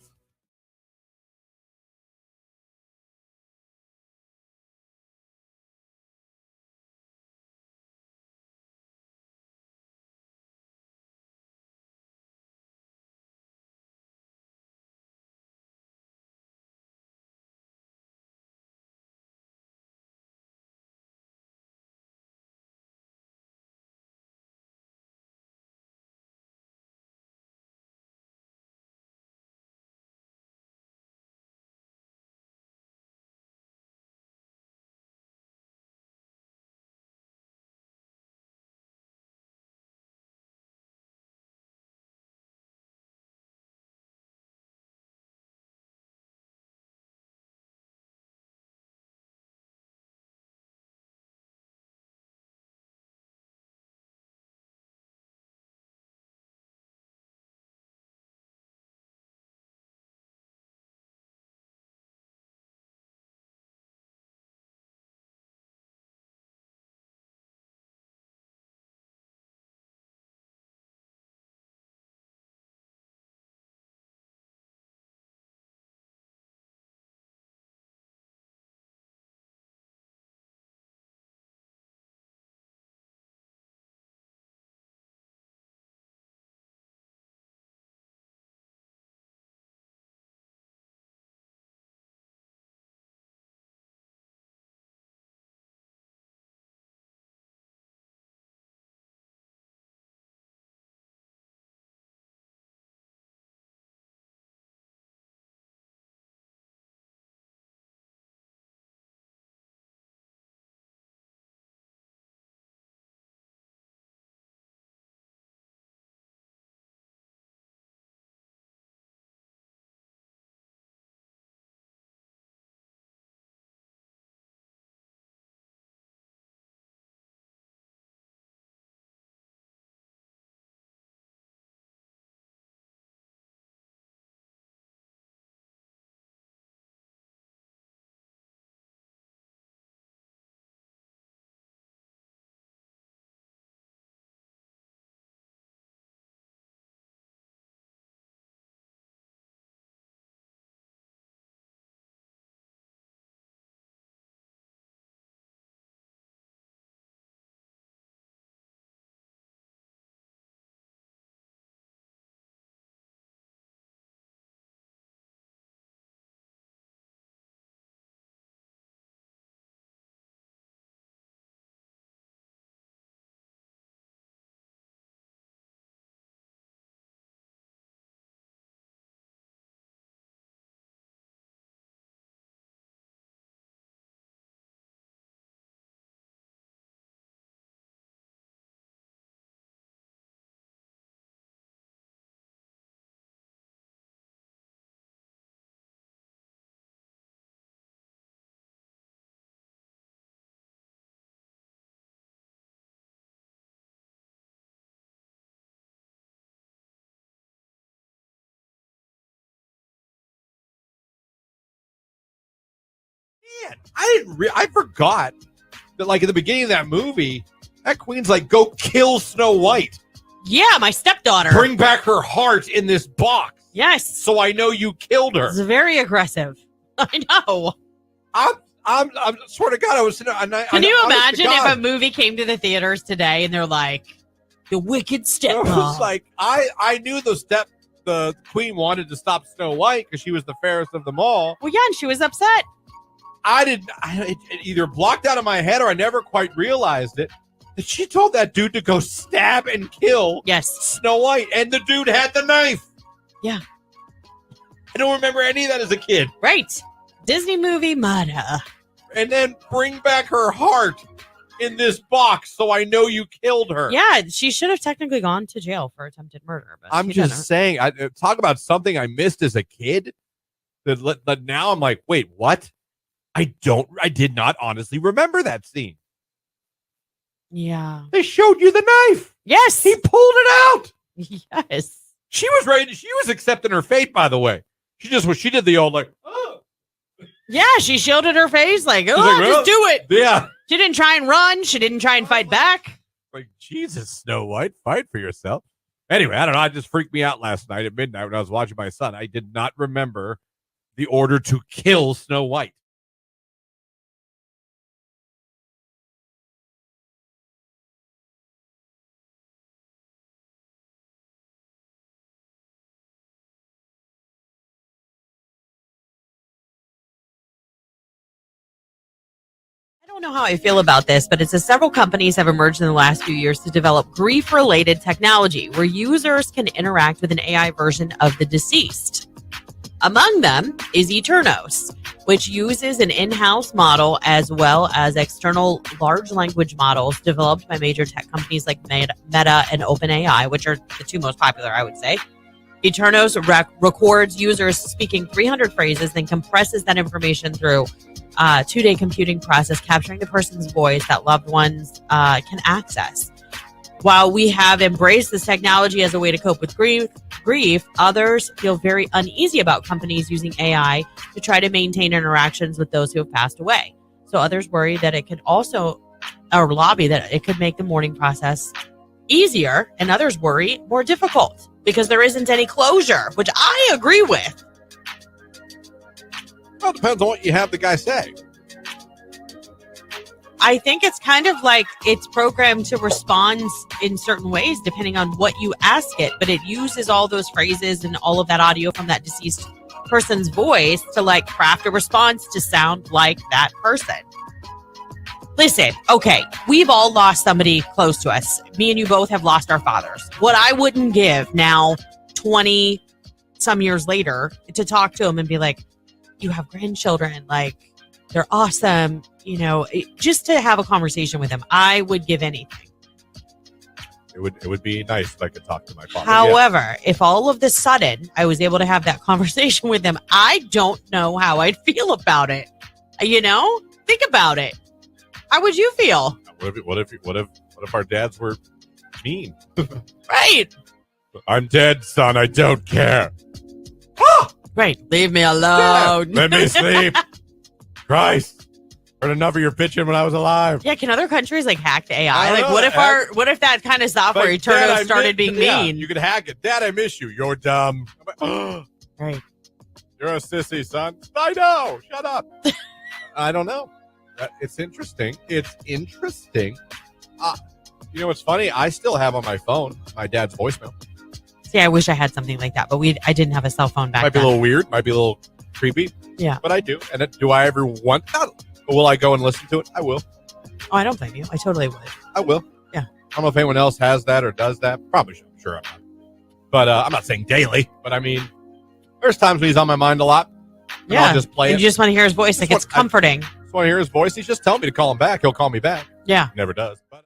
man, I forgot that, like, at the beginning of that movie, that queen's like, go kill Snow White. Yeah, my stepdaughter. Bring back her heart in this box. Yes. So I know you killed her. It's very aggressive. I know. I'm swear to God, I was sitting. Can you imagine if a movie came to the theaters today and they're like, the wicked stepmom? I was like, I knew the queen wanted to stop Snow White because she was the fairest of them all. Well, yeah, and she was upset. It either blocked out of my head or I never quite realized it. That she told that dude to go stab and kill Snow White, and the dude had the knife. Yeah. I don't remember any of that as a kid. Right. Disney movie murder. And then bring back her heart in this box so I know you killed her. Yeah, she should have technically gone to jail for attempted murder. But I'm just saying, talk about something I missed as a kid. That now I'm like, wait, what? I did not honestly remember that scene. Yeah. They showed you the knife. Yes. He pulled it out. Yes. She was ready. She was accepting her fate, by the way. She did the old, like, oh. Yeah, she shielded her face like, oh, like, just do it. Yeah. She didn't try and run. She didn't try and fight back. Like, Jesus, Snow White, fight for yourself. Anyway, I don't know. It just freaked me out last night at midnight when I was watching my son. I did not remember the order to kill Snow White. I don't know how I feel about this, but it says several companies have emerged in the last few years to develop grief-related technology where users can interact with an AI version of the deceased. Among them is Eternos, which uses an in-house model as well as external large language models developed by major tech companies like Meta and OpenAI, which are the two most popular, I would say. Eternos records users speaking 300 phrases, then compresses that information through a 2-day computing process, capturing the person's voice that loved ones can access. While we have embraced this technology as a way to cope with grief, others feel very uneasy about companies using AI to try to maintain interactions with those who have passed away. So others worry that it could also, or lobby that it could make the mourning process easier, and others worry more difficult because there isn't any closure, which I agree with. Well, it depends on what you have the guy say. I think it's kind of like it's programmed to respond in certain ways depending on what you ask it, but it uses all those phrases and all of that audio from that deceased person's voice to like craft a response to sound like that person. Listen, okay, we've all lost somebody close to us. Me and you both have lost our fathers. What I wouldn't give now, 20 some years later, to talk to them and be like, you have grandchildren, like, they're awesome. You know, just to have a conversation with them, I would give anything. It would be nice if I could talk to my father. However, if all of the sudden I was able to have that conversation with them, I don't know how I'd feel about it. You know, think about it. How would you feel? What if our dads were mean? Right. I'm dead, son. I don't care. Right. Leave me alone. Let me sleep. Christ. Heard enough of your bitching when I was alive. Yeah, can other countries like hack the AI? I Like, know, what if that kind of software Like, Eterno Dad, started being yeah, mean? you could hack it. Dad, I miss you. You're dumb. Right. You're a sissy, son. I know. Shut up. I don't know. It's interesting. You know what's funny? I still have on my phone my dad's voicemail. See, I wish I had something like that, but I didn't have a cell phone back Might be then. a little weird. Might be a little creepy. Yeah. But I do. And do I ever want that? Will I go and listen to it? I will. Oh, I don't blame you. I totally would. I will. Yeah. I don't know if anyone else has that or does that. Probably should. I'm sure I'm not. But I'm not saying daily. But I mean, there's times when he's on my mind a lot. And Yeah. I'll just play and it. you just want to hear his voice. Like, it's comforting. I just want to hear his voice. He's just telling me to call him back. He'll call me back. Yeah. Never does. But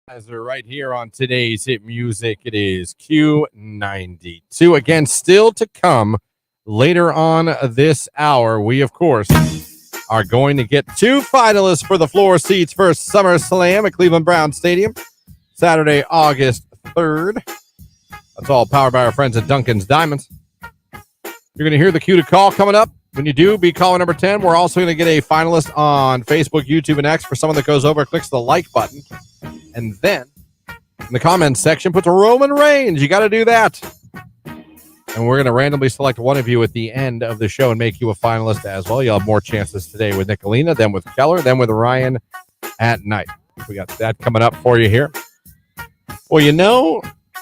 As we're right here on today's hit music, it is Q92. Again, still to come later on this hour. We, of course, are going to get 2 finalists for the floor seats for SummerSlam at Cleveland Brown Stadium, Saturday, August 3rd. That's all powered by our friends at Duncan's Diamonds. You're going to hear the cue to call coming up. When you do, be caller number 10. We're also going to get a finalist on Facebook, YouTube, and X for someone that goes over and clicks the like button. And then in the comments section, put the Roman Reigns. You got to do that. And we're going to randomly select one of you at the end of the show and make you a finalist as well. You'll have more chances today with Nicolina, then with Keller, then with Ryan at night. We got that coming up for you here. Well, you know,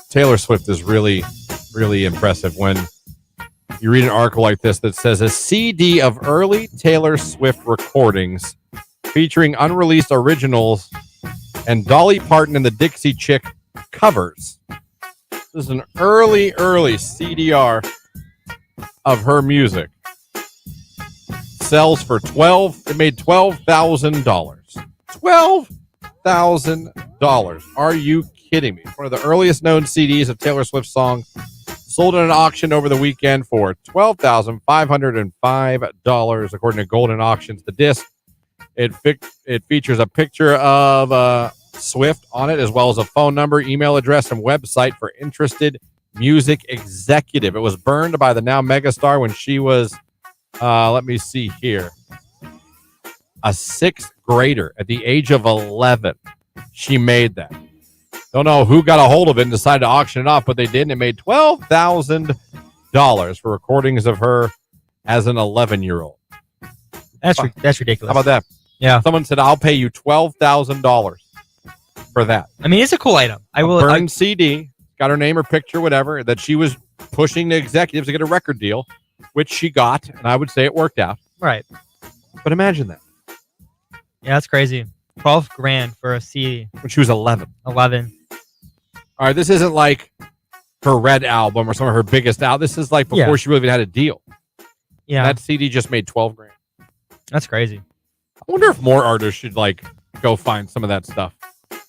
Taylor Swift is really, really impressive when you read an article like this that says a CD of early Taylor Swift recordings featuring unreleased originals and Dolly Parton and the Dixie Chick covers. This is an early CDR of her music. Sells for it made $12,000. $12,000. Are you kidding me? One of the earliest known CDs of Taylor Swift's song sold at an auction over the weekend for $12,505, according to Golden Auctions. The disc, it features a picture of Swift on it, as well as a phone number, email address, and website for interested music executive. It was burned by the now megastar when she was, let me see here, a 6th grader at the age of 11. She made that. Don't know who got a hold of it and decided to auction it off, but they did, and it made $12,000 for recordings of her as an 11-year-old. That's ridiculous. How about that? Yeah. Someone said, I'll pay you $12,000 for that. I mean, it's a cool item. Burned CD, got her name or picture, whatever, that she was pushing the executives to get a record deal, which she got, and I would say it worked out. Right. But imagine that. Yeah, that's crazy. $12,000 for a CD. When she was 11. 11. All right, this isn't like her Red album or some of her biggest album. This is like before she really even had a deal. Yeah. And that CD just made $12,000. That's crazy. I wonder if more artists should like go find some of that stuff.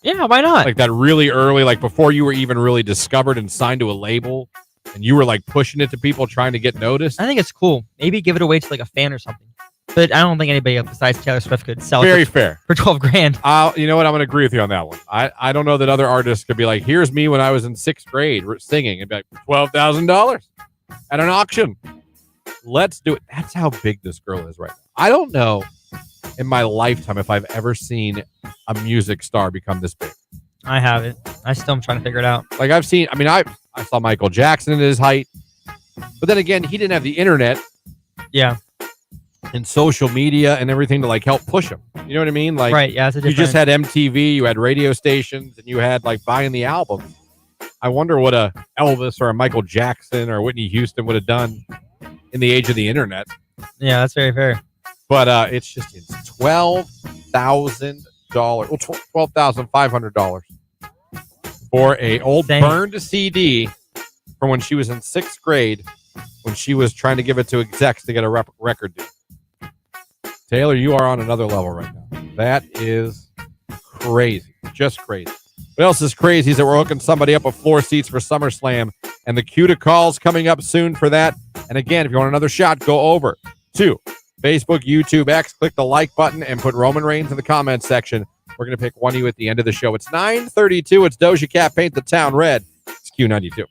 Yeah, why not? Like that really early, like before you were even really discovered and signed to a label, and you were like pushing it to people trying to get noticed. I think it's cool. Maybe give it away to like a fan or something. But I don't think anybody besides Taylor Swift could sell it for $12,000. You know what? I'm going to agree with you on that one. I don't know that other artists could be like, here's me when I was in 6th grade singing, and be like, $12,000 at an auction. Let's do it. That's how big this girl is right now. I don't know in my lifetime if I've ever seen a music star become this big. I haven't. I still am trying to figure it out. Like I saw Michael Jackson at his height, but then again, he didn't have the internet. Yeah. And social media and everything to like help push him. You know what I mean? Like, right, yeah, you just had MTV, you had radio stations, and you had like buying the albums. I wonder what a Elvis or a Michael Jackson or Whitney Houston would have done in the age of the internet. Yeah, that's very fair. But it's $12,000. Well, $12,500 for a old burned CD from when she was in 6th grade, when she was trying to give it to execs to get a record deal. Taylor, you are on another level right now. That is crazy. Just crazy. What else is crazy is that we're hooking somebody up with floor seats for SummerSlam, and the cue to calls coming up soon for that. And again, if you want another shot, go over to Facebook, YouTube, X, click the like button, and put Roman Reigns in the comments section. We're going to pick one of you at the end of the show. It's 9:32. It's Doja Cat, Paint the Town Red. It's Q92.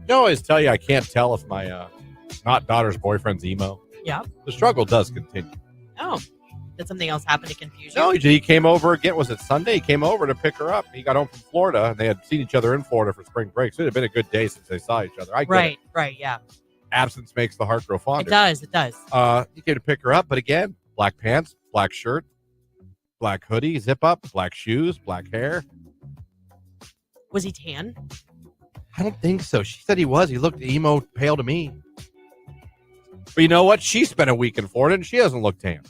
I always tell you I can't tell if my not daughter's boyfriend's emo. Yeah. The struggle does continue. Oh, did something else happen to confuse you? No, he came over again. Was it Sunday? He came over to pick her up. He got home from Florida, and they had seen each other in Florida for spring break. So it had been a good day since they saw each other. I get it. Right, yeah. Absence makes the heart grow fonder. It does. He came to pick her up, but again, black pants, black shirt, black hoodie, zip up, black shoes, black hair. Was he tan? I don't think so. She said he was. He looked emo pale to me. But you know what? She spent a week in Florida, and she doesn't look tan.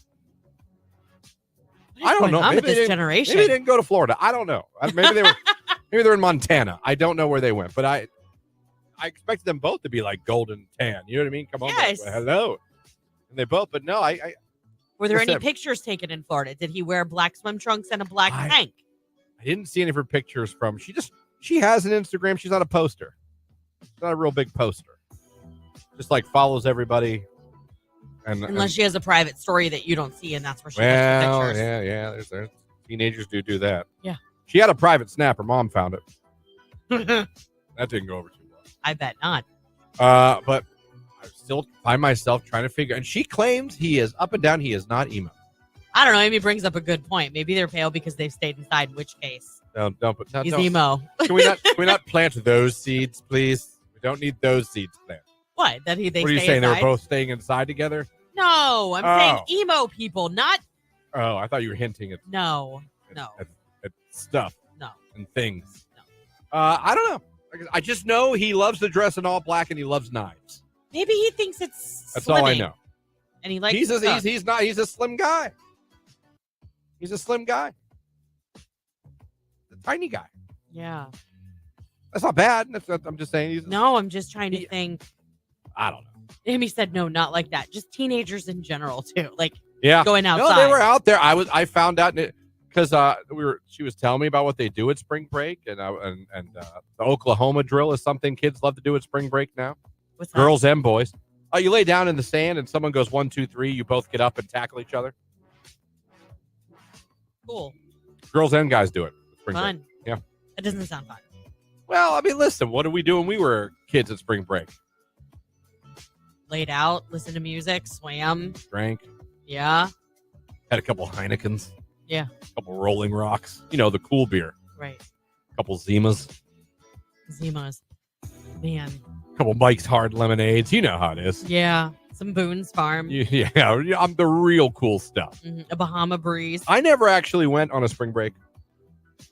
I don't know. Maybe this generation. Maybe they didn't go to Florida. I don't know. Maybe they were. Maybe they're in Montana. I don't know where they went, but I expected them both to be like golden tan. You know what I mean? Come on, Yes. hello. And they both, but no. Were there any pictures taken in Florida? Did he wear black swim trunks and a black tank? I didn't see any of her pictures from. She has an Instagram. She's not a poster. She's not a real big poster. Just like follows everybody. Unless she has a private story that you don't see, and that's where she gets the pictures. Yeah. There's teenagers do that. Yeah. She had a private snap. Her mom found it. That didn't go over too well. I bet not. But I still find myself trying to figure. And she claims he is up and down. He is not emo. I don't know. Amy brings up a good point. Maybe they're pale because they've stayed inside. In which case, He's emo. Can we not plant those seeds, please? We don't need those seeds planted. What? What are you saying? inside? They were both staying inside together? No, I'm saying emo people, not. Oh, I thought you were hinting at No. at stuff. No. And things. No. I don't know. I just know he loves to dress in all black and he loves knives. Maybe he thinks it's. That's slimming, all I know. And he likes. He's a slim guy. He's a slim guy. A tiny guy. Yeah. That's not bad. I'm just saying. I'm just trying to think. I don't know. Amy said no, not like that. Just teenagers in general too. Like going outside. No, they were out there. I found out because she was telling me about what they do at spring break, and the Oklahoma drill is something kids love to do at spring break now. What's that? Girls and boys. You lay down in the sand and someone goes 1, 2, 3. You both get up and tackle each other. Cool. Girls and guys do it. Spring Fun. break. Yeah. It doesn't sound fun. Well, I mean, listen. What did we do when we were kids at spring break? Laid out, listened to music, swam, Drank. Yeah. Had a couple Heinekens. Yeah. A couple Rolling Rocks. The cool beer. Right. A couple Zimas. Man. A couple Mike's Hard Lemonades. You know how it is. Yeah. Some Boone's Farm. Yeah. I'm the real cool stuff. Mm-hmm. A Bahama Breeze. I never actually went on a spring break.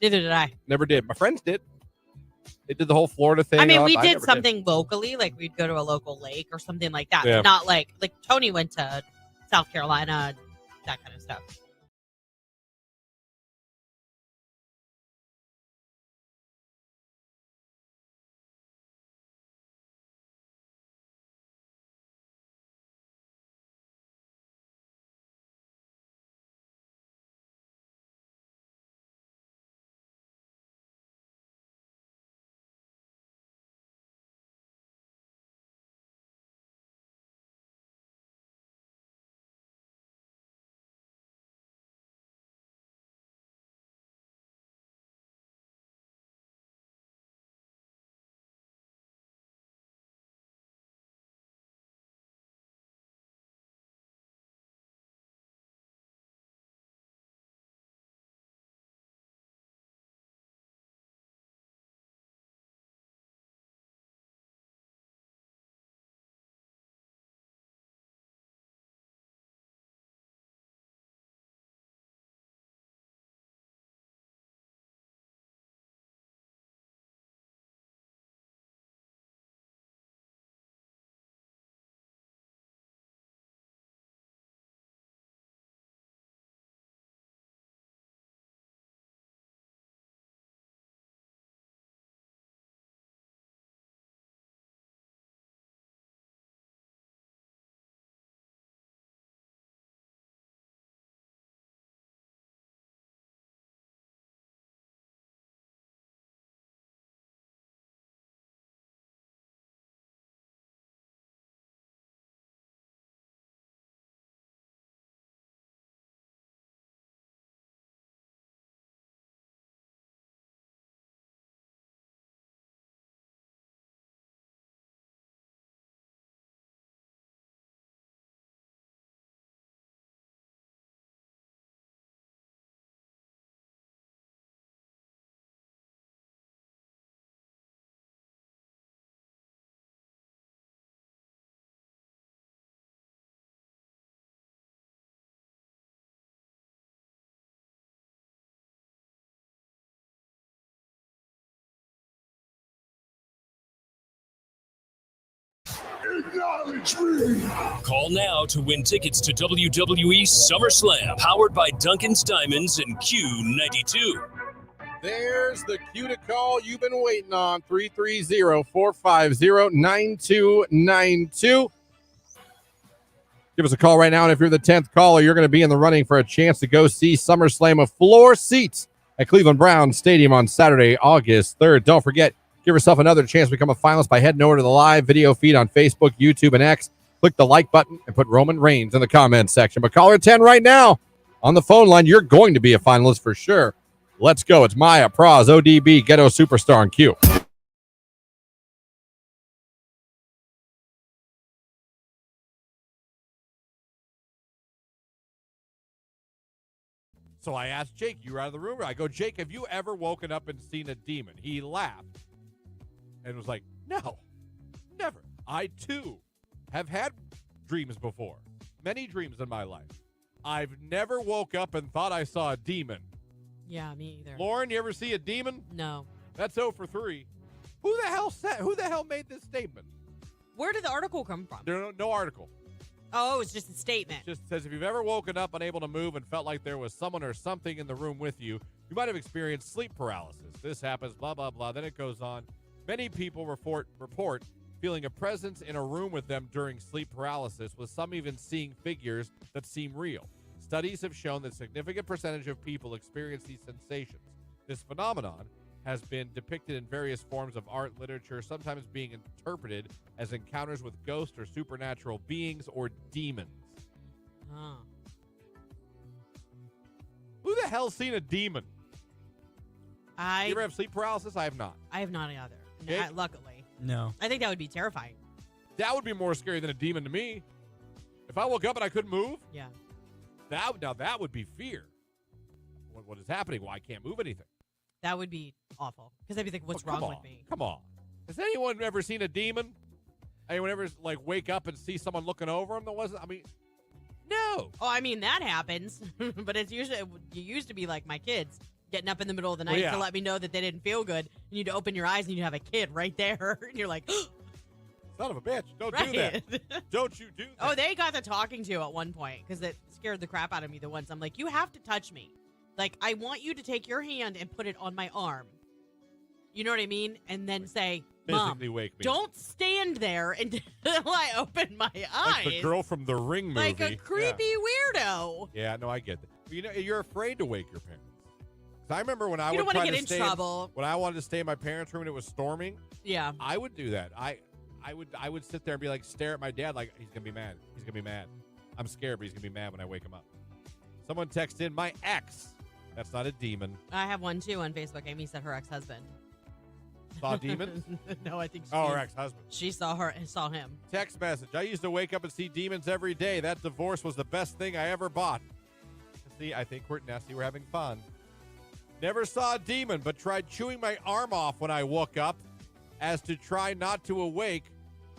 Neither did I. Never did. My friends did. They did the whole Florida thing. I mean, we did something locally, like we'd go to a local lake or something like that. Yeah. But not like Tony went to South Carolina, that kind of stuff. Acknowledge me. Call now to win tickets to WWE SummerSlam, powered by Duncan's Diamonds and Q92. There's the cue to call you've been waiting on. 330-450-9292. Give us a call right now, and if you're the 10th caller, you're going to be in the running for a chance to go see SummerSlam with floor seats at Cleveland Browns Stadium on Saturday, August 3rd. Don't forget, give yourself another chance to become a finalist by heading over to the live video feed on Facebook, YouTube, and X. Click the like button and put Roman Reigns in the comments section. But caller 10 right now on the phone line, you're going to be a finalist for sure. Let's go. It's Maya Praz, ODB, Ghetto Superstar, and Q. So I asked Jake, you were out of the room. I go, Jake, have you ever woken up and seen a demon? He laughed and was like, no, never. I, too, have had dreams before. Many dreams in my life. I've never woke up and thought I saw a demon. Yeah, me either. Lauren, you ever see a demon? No. That's 0 for 3. Who the hell made this statement? Where did the article come from? There's no article. Oh, it's just a statement. It just says if you've ever woken up unable to move and felt like there was someone or something in the room with you, you might have experienced sleep paralysis. This happens, blah, blah, blah. Then it goes on. Many people report feeling a presence in a room with them during sleep paralysis, with some even seeing figures that seem real. Studies have shown that a significant percentage of people experience these sensations. This phenomenon has been depicted in various forms of art, literature, sometimes being interpreted as encounters with ghosts or supernatural beings or demons. Huh. Who the hell's seen a demon? You ever have sleep paralysis? I have not. I have not either. Jake? Luckily. No. I think that would be terrifying. That would be more scary than a demon to me. If I woke up and I couldn't move, Yeah. that would be fear. What is happening? Well, I can't move anything. That would be awful. Because I'd be thinking, what's Come wrong on. with me? Come on. Has anyone ever seen a demon? Anyone ever wake up and see someone looking over them that wasn't? I mean, no. Oh, I mean, that happens. But it's usually, you used to be like my kids, getting up in the middle of the night to let me know that they didn't feel good. And you'd open your eyes and you'd have a kid right there. And you're like, son of a bitch. Don't right. do that. Don't you do that. Oh, they got the talking to at one point because it scared the crap out of me the once. I'm like, you have to touch me. Like, I want you to take your hand and put it on my arm. You know what I mean? And then say, Mom, physically wake me. don't stand there until I open my eyes. Like the girl from the Ring movie. Like a creepy weirdo. Yeah, no, I get that. You know, you're afraid to wake your parents. 'Cause I remember when I You would don't want try to get to in stay trouble. when I wanted to stay in my parents' room and it was storming. Yeah. I would do that. I would sit there and be like, stare at my dad like he's gonna be mad. He's gonna be mad. I'm scared, but he's gonna be mad when I wake him up. Someone texted in my ex. That's not a demon. I have one too on Facebook. Amy said her ex-husband. Saw demons? No, I think she her ex-husband. She saw him. Text message. I used to wake up and see demons every day. That divorce was the best thing I ever bought. See, I think we're having fun. Never saw a demon, but tried chewing my arm off when I woke up as to try not to awake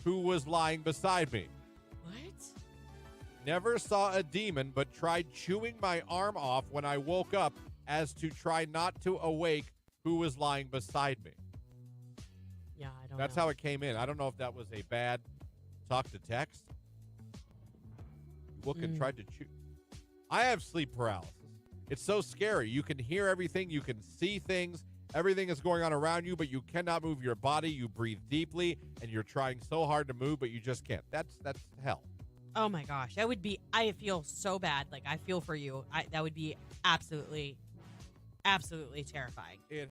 who was lying beside me. What? Never saw a demon, but tried chewing my arm off when I woke up as to try not to awake who was lying beside me. Yeah, I don't That's know. how it came in. I don't know if that was a bad talk to text. Look and tried to chew. I have sleep paralysis. It's so scary. You can hear everything. You can see things. Everything is going on around you, but you cannot move your body. You breathe deeply, and you're trying so hard to move, but you just can't. That's hell. Oh my gosh, I feel so bad. Like, I feel for you. That would be absolutely terrifying. It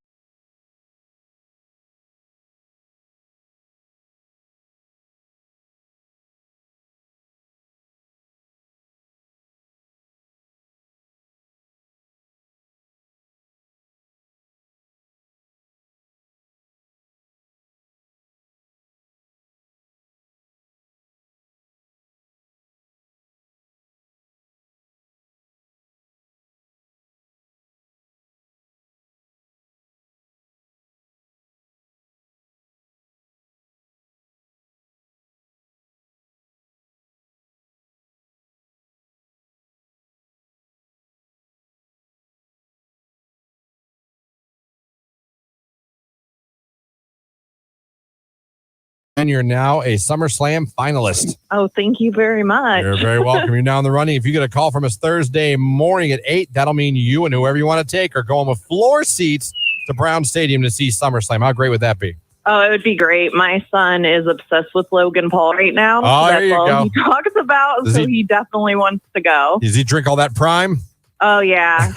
And you're now a SummerSlam finalist. Oh, thank you very much. You're very welcome. You're now in the running. If you get a call from us Thursday morning at 8, that'll mean you and whoever you want to take are going with floor seats to Brown Stadium to see SummerSlam. How great would that be? Oh, it would be great. My son is obsessed with Logan Paul right now. Oh, so there that's you all go. he talks about. So he definitely wants to go. Does he drink all that Prime? Oh, yeah.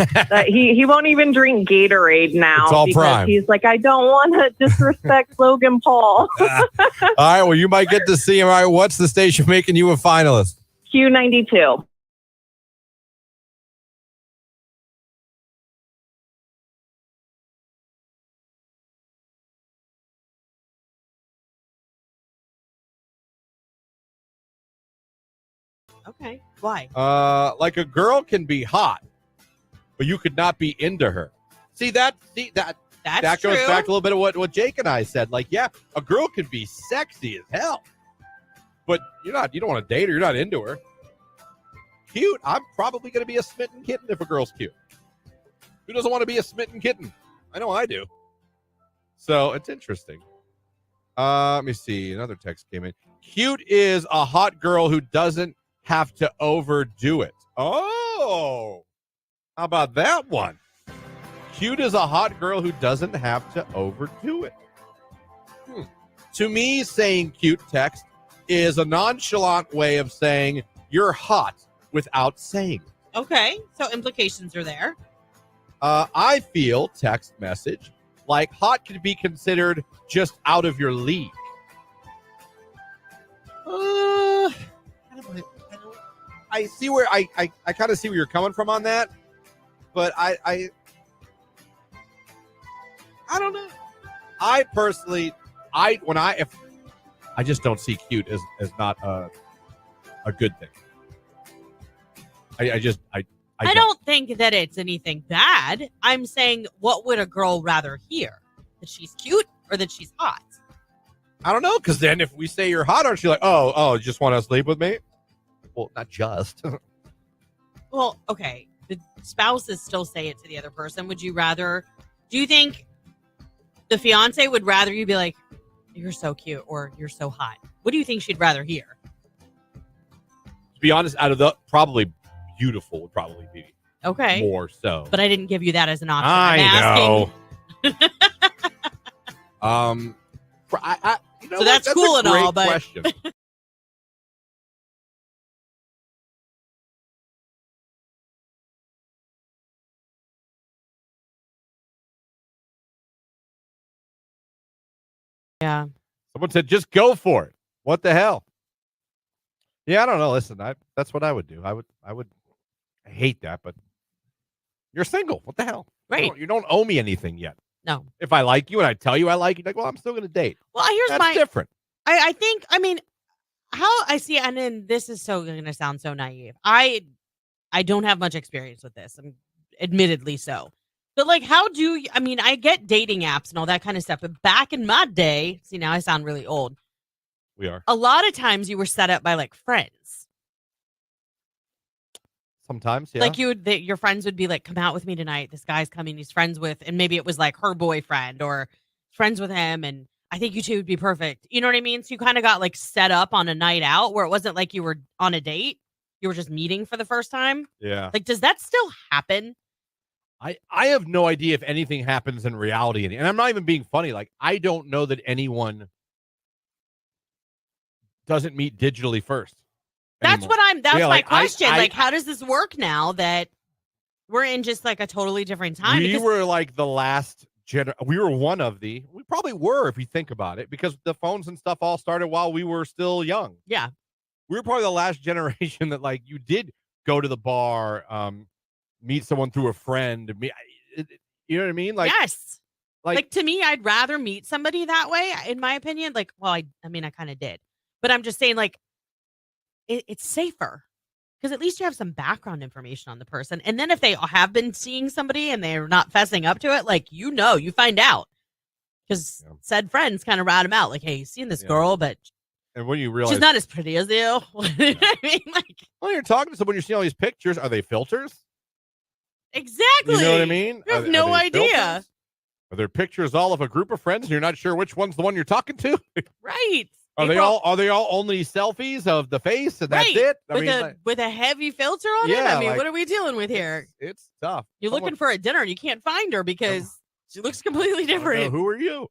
He won't even drink Gatorade now. It's all because Prime. he's like, I don't want to disrespect Logan Paul. All right, well, you might get to see him. All right, what's the station making you a finalist? Q92. Okay. Why? Like a girl can be hot, but you could not be into her. That That's goes true. back to a little bit of what Jake and I said. Like, yeah, a girl can be sexy as hell, but you don't want to date her. You're not into her. Cute. I'm probably going to be a smitten kitten if a girl's cute. Who doesn't want to be a smitten kitten? I know I do. So it's interesting. Let me see. Another text came in. Cute is a hot girl who doesn't have to overdo it. Oh, how about that one? Cute is a hot girl who doesn't have to overdo it. To me, saying cute text is a nonchalant way of saying you're hot without saying it. Okay. So implications are there. I feel text message like hot could be considered just out of your league. I see where I kind of see where you're coming from on that, but I don't know. I personally, I just don't see cute as not a good thing. I don't think that it's anything bad. I'm saying, what would a girl rather hear? That she's cute or that she's hot? I don't know, because then if we say you're hot, aren't you like, oh, you just want to sleep with me? Well, not just. Well, okay. The spouses still say it to the other person. Would you rather? Do you think the fiance would rather you be like, you're so cute or you're so hot? What do you think she'd rather hear? To be honest, out of the probably beautiful would probably be okay more so. But I didn't give you that as an option. I I'm know. So that's cool a and all, great but question. yeah. Someone said, just go for it. What the hell? Yeah, I don't know. Listen, that's what I would do. I hate that, but you're single. What the hell? Right. You don't owe me anything yet. No. If I like you and I tell you I like you, like, well, I'm still going to date. Well, here's That's different. I think, I mean, how I see, and then this is so going to sound so naive. I don't have much experience with this. I'm admittedly so. But like, I get dating apps and all that kind of stuff. But back in my day, see, now I sound really old. We are. A lot of times you were set up by like friends. Sometimes, yeah. Like your friends would be like, come out with me tonight. This guy's coming. He's friends with, and maybe it was like her boyfriend or friends with him. And I think you two would be perfect. You know what I mean? So you kind of got like set up on a night out where it wasn't like you were on a date. You were just meeting for the first time. Yeah. Like, does that still happen? I have no idea if anything happens in reality. And I'm not even being funny. Like, I don't know that anyone doesn't meet digitally first. That's anymore. my question. Like, how does this work now that we're in just like a totally different time? We were like the last we were one of we probably were, if you think about it, because the phones and stuff all started while we were still young. Yeah. We were probably the last generation that like you did go to the bar, meet someone through a friend. You know what I mean? Like, yes. Like to me, I'd rather meet somebody that way, in my opinion. Like, well, I kind of did. But I'm just saying, like, it's safer because at least you have some background information on the person. And then if they have been seeing somebody and they're not fessing up to it, like, you find out because said friends kind of rat them out. Like, hey, you've seen this girl, but and when you realize she's not as pretty as you. You know what I mean? Like, well, you're talking to someone, you're seeing all these pictures. Are they filters? Exactly. You know what I mean? You have no idea. Filters? Are there pictures all of a group of friends and you're not sure which one's the one you're talking to? Right. Are they all only selfies of the face and that's it? With a heavy filter on it? I mean, what are we dealing with here? It's tough. You're looking for a dinner and you can't find her because she looks completely different. Who are you?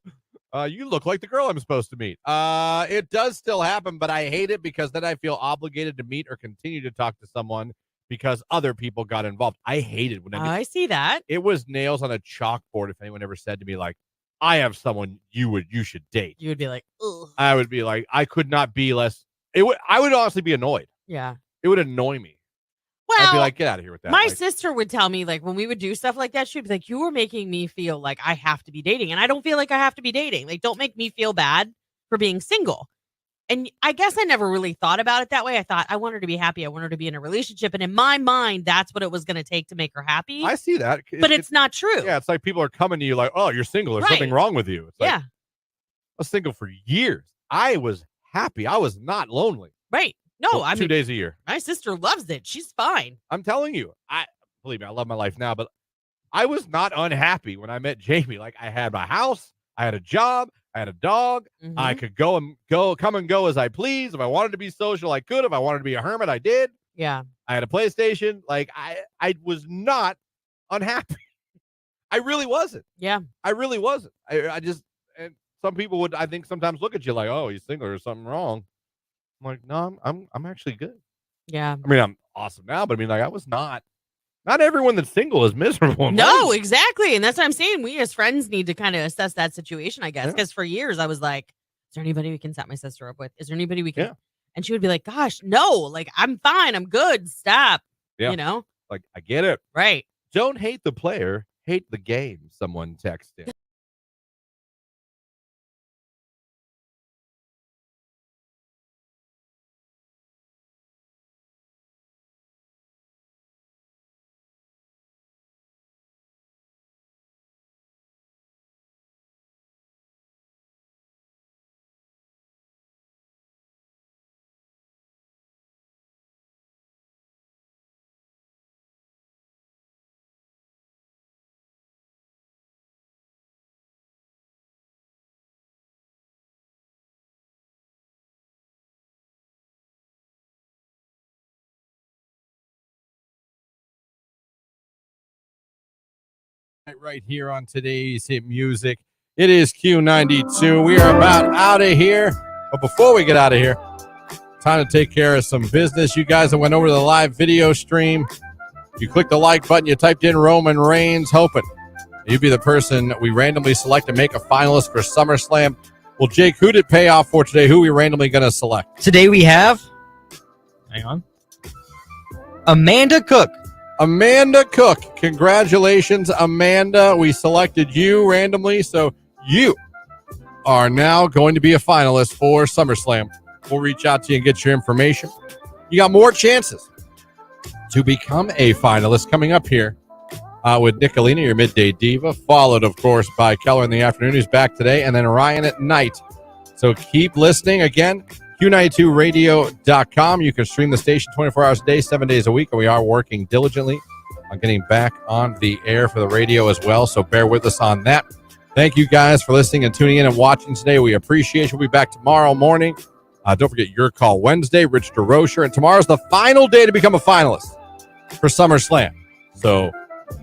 You look like the girl I'm supposed to meet. It does still happen, but I hate it because then I feel obligated to meet or continue to talk to someone because other people got involved. I hate it when I see that. It was nails on a chalkboard if anyone ever said to me, like, I have someone you should date. You would be like, ugh. I would be like, I could not be less. I would honestly be annoyed. Yeah. It would annoy me. Well, I'd be like, get out of here with that. My sister would tell me, like, when we would do stuff like that, she'd be like, you were making me feel like I have to be dating. And I don't feel like I have to be dating. Like, don't make me feel bad for being single. And I guess I never really thought about it that way. I thought I want her to be happy. I want her to be in a relationship. And in my mind, that's what it was going to take to make her happy. I see that. But it's not true. Yeah, it's like people are coming to you like, oh, you're single. There's something wrong with you. It's like, I was single for years. I was happy. I was not lonely. Right. No, I mean, 2 days a year. My sister loves it. She's fine. I'm telling you. Believe me, I love my life now, but I was not unhappy when I met Jamie. Like, I had my house, I had a job, I had a dog. Mm-hmm. I could come and go as I please. If I wanted to be social, I could. If I wanted to be a hermit, I did. Yeah. I had a PlayStation. Like, I was not unhappy. I really wasn't. Yeah. I really wasn't. I just, and some people would, I think, sometimes look at you like, oh, he's single, there's something wrong. I'm like, no, I'm actually good. Yeah. I mean, I'm awesome now, but I mean, like, I was not everyone that's single is miserable. No, exactly. And that's what I'm saying. We as friends need to kind of assess that situation, I guess. Because for years I was like, is there anybody we can set my sister up with? Is there anybody we can? Yeah. And she would be like, gosh, no, like, I'm fine. I'm good. Stop. Yeah. You know? Like, I get it. Right. Don't hate the player, hate the game, someone texted. Right here on today's hit music. It is Q92. We are about out of here. But before we get out of here, time to take care of some business. You guys that went over to the live video stream, you clicked the like button, you typed in Roman Reigns, hoping you'd be the person we randomly select to make a finalist for SummerSlam. Well, Jake, who did pay off for today? Who are we randomly going to select? Today we have, hang on, Amanda Cook. Amanda Cook. Congratulations, Amanda. We selected you randomly, so you are now going to be a finalist for SummerSlam. We'll reach out to you and get your information. You got more chances to become a finalist coming up here with Nicolina, your midday diva, followed, of course, by Keller in the afternoon, who's back today, and then Ryan at night. So keep listening. Again, Q92radio.com. You can stream the station 24 hours a day, 7 days a week, and we are working diligently on getting back on the air for the radio as well, so bear with us on that. Thank you guys for listening and tuning in and watching today. We appreciate you. We'll be back tomorrow morning. Don't forget Your Call Wednesday, Rich DeRocher, and tomorrow's the final day to become a finalist for SummerSlam. So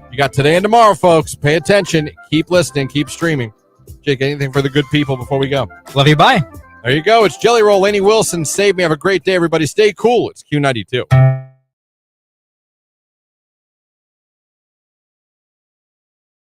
you got today and tomorrow, folks. Pay attention. Keep listening. Keep streaming. Jake, anything for the good people before we go? Love you. Bye. There you go. It's Jelly Roll. Laney Wilson. Save me. Have a great day, everybody. Stay cool. It's Q92.